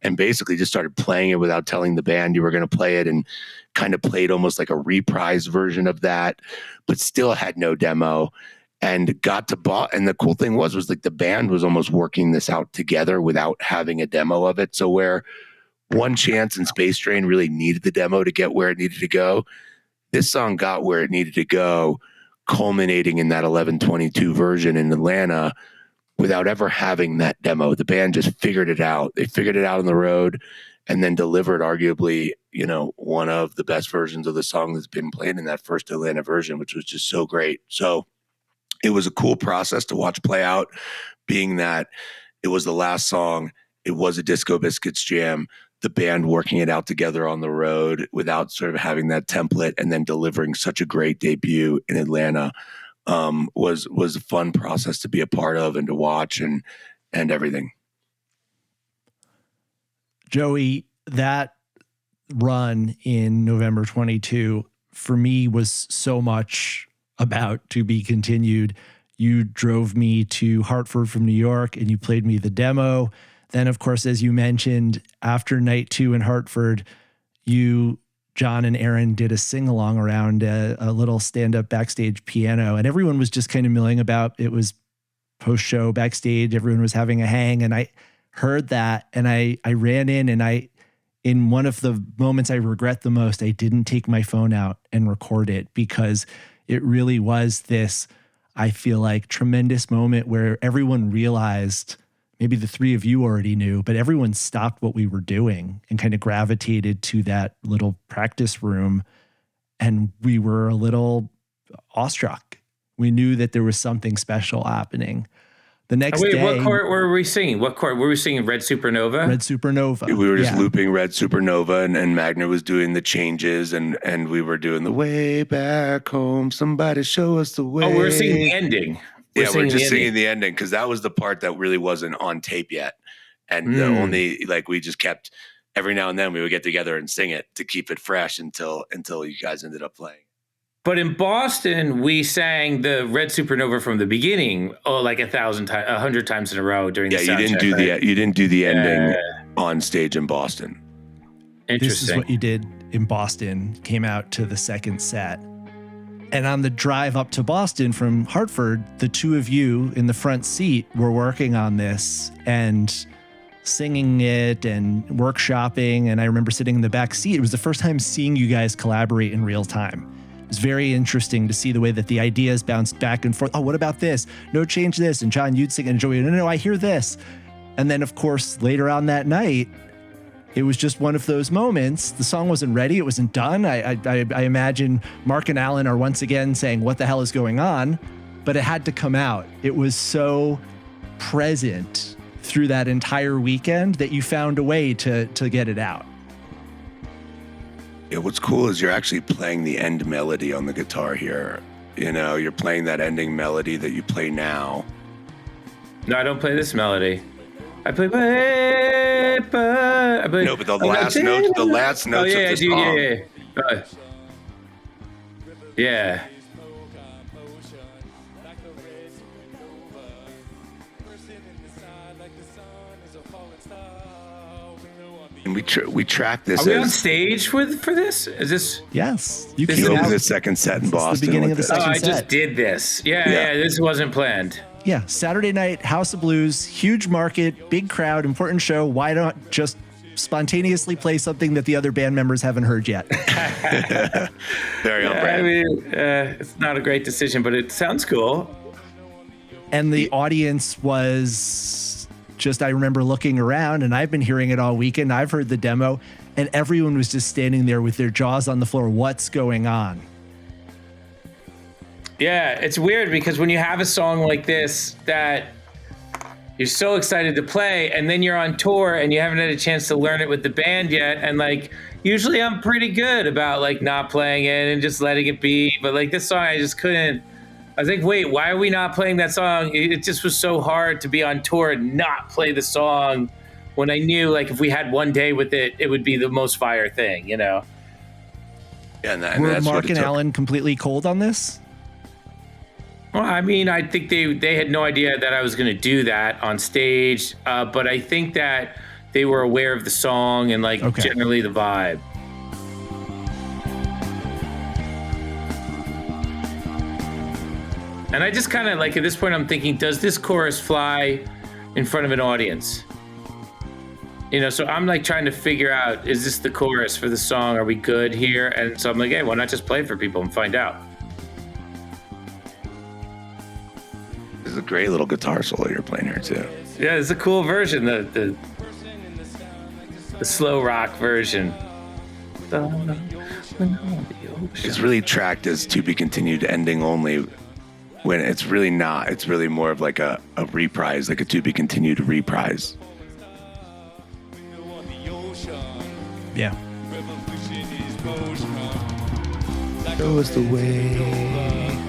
[SPEAKER 5] and basically just started playing it without telling the band you were going to play it, and kind of played almost like a reprise version of that, but still had no demo, and got to and the cool thing was like the band was almost working this out together without having a demo of it. So where One Chance and Space Train really needed the demo to get where it needed to go, this song got where it needed to go, culminating in that 1122 version in Atlanta without ever having that demo. The band just figured it out. They figured it out on the road and then delivered arguably, you know, one of the best versions of the song that's been played in that first Atlanta version, which was just so great. So it was a cool process to watch play out, being that it was the last song. It was a Disco Biscuits jam, the band working it out together on the road without sort of having that template, and then delivering such a great debut in Atlanta was a fun process to be a part of and to watch and everything.
[SPEAKER 3] Joey, that run in November 22 for me was so much about to be continued. You drove me to Hartford from New York and you played me the demo. Then, of course, as you mentioned, after night 2 in Hartford, you, John, and Aaron did a sing-along around a little stand-up backstage piano, and everyone was just kind of milling about. It was post-show backstage. Everyone was having a hang, and I heard that, and I ran in, and in one of the moments I regret the most, I didn't take my phone out and record it, because it really was this, I feel like, tremendous moment where everyone realized, maybe the three of you already knew, but everyone stopped what we were doing and kind of gravitated to that little practice room. And we were a little awestruck. We knew that there was something special happening. The next day.
[SPEAKER 4] What chord were we singing? What chord were we singing? Red Supernova?
[SPEAKER 3] Red Supernova.
[SPEAKER 5] We were just looping Red Supernova, and Magner was doing the changes, and we were doing the way back home. Somebody show us the way.
[SPEAKER 4] Oh, we were singing the ending.
[SPEAKER 5] We're just singing the ending, because that was the part that really wasn't on tape yet. And the only, like, we just kept, every now and then we would get together and sing it to keep it fresh until you guys ended up playing.
[SPEAKER 4] But in Boston, we sang the Red Supernova from the beginning, like 100 times in a row during the sound check,
[SPEAKER 5] you didn't do the ending on stage in Boston.
[SPEAKER 4] Interesting.
[SPEAKER 3] This is what you did in Boston, came out to the second set. And on the drive up to Boston from Hartford, the two of you in the front seat were working on this and singing it and workshopping. And I remember sitting in the back seat. It was the first time seeing you guys collaborate in real time. It was very interesting to see the way that the ideas bounced back and forth. Oh, what about this? No, change this. And John, you'd sing, and Joey, no, I hear this. And then, of course, later on that night, it was just one of those moments. The song wasn't ready. It wasn't done. I imagine Mark and Alan are once again saying, what the hell is going on? But it had to come out. It was so present through that entire weekend that you found a way to get it out.
[SPEAKER 5] Yeah, what's cool is you're actually playing the end melody on the guitar here. You know, you're playing that ending melody that you play now.
[SPEAKER 4] No, I don't play this melody. I play.
[SPEAKER 5] No, but the last notes of the song.
[SPEAKER 4] Yeah.
[SPEAKER 5] And we track this.
[SPEAKER 4] Are we on stage for this? Is this?
[SPEAKER 3] Yes.
[SPEAKER 5] You can open the second set in Boston.
[SPEAKER 3] The beginning of the second set.
[SPEAKER 4] I just did this. Yeah, this wasn't planned.
[SPEAKER 3] Yeah, Saturday night, House of Blues, huge market, big crowd, important show. Why not just spontaneously play something that the other band members haven't heard yet?
[SPEAKER 5] Very on brand.
[SPEAKER 4] I mean, it's not a great decision, but it sounds cool.
[SPEAKER 3] And the audience was just, I remember looking around, and I've been hearing it all weekend. I've heard the demo, and everyone was just standing there with their jaws on the floor. What's going on?
[SPEAKER 4] Yeah, it's weird because when you have a song like this that you're so excited to play, and then you're on tour and you haven't had a chance to learn it with the band yet, and like usually I'm pretty good about like not playing it and just letting it be, but like this song I just couldn't. I was like, wait, why are we not playing that song? It just was so hard to be on tour and not play the song when I knew like if we had one day with it, it would be the most fire thing, you know?
[SPEAKER 5] Yeah, and
[SPEAKER 3] Were
[SPEAKER 5] that's
[SPEAKER 3] Mark
[SPEAKER 5] what
[SPEAKER 3] and Alan completely cold on this?
[SPEAKER 4] Well, I mean, I think they had no idea that I was going to do that on stage, but I think that they were aware of the song and like generally the vibe. And I just kind of like at this point I'm thinking, does this chorus fly in front of an audience? You know, so I'm like trying to figure out, is this the chorus for the song? Are we good here? And so I'm like, hey, why not just play it for people and find out?
[SPEAKER 5] This is a great little guitar solo you're playing here too.
[SPEAKER 4] Yeah, it's a cool version, the slow rock version.
[SPEAKER 5] It's really tracked as to be continued ending only, when it's really not. It's really more of like a reprise, like a to be continued reprise.
[SPEAKER 3] Yeah.
[SPEAKER 5] Show us the way.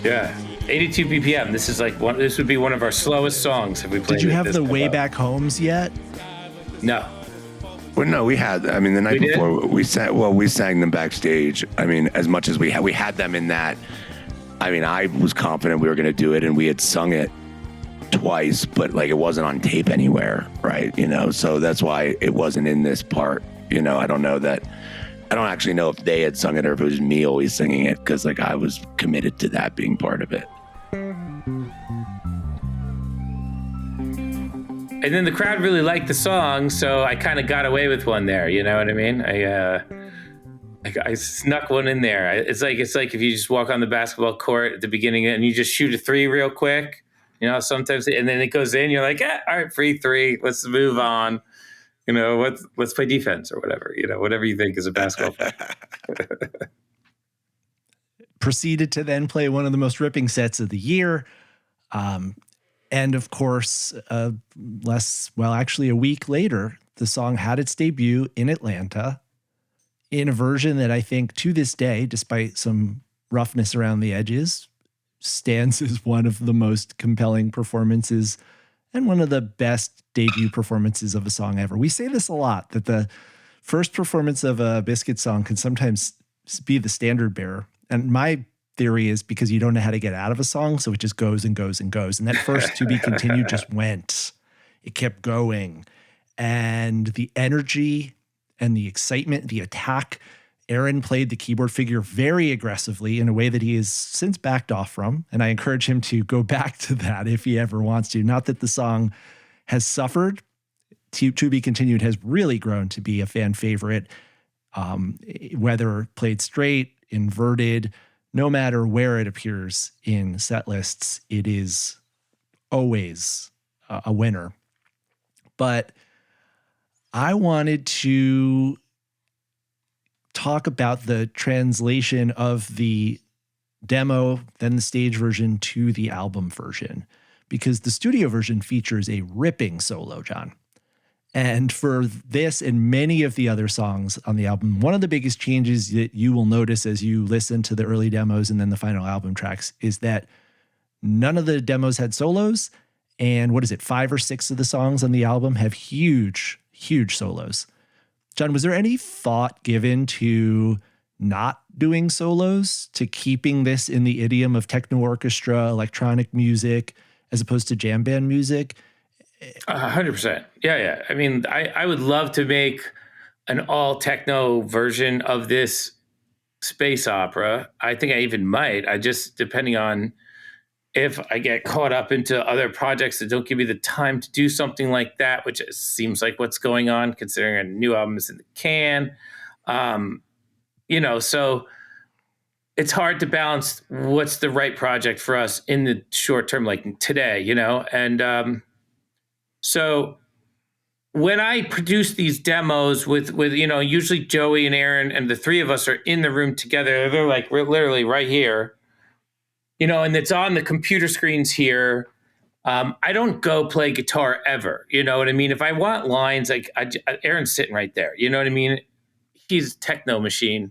[SPEAKER 4] Yeah, 82 BPM. This is like this would be one of our slowest songs if we played.
[SPEAKER 3] Did you
[SPEAKER 4] it
[SPEAKER 3] have
[SPEAKER 4] this
[SPEAKER 3] the
[SPEAKER 4] way
[SPEAKER 3] Way Back Homes yet?
[SPEAKER 4] No.
[SPEAKER 5] Well, no, we had. I mean, the night before we sang. Well, we sang them backstage. I mean, as much as we had them in that I mean, I was confident we were going to do it, and we had sung it twice, but like it wasn't on tape anywhere, right? You know, so that's why it wasn't in this part. You know, I don't actually know if they had sung it or if it was me always singing it, because like I was committed to that being part of it.
[SPEAKER 4] And then the crowd really liked the song, so I kind of got away with one there. You know what I mean? I snuck one in there. It's like if you just walk on the basketball court at the beginning and you just shoot a three real quick. You know, sometimes, and then it goes in. You're like, all right, free three. Let's move on. You know, let's play defense or whatever. You know, whatever you think is a basketball fan.
[SPEAKER 3] Proceeded to then play one of the most ripping sets of the year. And of course, actually a week later, the song had its debut in Atlanta in a version that I think to this day, despite some roughness around the edges, stands as one of the most compelling performances and one of the best debut performances of a song ever. We say this a lot, that the first performance of a Biscuit song can sometimes be the standard bearer. And my theory is because you don't know how to get out of a song, so it just goes and goes and goes. And that first To Be Continued just went. It kept going. And the energy and the excitement, the attack, Aaron played the keyboard figure very aggressively in a way that he has since backed off from. And I encourage him to go back to that if he ever wants to. Not that the song has suffered. To Be Continued has really grown to be a fan favorite, whether played straight, inverted, no matter where it appears in set lists, it is always a winner. But I wanted to talk about the translation of the demo, then the stage version to the album version, because the studio version features a ripping solo, John. And for this and many of the other songs on the album, one of the biggest changes that you will notice as you listen to the early demos and then the final album tracks is that none of the demos had solos. And 5 or 6 of the songs on the album have huge, huge solos. John, was there any thought given to not doing solos, to keeping this in the idiom of techno orchestra, electronic music, as opposed to jam band music?
[SPEAKER 4] 100%. Yeah. I mean, I would love to make an all techno version of this space opera. I think I even might. I just, depending on if I get caught up into other projects that don't give me the time to do something like that, which seems like what's going on, considering a new album is in the can. So it's hard to balance what's the right project for us in the short term, like today, and so when I produce these demos with usually Joey and Aaron and the three of us are in the room together. They're like, we're literally right here, and it's on the computer screens here. I don't go play guitar ever. You know what I mean? If I want lines, like Aaron's sitting right there. You know what I mean? He's a techno machine.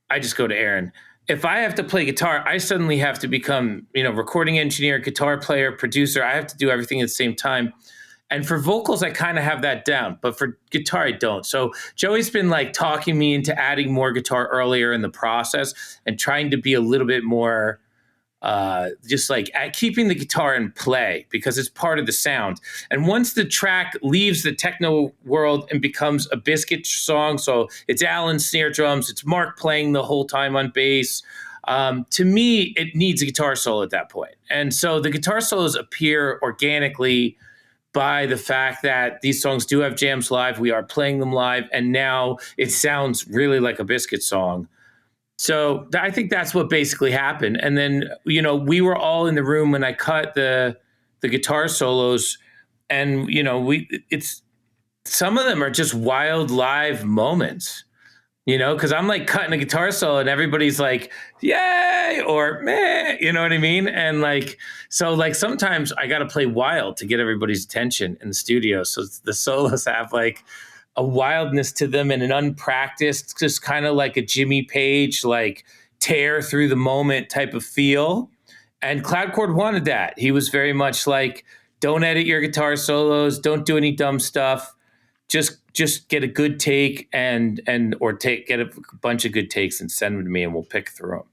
[SPEAKER 4] I just go to Aaron. If I have to play guitar, I suddenly have to become, recording engineer, guitar player, producer. I have to do everything at the same time. And for vocals, I kind of have that down, but for guitar, I don't. So Joey's been like talking me into adding more guitar earlier in the process and trying to be a little bit more just like keeping the guitar in play because it's part of the sound. And once the track leaves the techno world and becomes a Biscuit song, so it's Alan's snare drums, it's Mark playing the whole time on bass. To me, it needs a guitar solo at that point. And so the guitar solos appear organically by the fact that these songs do have jams live. We are playing them live, and now it sounds really like a Biscuit song. So I think that's what basically happened. And then, we were all in the room when I cut the guitar solos, and, it's some of them are just wild live moments, because I'm like cutting a guitar solo and everybody's like, yay, or meh, you know what I mean? And so sometimes I got to play wild to get everybody's attention in the studio. So the solos have like a wildness to them and an unpracticed, just kind of like a Jimmy Page, like tear through the moment type of feel. And Cloudchord wanted that. He was very much like, don't edit your guitar solos. Don't do any dumb stuff. Just get a good take or get a bunch of good takes and send them to me and we'll pick through them.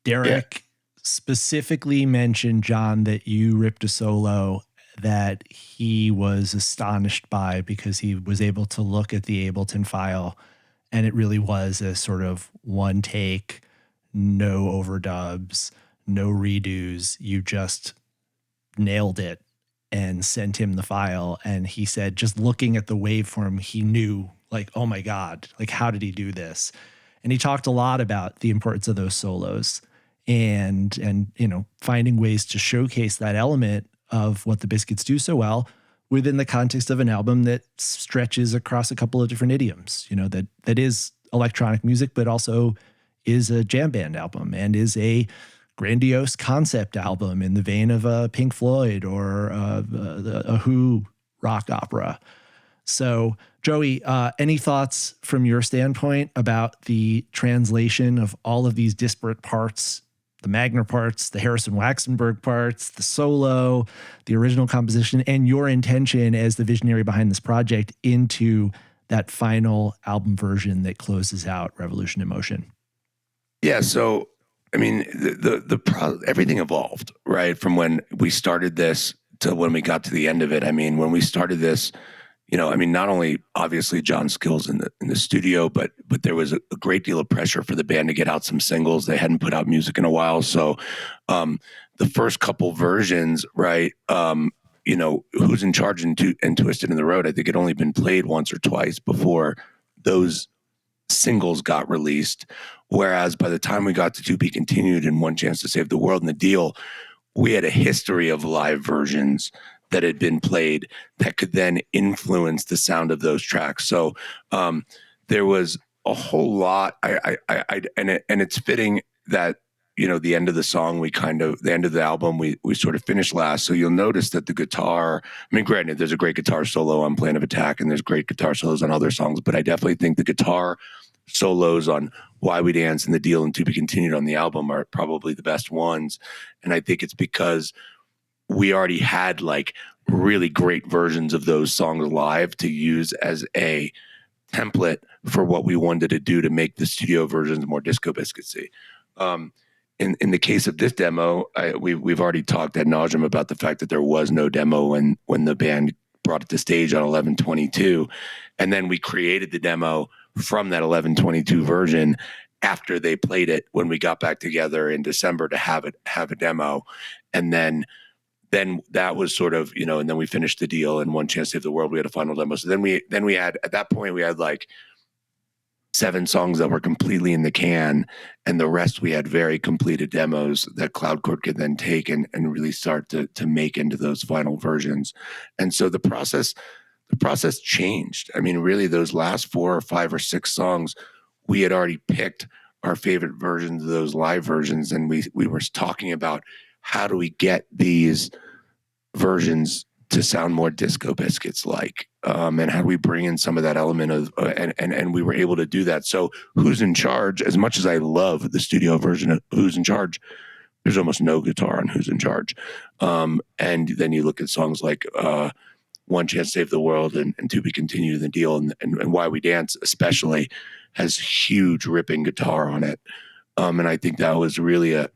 [SPEAKER 3] Derek specifically mentioned, John, that you ripped a solo that he was astonished by because he was able to look at the Ableton file and it really was a sort of one take, no overdubs, no redos. You just nailed it and sent him the file. And he said, just looking at the waveform, he knew, like, oh my God, like, how did he do this? And he talked a lot about the importance of those solos and you know, finding ways to showcase that element of what the Biscuits do so well within the context of an album that stretches across a couple of different idioms, you know, that is electronic music, but also is a jam band album and is a grandiose concept album in the vein of a Pink Floyd or a Who rock opera. So, Joey, any thoughts from your standpoint about the translation of all of these disparate parts, the Magner parts, the Harrison Waxenberg parts, the solo, the original composition, and your intention as the visionary behind this project into that final album version that closes out Revolution in Motion?
[SPEAKER 5] Yeah, so I mean, everything evolved, right? From when we started this to when we got to the end of it. I mean, when we started this, you know, I mean, not only obviously John's skills in the studio, but there was a great deal of pressure for the band to get out some singles. They hadn't put out music in a while, so the first couple versions, right? You know, Who's in Charge and Twisted in the Road, I think it only been played once or twice before those singles got released. Whereas by the time we got to To Be Continued and One Chance to Save the World and The Deal, we had a history of live versions that had been played that could then influence the sound of those tracks. So there was a whole lot. And it's fitting that, you know, the end of the song, the end of the album, we sort of finished last. So you'll notice that the guitar, I mean, granted, there's a great guitar solo on Plan of Attack and there's great guitar solos on other songs, but I definitely think the guitar solos on Why We Dance and The Deal and To Be Continued on the album are probably the best ones. And I think it's because we already had like really great versions of those songs live to use as a template for what we wanted to do to make the studio versions more Disco Biscuitsy. In the case of this demo, we've already talked ad nauseum about the fact that there was no demo when the band brought it to stage on 11/22, and then we created the demo from that 11/22 version after they played it when we got back together in December to have a demo, and then that was sort of, you know, and then we finished The Deal and One Chance to Save the World. We had a final demo. So then we had, at that point, we had like 7 songs that were completely in the can, and the rest we had very completed demos that Cloudcore could then take and really start to make into those final versions. And so the process changed. I mean, really, those last 4 or 5 or 6 songs, we had already picked our favorite versions of those live versions, and we were talking about how do we get these versions to sound more Disco Biscuits like, and how do we bring in some of that element of and we were able to do that. So Who's in Charge, as much as I love the studio version of Who's in Charge, there's almost no guitar on Who's in Charge. And then you look at songs like One Chance to Save the World and To Be Continued, The Deal, and Why We Dance especially has huge ripping guitar on it. And I think that was really a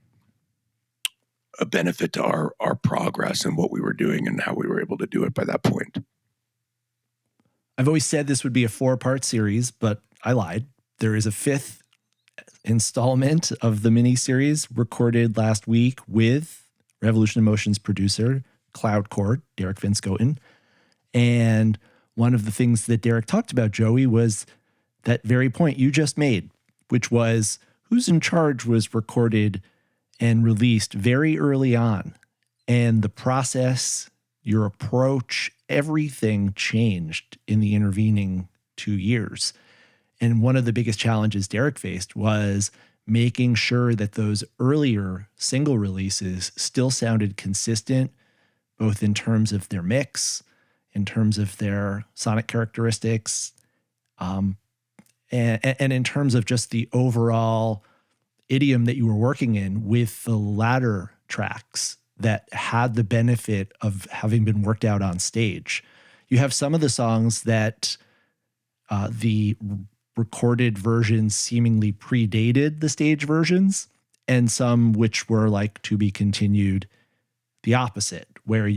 [SPEAKER 5] benefit to our progress and what we were doing and how we were able to do it by that point.
[SPEAKER 3] I've always said this would be a 4-part series, but I lied. There is a 5th installment of the mini-series recorded last week with Revolution in Motion's producer, Cloudcore, Derek Van Scoten. And one of the things that Derek talked about, Joey, was that very point you just made, which was Who's in Charge was recorded and released very early on. And the process, your approach, everything changed in the intervening 2 years. And one of the biggest challenges Derek faced was making sure that those earlier single releases still sounded consistent, both in terms of their mix, in terms of their sonic characteristics, and in terms of just the overall idiom that you were working in with the latter tracks that had the benefit of having been worked out on stage. You have some of the songs that the recorded versions seemingly predated the stage versions, and some which were like to be continued the opposite, where,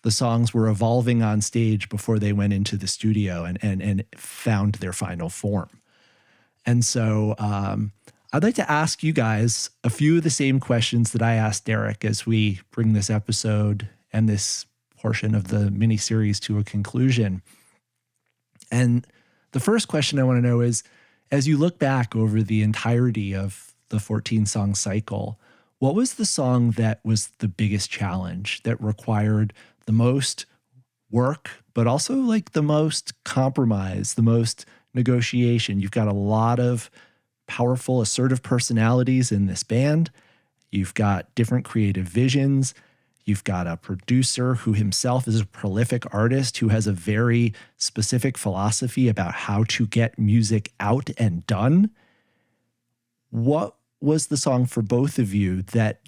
[SPEAKER 3] the songs were evolving on stage before they went into the studio and found their final form. And so I'd like to ask you guys a few of the same questions that I asked Derek as we bring this episode and this portion of the miniseries to a conclusion. And the first question I want to know is, as you look back over the entirety of the 14-song cycle, what was the song that was the biggest challenge, that required the most work, but also like the most compromise, the most negotiation? You've got a lot of powerful, assertive personalities in this band. You've got different creative visions. You've got a producer who himself is a prolific artist who has a very specific philosophy about how to get music out and done. What was the song for both of you that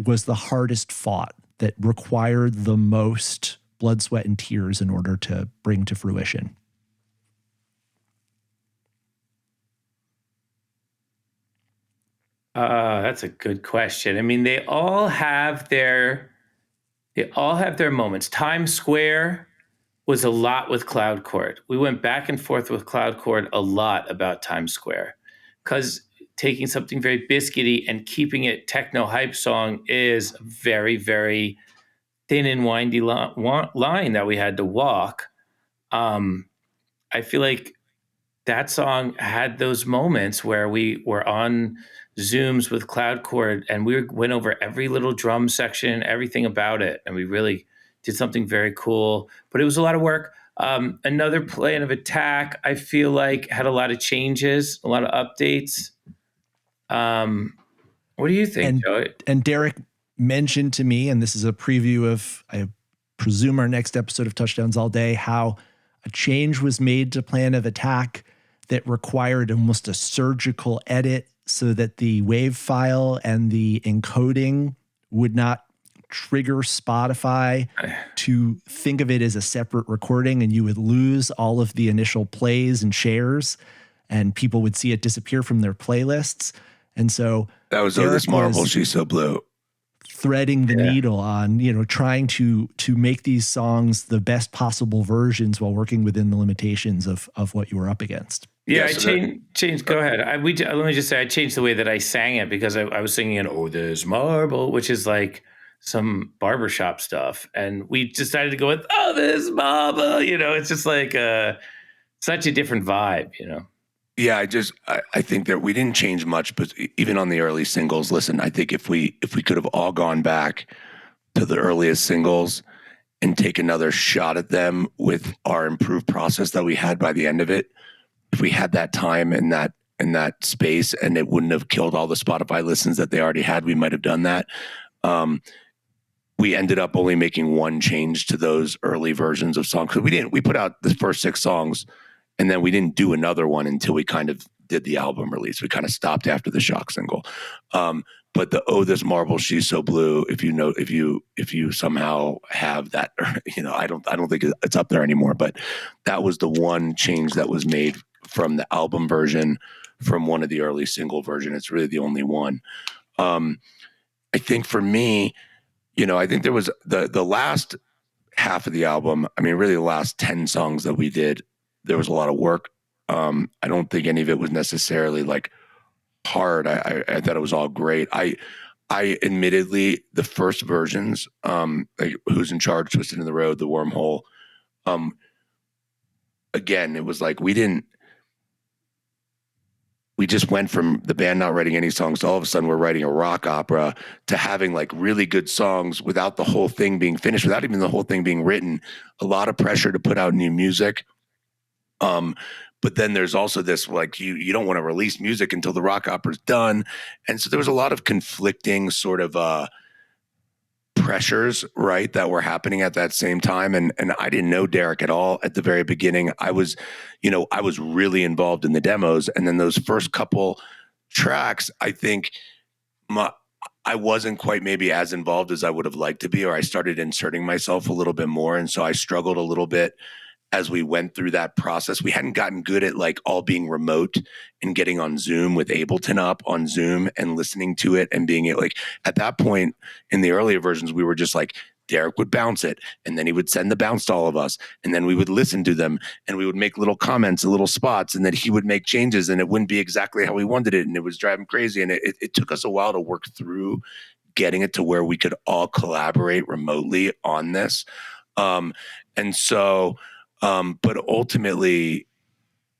[SPEAKER 3] was the hardest fought, that required the most blood, sweat, and tears in order to bring to fruition?
[SPEAKER 4] That's a good question. I mean, they all have their moments. Times Square was a lot with Cloud Court. We went back and forth with Cloud Court a lot about Times Square, because taking something very biscuity and keeping it techno hype song is a very, very thin and windy line that we had to walk. I feel like that song had those moments where we were on Zooms with Cloud Chord and we went over every little drum section, everything about it. And we really did something very cool, but it was a lot of work. Another Plan of Attack, I feel like, had a lot of changes, a lot of updates. What do you think, Joey?
[SPEAKER 3] And Derek mentioned to me, and this is a preview of, I presume, our next episode of Touchdowns All Day, how a change was made to Plan of Attack that required almost a surgical edit so that the wave file and the encoding would not trigger Spotify to think of it as a separate recording, and you would lose all of the initial plays and shares, and people would see it disappear from their playlists. And so
[SPEAKER 5] that was Oh This Marble, She's So Blue.
[SPEAKER 3] Threading the needle on, trying to make these songs the best possible versions while working within the limitations of what you were up against.
[SPEAKER 4] Yeah, I changed. Go ahead. Let me just say I changed the way that I sang it, because I was singing an "Oh This Marble," which is like some barbershop stuff, and we decided to go with "Oh This Marble." It's just like such a different vibe.
[SPEAKER 5] Yeah, I think that we didn't change much, but even on the early singles, listen, I think if we could have all gone back to the earliest singles and take another shot at them with our improved process that we had by the end of it, if we had that time and that space, and it wouldn't have killed all the Spotify listens that they already had, we might have done that. We ended up only making one change to those early versions of songs, because we put out the first 6 songs, and then we didn't do another one until we kind of did the album release. We kind of stopped after the shock single. But the "Oh This Marble, She's So Blue," if you somehow have that, I don't think it's up there anymore, but that was the one change that was made from the album version from one of the early single version. It's really the only one. I think for me, I think there was the last half of the album. I mean, really the last 10 songs that we did, there was a lot of work. I don't think any of it was necessarily like hard. I thought it was all great. I admittedly, the first versions, like Who's in Charge, Twisted in the Road, The Wormhole, again, it was like we just went from the band not writing any songs to all of a sudden we're writing a rock opera, to having like really good songs without the whole thing being finished, without even the whole thing being written. A lot of pressure to put out new music. But then there's also this, like, you don't want to release music until the rock opera's done. And so there was a lot of conflicting sort of pressures, right, that were happening at that same time. And I didn't know Derek at all at the very beginning. I was really involved in the demos. And then those first couple tracks, I think I wasn't quite maybe as involved as I would have liked to be, or I started inserting myself a little bit more. And so I struggled a little bit as we went through that process. We hadn't gotten good at like all being remote and getting on Zoom with Ableton up on Zoom and listening to it and being like, at that point in the earlier versions, we were just like, Derek would bounce it, and then he would send the bounce to all of us, and then we would listen to them, and we would make little comments and little spots, and then he would make changes, and it wouldn't be exactly how we wanted it, and it was driving crazy. And it took us a while to work through getting it to where we could all collaborate remotely on this. But ultimately,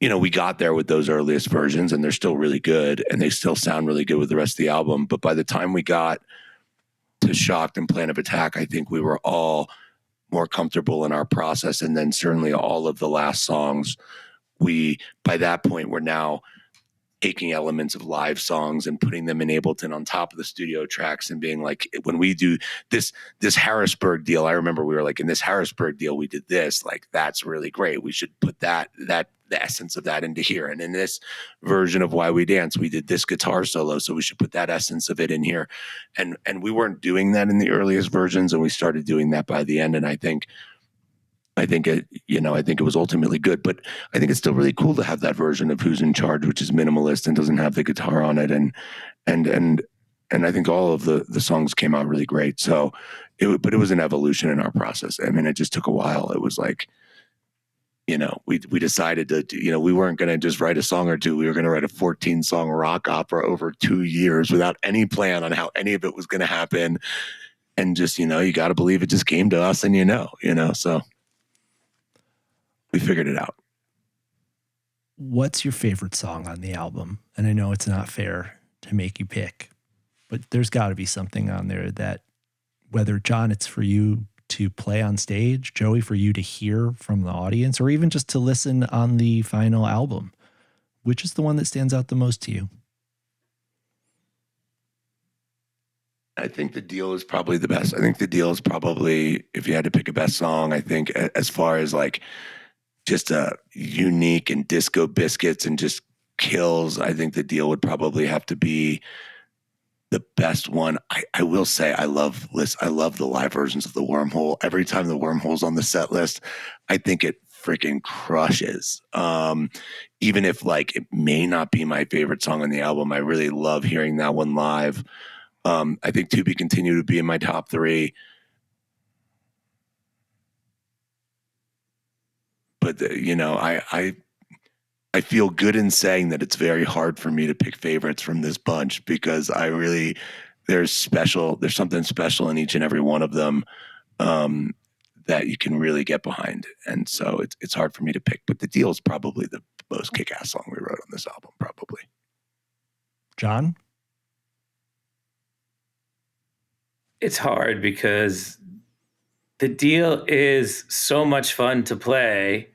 [SPEAKER 5] we got there with those earliest versions, and they're still really good, and they still sound really good with the rest of the album. But by the time we got to Shocked and Plan of Attack, I think we were all more comfortable in our process. And then certainly all of the last songs, by that point, we're now taking elements of live songs and putting them in Ableton on top of the studio tracks and being like, when we do this Harrisburg deal, I remember we were like, in this Harrisburg deal, we did this, like, that's really great. We should put the essence of that into here. And in this version of Why We Dance, we did this guitar solo, so we should put that essence of it in here. And we weren't doing that in the earliest versions, and we started doing that by the end. And I think it was ultimately good, but I think it's still really cool to have that version of Who's in Charge, which is minimalist and doesn't have the guitar on it. And I think all of the songs came out really great. So but it was an evolution in our process. I mean, it just took a while. It was like, we decided to, we weren't going to just write a song or two. We were going to write a 14-song rock opera over 2 years without any plan on how any of it was going to happen. And just, you got to believe it just came to us, and so we figured it out.
[SPEAKER 3] What's your favorite song on the album? And I know it's not fair to make you pick, but there's got to be something on there that, whether, John, it's for you to play on stage, Joey, for you to hear from the audience, or even just to listen on the final album, which is the one that stands out the most to you?
[SPEAKER 5] I think The Deal is probably the best. I think The Deal is probably, if you had to pick a best song, I think as far as like just a unique and Disco Biscuits and just kills, I think The Deal would probably have to be the best one. I will say I love the live versions of The Wormhole. Every time The Wormhole's on the set list, I think it freaking crushes. Even if like it may not be my favorite song on the album, I really love hearing that one live. I think To Be Continued would be in my top 3. But I feel good in saying that it's very hard for me to pick favorites from this bunch, because there's something special in each and every one of them that you can really get behind. And so it's hard for me to pick, but The Deal is probably the most kick-ass song we wrote on this album, probably.
[SPEAKER 3] John?
[SPEAKER 4] It's hard because The Deal is so much fun to play.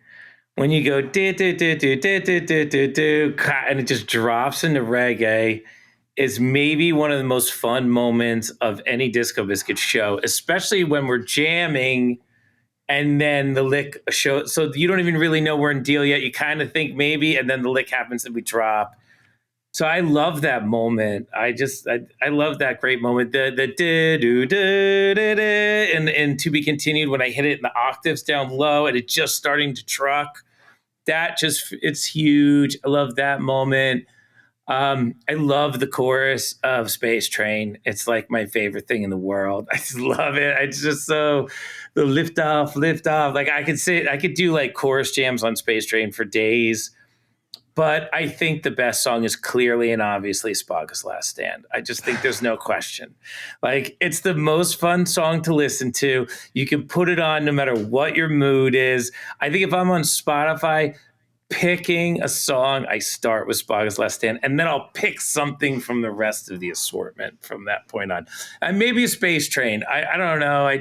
[SPEAKER 4] When you go do do do do do do do do do, and it just drops into reggae, is maybe one of the most fun moments of any Disco Biscuit show, especially when we're jamming and then the lick show. So you don't even really know we're in Deal yet. You kind of think maybe, and then the lick happens and we drop. So I love that moment. I love that great moment. The do and To Be Continued, when I hit it in the octaves down low and it's just starting to truck. It's huge. I love that moment. I love the chorus of Space Train. It's like my favorite thing in the world. I just love it. It's just so, the lift off. Like I could do like chorus jams on Space Train for days. But I think the best song is clearly and obviously Spaga's Last Stand. I just think there's no question. Like, it's the most fun song to listen to. You can put it on no matter what your mood is. I think if I'm on Spotify picking a song, I start with Spaga's Last Stand, and then I'll pick something from the rest of the assortment from that point on. And maybe a Space Train. I don't know.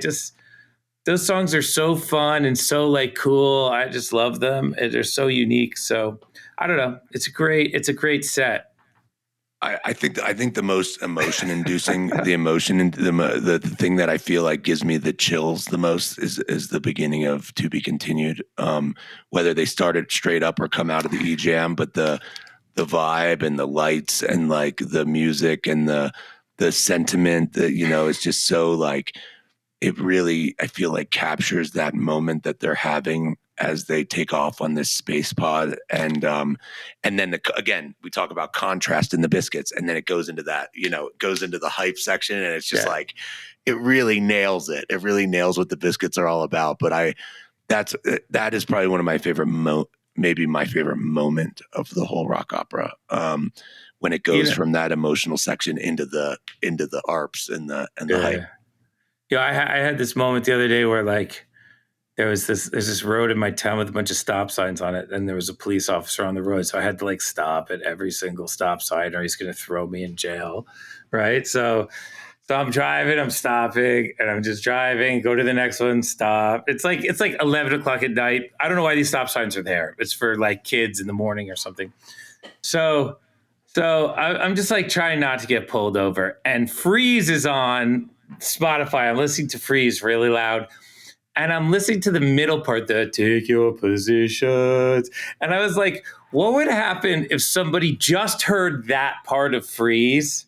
[SPEAKER 4] Those songs are so fun and so like cool. I just love them. They're so unique. So I don't know. It's a great set.
[SPEAKER 5] I think the most emotion inducing, the thing that I feel like gives me the chills the most is the beginning of To Be Continued. Whether they started straight up or come out of the E-Jam, but the vibe and the lights and like the music and the sentiment that, it's just so like, it really, I feel like, captures that moment that they're having as they take off on this space pod, and then again we talk about contrast in the Biscuits, and then it goes into that, it goes into the hype section, and it's just like it really nails it. It really nails what the Biscuits are all about. But that is probably one of my favorite maybe my favorite moment of the whole rock opera, when it goes from that emotional section into the arps and the hype.
[SPEAKER 4] Yeah, I had this moment the other day where like there's this road in my town with a bunch of stop signs on it, and there was a police officer on the road, so I had to like stop at every single stop sign, or he's going to throw me in jail, right? So I'm driving, I'm stopping, and I'm just driving. Go to the next one, stop. It's like 11 o'clock at night. I don't know why these stop signs are there. It's for like kids in the morning or something. So I'm just like trying not to get pulled over, and Freeze is on Spotify. I'm listening to Freeze really loud. And I'm listening to the middle part, the take your positions. And I was like, what would happen if somebody just heard that part of Freeze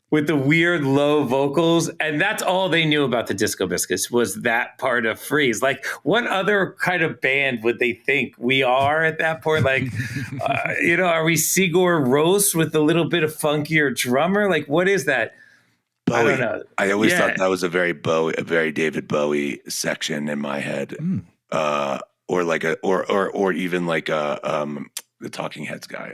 [SPEAKER 4] with the weird low vocals? And that's all they knew about the Disco Biscuits was that part of Freeze. Like, what other kind of band would they think we are at that point? Like, are we Sigur Rós with a little bit of funkier drummer? Like, what is that?
[SPEAKER 5] Bowie.
[SPEAKER 4] I don't know.
[SPEAKER 5] I always thought that was a very David Bowie section in my head, or like or even like the Talking Heads guy,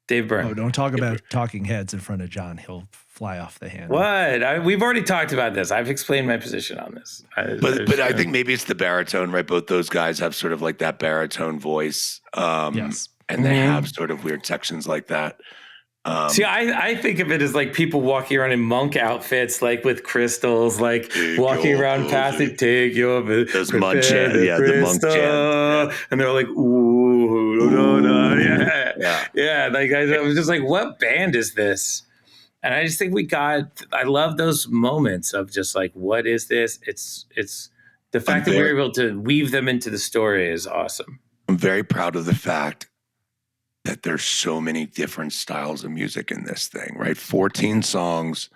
[SPEAKER 4] Dave Byrne.
[SPEAKER 3] Oh, don't talk about Talking Heads in front of John; he'll fly off the handle.
[SPEAKER 4] What? We've already talked about this. I've explained my position on this.
[SPEAKER 5] But I think maybe it's the baritone, right? Both those guys have sort of like that baritone voice,
[SPEAKER 3] yes,
[SPEAKER 5] and they have sort of weird sections like that.
[SPEAKER 4] See, I think of it as like people walking around in monk outfits, like with crystals, like walking around past it, take your
[SPEAKER 5] those monk chant, the monk chant,
[SPEAKER 4] and they're like, ooh, yeah. Like I was just like, what band is this? And I just think I love those moments of just like, what is this? It's the fact that we're able to weave them into the story is awesome.
[SPEAKER 5] I'm very proud of the fact that there's so many different styles of music in this thing, right? 14 songs,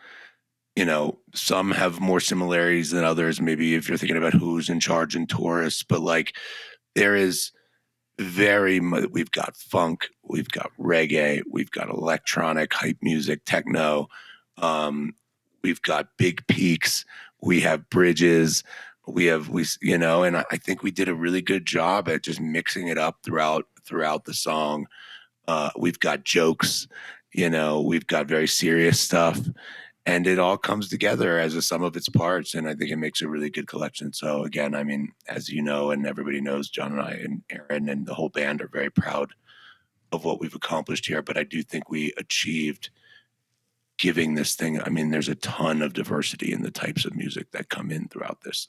[SPEAKER 5] some have more similarities than others. Maybe if you're thinking about Who's in Charge and Taurus, but like there is we've got funk, we've got reggae, we've got electronic, hype music, techno. We've got big peaks, we have bridges, and I think we did a really good job at just mixing it up throughout the song. We've got jokes, we've got very serious stuff, and it all comes together as a sum of its parts. And I think it makes a really good collection. So again, I mean, as you know, and everybody knows, John and I and Aaron and the whole band are very proud of what we've accomplished here. But I do think we achieved giving this thing. I mean, there's a ton of diversity in the types of music that come in throughout this.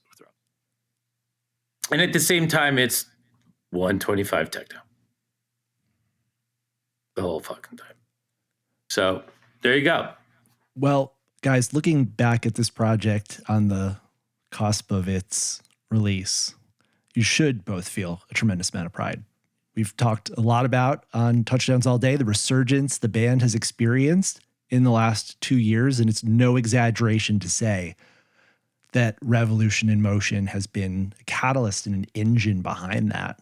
[SPEAKER 4] And at the same time, it's 125 techno. The whole fucking time. So there you go.
[SPEAKER 3] Well, guys, looking back at this project on the cusp of its release, you should both feel a tremendous amount of pride. We've talked a lot about on Touchdowns All Day, the resurgence the band has experienced in the last 2 years. And it's no exaggeration to say that Revolution in Motion has been a catalyst and an engine behind that.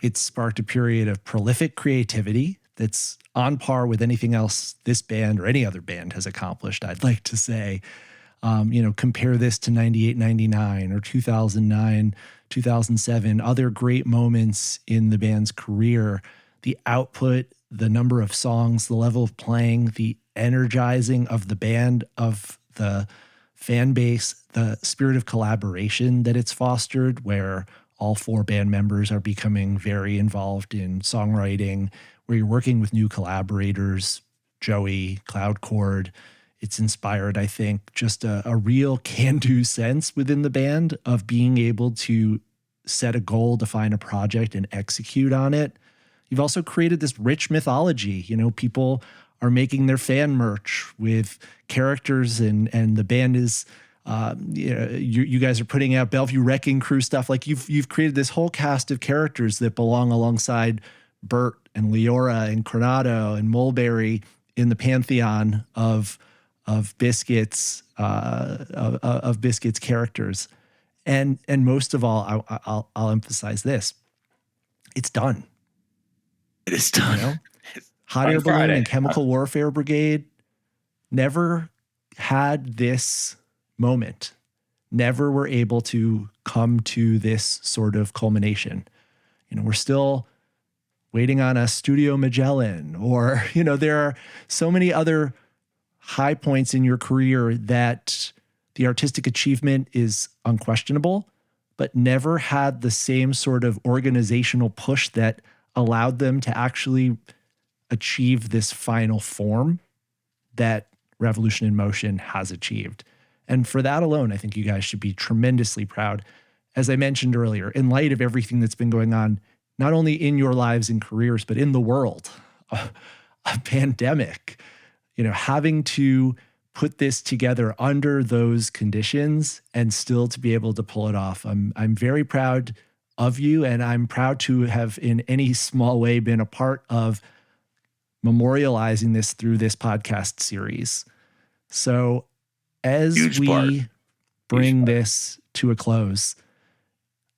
[SPEAKER 3] It's sparked a period of prolific creativity that's on par with anything else this band or any other band has accomplished, I'd like to say. Compare this to 98, 99 or 2009, 2007, other great moments in the band's career. The output, the number of songs, the level of playing, the energizing of the band, of the fan base, the spirit of collaboration that it's fostered, where all 4 band members are becoming very involved in songwriting, where you're working with new collaborators, Joey, Cloud Chord. It's inspired, I think, just a real can-do sense within the band of being able to set a goal, define a project, and execute on it. You've also created this rich mythology. People are making their fan merch with characters, and the band is, you guys are putting out Bellevue Wrecking Crew stuff. Like you've created this whole cast of characters that belong alongside Bert and Leora and Coronado and Mulberry in the pantheon of Biscuits, of Biscuits characters. And most of all, I'll emphasize this: it's done.
[SPEAKER 5] It is done.
[SPEAKER 3] You know? Hot
[SPEAKER 4] On
[SPEAKER 3] Air Balloon
[SPEAKER 4] Friday.
[SPEAKER 3] and Chemical Warfare Brigade never had this moment, never were able to come to this sort of culmination. You know, we're still waiting on a Studio Magellan, or, you know, there are so many other high points in your career that the artistic achievement is unquestionable, but never had the same sort of organizational push that allowed them to actually achieve this final form that Revolution in Motion has achieved. And for that alone, I think you guys should be tremendously proud. As I mentioned earlier, in light of everything that's been going on, not only in your lives and careers, but in the world, a pandemic, you know, having to put this together under those conditions and still to be able to pull it off. I'm very proud of you, and I'm proud to have in any small way been a part of memorializing this through this podcast series. So as we bring this to a close,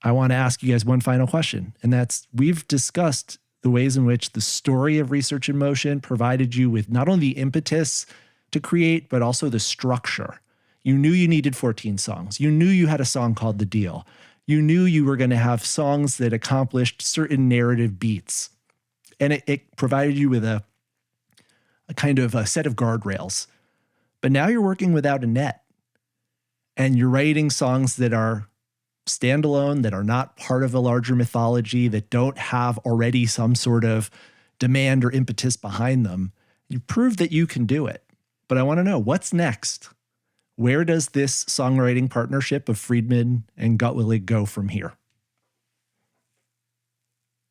[SPEAKER 3] I want to ask you guys one final question, and that's, we've discussed the ways in which the story of Research in Motion provided you with not only the impetus to create, but also the structure. You knew you needed 14 songs. You knew you had a song called The Deal. You knew you were going to have songs that accomplished certain narrative beats. And it provided you with a kind of a set of guardrails. But now you're working without a net, and you're writing songs that are standalone, that are not part of a larger mythology, that don't have already some sort of demand or impetus behind them. You proved that you can do it. But I want to know, what's next? Where does this songwriting partnership of Friedman and Gutwillig go from here?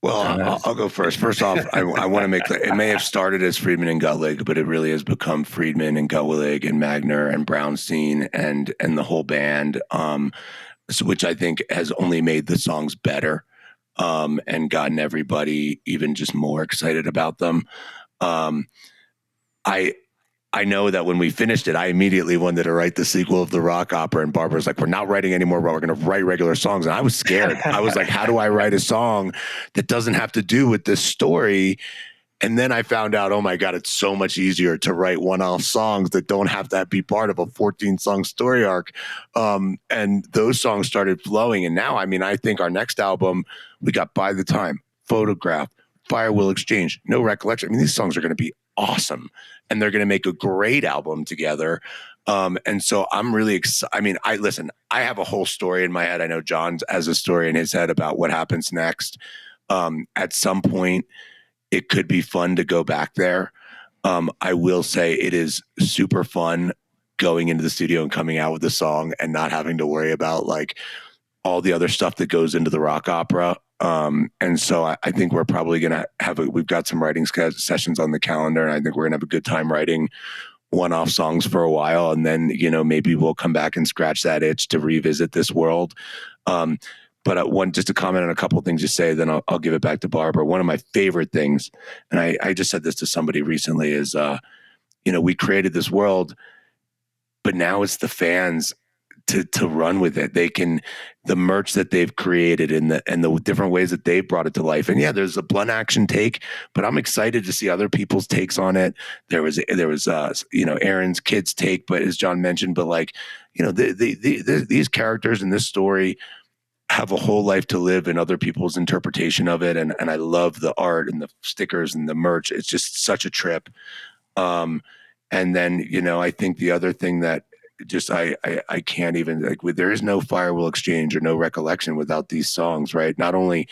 [SPEAKER 5] Well, I'll go first. First off, I want to make clear, it may have started as Friedman and Gutwillig, but it really has become Friedman and Gutwillig and Magner and Brownstein and the whole band, which I think has only made the songs better, and gotten everybody even just more excited about them. I know that when we finished it, I immediately wanted to write the sequel of the rock opera, and Barbara's like, we're not writing anymore, but we're going to write regular songs. And I was scared. I was like, how do I write a song that doesn't have to do with this story? And then I found out, oh my God, it's so much easier to write one-off songs that don't have that be part of a 14-song story arc. And those songs started flowing. And now, I mean, I think our next album, we got By the Time, Photograph, Fire Will Exchange, No Recollection. I mean, these songs are going to be awesome, and they're going to make a great album together. And so I'm really excited. I mean, I have a whole story in my head. I know John has a story in his head about what happens next. At some point, it could be fun to go back there. I will say it is super fun going into the studio and coming out with a song and not having to worry about like all the other stuff that goes into the rock opera. And so I think we're probably going to we've got some writing sessions on the calendar, and I think we're going to have a good time writing one-off songs for a while. And then, you know, maybe we'll come back and scratch that itch to revisit this world. But just to comment on a couple of things you say, then I'll give it back to Barbara. One of my favorite things, and I just said this to somebody recently, is, you know, we created this world, but now it's the fans to run with it. The merch that they've created and the different ways that they've brought it to life. And yeah, there's a blunt action take, but I'm excited to see other people's takes on it. There was you know, Aaron's kids' take, but as John mentioned, but like, you know, these characters in this story have a whole life to live in other people's interpretation of it. And I love the art and the stickers and the merch. It's just such a trip. And then, you know, I think the other thing that just, I can't even, like, there is no Fire Will Exchange or No Recollection without these songs, right? Not only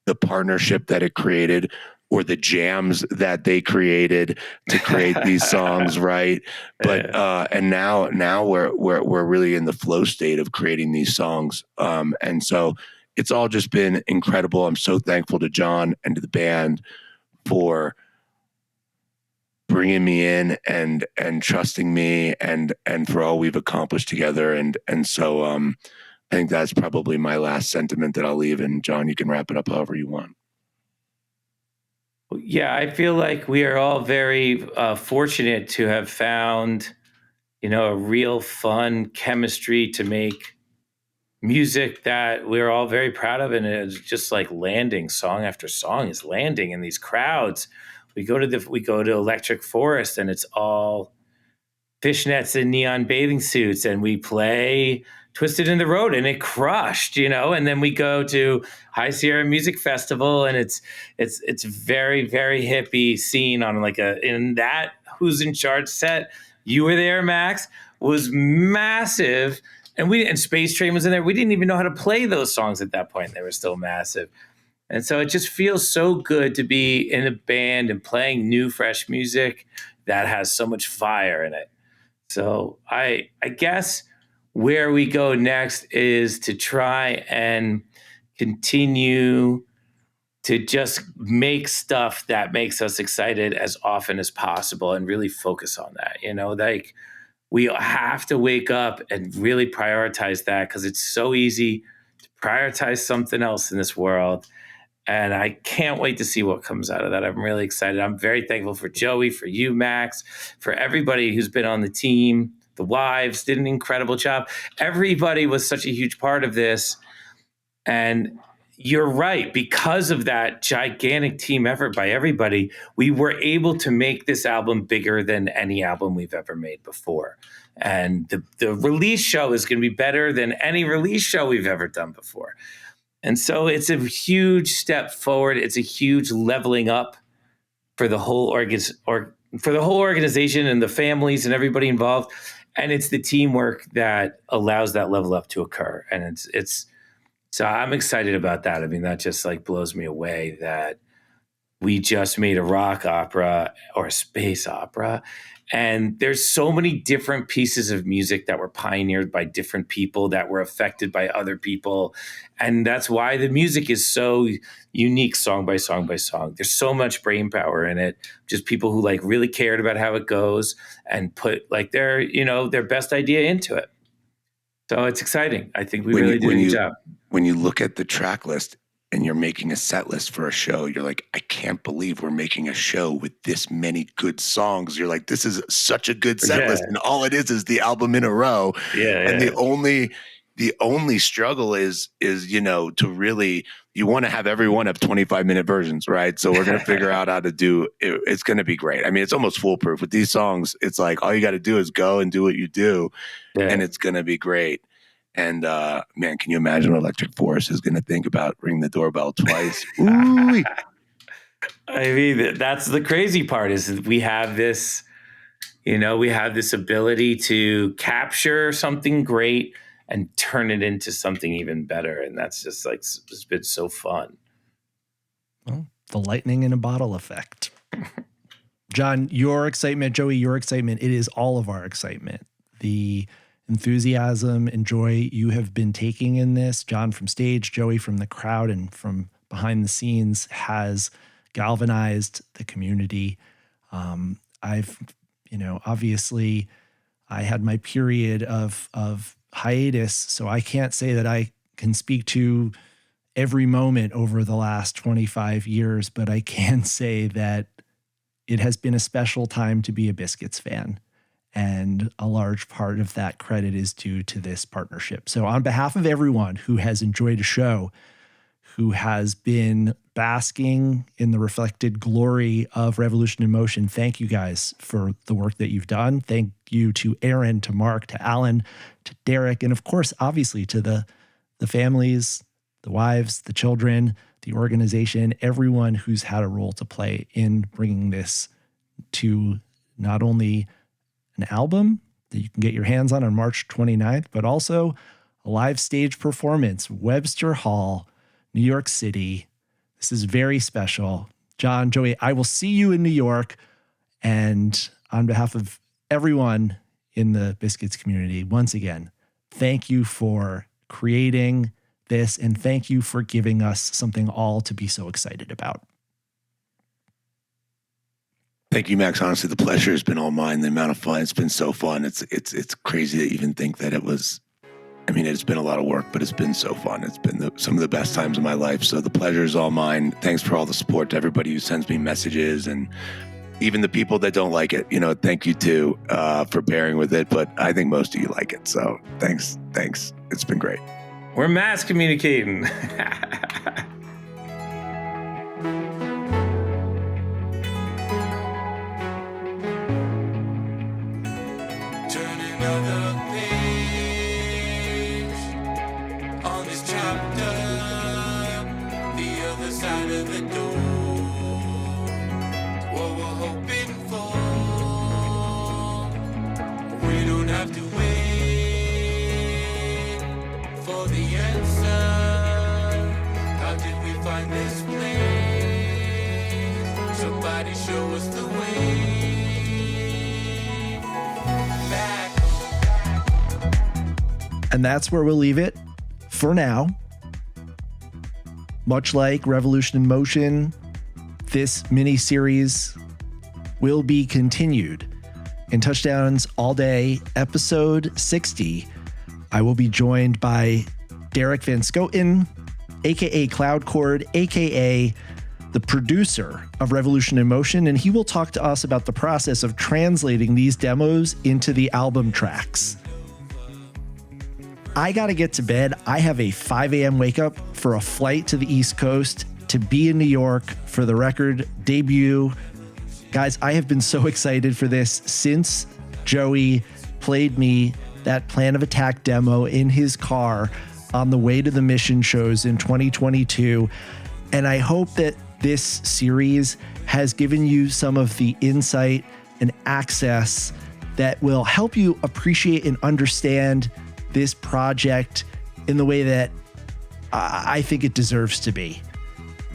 [SPEAKER 5] the partnership that it created or the jams that they created to create these songs, right? But and now we're really in the flow state of creating these songs, and so it's all just been incredible. I'm so thankful to John and to the band for bringing me in and trusting me and for all we've accomplished together, and so I think that's probably my last sentiment that I'll leave. And John, you can wrap it up however you want.
[SPEAKER 4] Yeah, I feel like we are all very fortunate to have found, you know, a real fun chemistry to make music that we're all very proud of, and it's just like landing, song after song is landing in these crowds. We go to Electric Forest, and it's all fishnets and neon bathing suits, and we play Twisted in the Road, and it crushed, and then we go to High Sierra Music Festival, and it's very, very hippie scene on in that Who's in Charge set. You were there, Max, was massive. And Space Train was in there. We didn't even know how to play those songs at that point. They were still massive. And so it just feels so good to be in a band and playing new, fresh music that has so much fire in it. So I guess where we go next is to try and continue to just make stuff that makes us excited as often as possible and really focus on that. We have to wake up and really prioritize that, because it's so easy to prioritize something else in this world. And I can't wait to see what comes out of that. I'm really excited. I'm very thankful for Joey, for you, Max, for everybody who's been on the team. The wives did an incredible job. Everybody was such a huge part of this. And you're right. Because of that gigantic team effort by everybody, we were able to make this album bigger than any album we've ever made before. And the release show is going to be better than any release show we've ever done before. And so it's a huge step forward. It's a huge leveling up for the whole organization and the families and everybody involved. And it's the teamwork that allows that level up to occur. And so I'm excited about that. I mean, that just blows me away that we just made a rock opera or a space opera. And there's so many different pieces of music that were pioneered by different people that were affected by other people. And that's why the music is so unique, song by song by song. There's so much brain power in it. Just people who really cared about how it goes and put their best idea into it. So it's exciting. I think we really did a good job.
[SPEAKER 5] When you look at the track list and you're making a set list for a show, you're like, I can't believe we're making a show with this many good songs. You're like, this is such a good set list. And all it is the album in a row.
[SPEAKER 4] Yeah.
[SPEAKER 5] And the only struggle is, to really, you want to have everyone have 25-minute versions, right? So we're going to figure out how to do it. It's going to be great. I mean, it's almost foolproof with these songs. It's like, all you got to do is go and do what you do, and it's going to be great. And man, can you imagine what Electric Forest is going to think about ringing the doorbell twice? Ooh.
[SPEAKER 4] I mean, that's the crazy part, is that we have this, we have this ability to capture something great and turn it into something even better. And that's just it's been so fun.
[SPEAKER 3] Well, the lightning in a bottle effect. John, your excitement, Joey, your excitement, it is all of our excitement. The enthusiasm and joy you have been taking in this, John from stage, Joey from the crowd and from behind the scenes, has galvanized the community. Obviously I had my period of hiatus, so I can't say that I can speak to every moment over the last 25 years, but I can say that it has been a special time to be a Biscuits fan. And a large part of that credit is due to this partnership. So on behalf of everyone who has enjoyed a show, who has been basking in the reflected glory of Revolution in Motion, thank you guys for the work that you've done. Thank you to Aaron, to Mark, to Alan, to Derek, and of course, obviously to the families, the wives, the children, the organization, everyone who's had a role to play in bringing this to not only an album that you can get your hands on March 29th, but also a live stage performance, Webster Hall, New York City. This is very special. John, Joey, I will see you in New York. And on behalf of everyone in the Biscuits community, once again, thank you for creating this, and thank you for giving us something all to be so excited about.
[SPEAKER 5] Thank you, Max. Honestly, the pleasure has been all mine. The amount of fun, it's been so fun. It's crazy to even think that it was, I mean, it's been a lot of work, but it's been so fun. It's been some of the best times of my life. So the pleasure is all mine. Thanks for all the support to everybody who sends me messages, and even the people that don't like it. Thank you too for bearing with it. But I think most of you like it. So thanks. It's been great.
[SPEAKER 4] We're mass communicating.
[SPEAKER 1] Turn another page on this chapter, the other side of the door. What we're hoping for, we don't have to wait for the answer. How did we find this place? Somebody show us the way.
[SPEAKER 3] And that's where we'll leave it for now. Much like Revolution in Motion, this mini-series will be continued. In Touchdowns All Day, episode 60, I will be joined by Derek Van Scoten, aka Cloudcord, aka the producer of Revolution in Motion, and he will talk to us about the process of translating these demos into the album tracks. I gotta get to bed. I have a 5 a.m. wake up for a flight to the East Coast to be in New York for the record debut. Guys, I have been so excited for this since Joey played me that Plan of Attack demo in his car on the way to the mission shows in 2022. And I hope that this series has given you some of the insight and access that will help you appreciate and understand this project in the way that I think it deserves to be.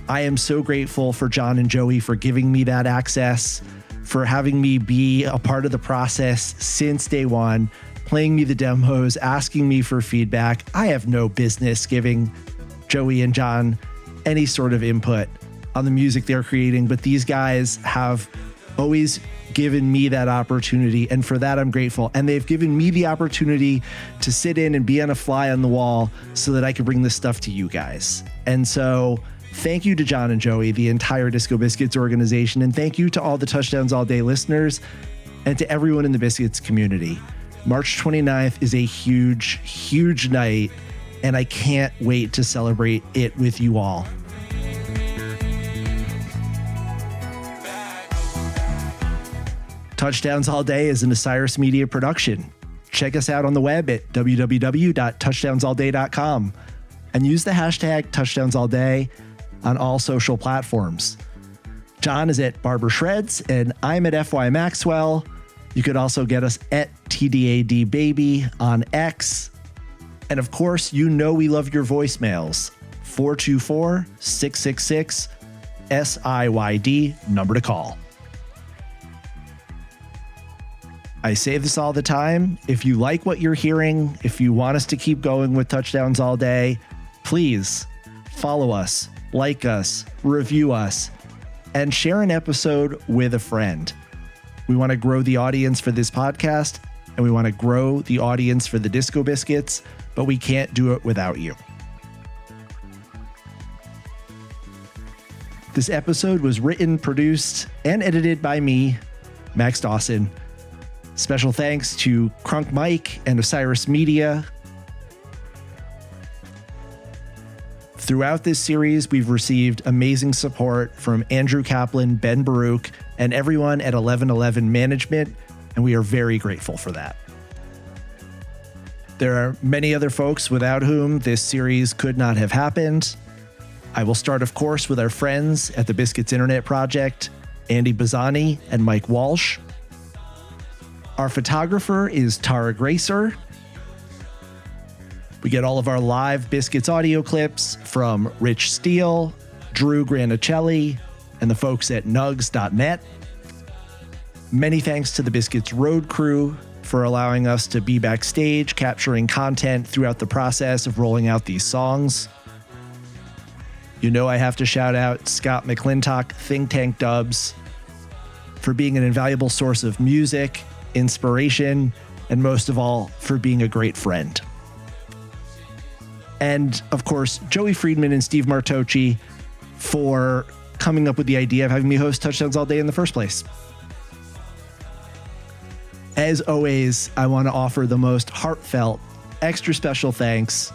[SPEAKER 3] I am so grateful for John and Joey for giving me that access, for having me be a part of the process since day one, playing me the demos, asking me for feedback. I have no business giving Joey and John any sort of input on the music they're creating, but these guys have always given me that opportunity, and for that I'm grateful. And they've given me the opportunity to sit in and be on a fly on the wall so that I could bring this stuff to you guys. And so thank you to John and Joey, the entire Disco Biscuits organization, and thank you to all the Touchdowns All Day listeners and to everyone in the Biscuits community. March 29th is a huge, huge night, and I can't wait to celebrate it with you all. Touchdowns All Day is an Osiris Media production. Check us out on the web at www.touchdownsallday.com and use the hashtag TouchdownsAllDay on all social platforms. John is at Barber Shreds and I'm at FY Maxwell. You could also get us at TDAD Baby on X. And of course, you know we love your voicemails. 424-666-SIYD, number to call. I say this all the time. If you like what you're hearing, if you want us to keep going with Touchdowns All Day, please follow us, like us, review us, and share an episode with a friend. We want to grow the audience for this podcast, and we want to grow the audience for the Disco Biscuits, but we can't do it without you. This episode was written, produced, and edited by me, Max Dawson. Special thanks to Crunk Mike and Osiris Media. Throughout this series, we've received amazing support from Andrew Kaplan, Ben Baruch, and everyone at 1111 Management, and we are very grateful for that. There are many other folks without whom this series could not have happened. I will start, of course, with our friends at the Biscuits Internet Project, Andy Bazzani and Mike Walsh. Our photographer is Tara Gracer. We get all of our live Biscuits audio clips from Rich Steele, Drew Granicelli, and the folks at nugs.net. Many thanks to the Biscuits road crew for allowing us to be backstage, capturing content throughout the process of rolling out these songs. You know I have to shout out Scott McClintock, Think Tank Dubs, for being an invaluable source of music, inspiration, and most of all, for being a great friend. And of course, Joey Friedman and Steve Martocci for coming up with the idea of having me host Touchdowns All Day in the first place. As always, I want to offer the most heartfelt, extra special thanks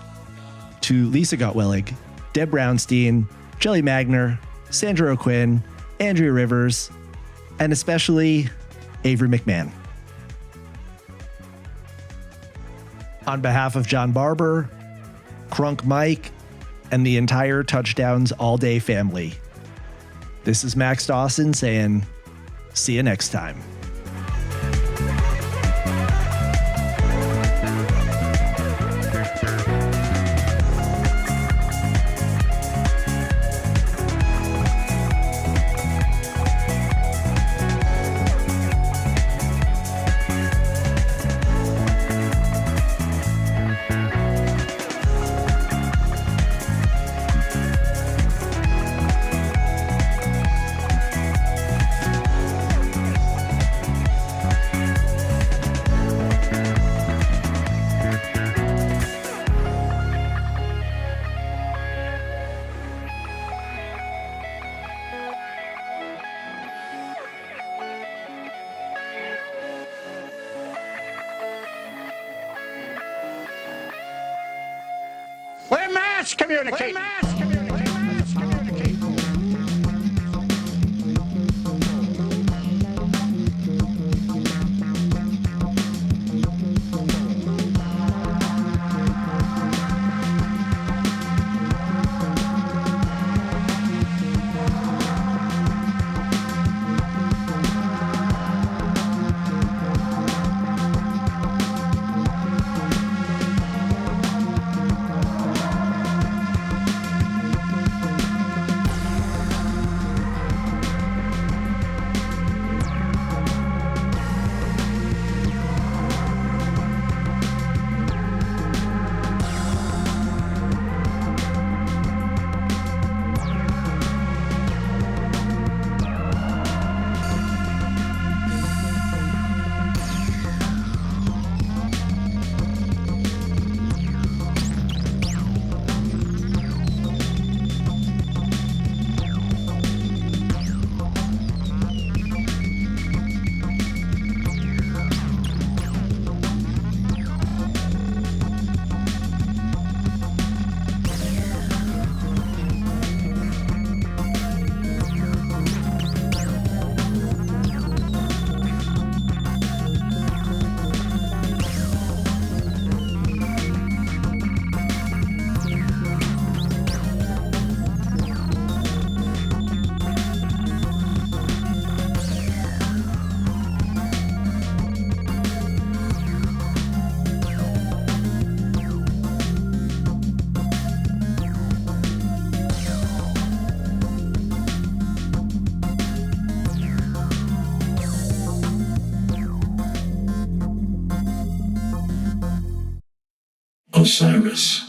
[SPEAKER 3] to Lisa Gottwellig, Deb Brownstein, Jelly Magner, Sandra O'Quinn, Andrea Rivers, and especially Avery McMahon. On behalf of John Barber, Crunk Mike, and the entire Touchdowns All Day family, this is Max Dawson saying, see you next time.
[SPEAKER 2] We're mass communicating. We're mass communicating. Mass communicating.
[SPEAKER 6] Osiris.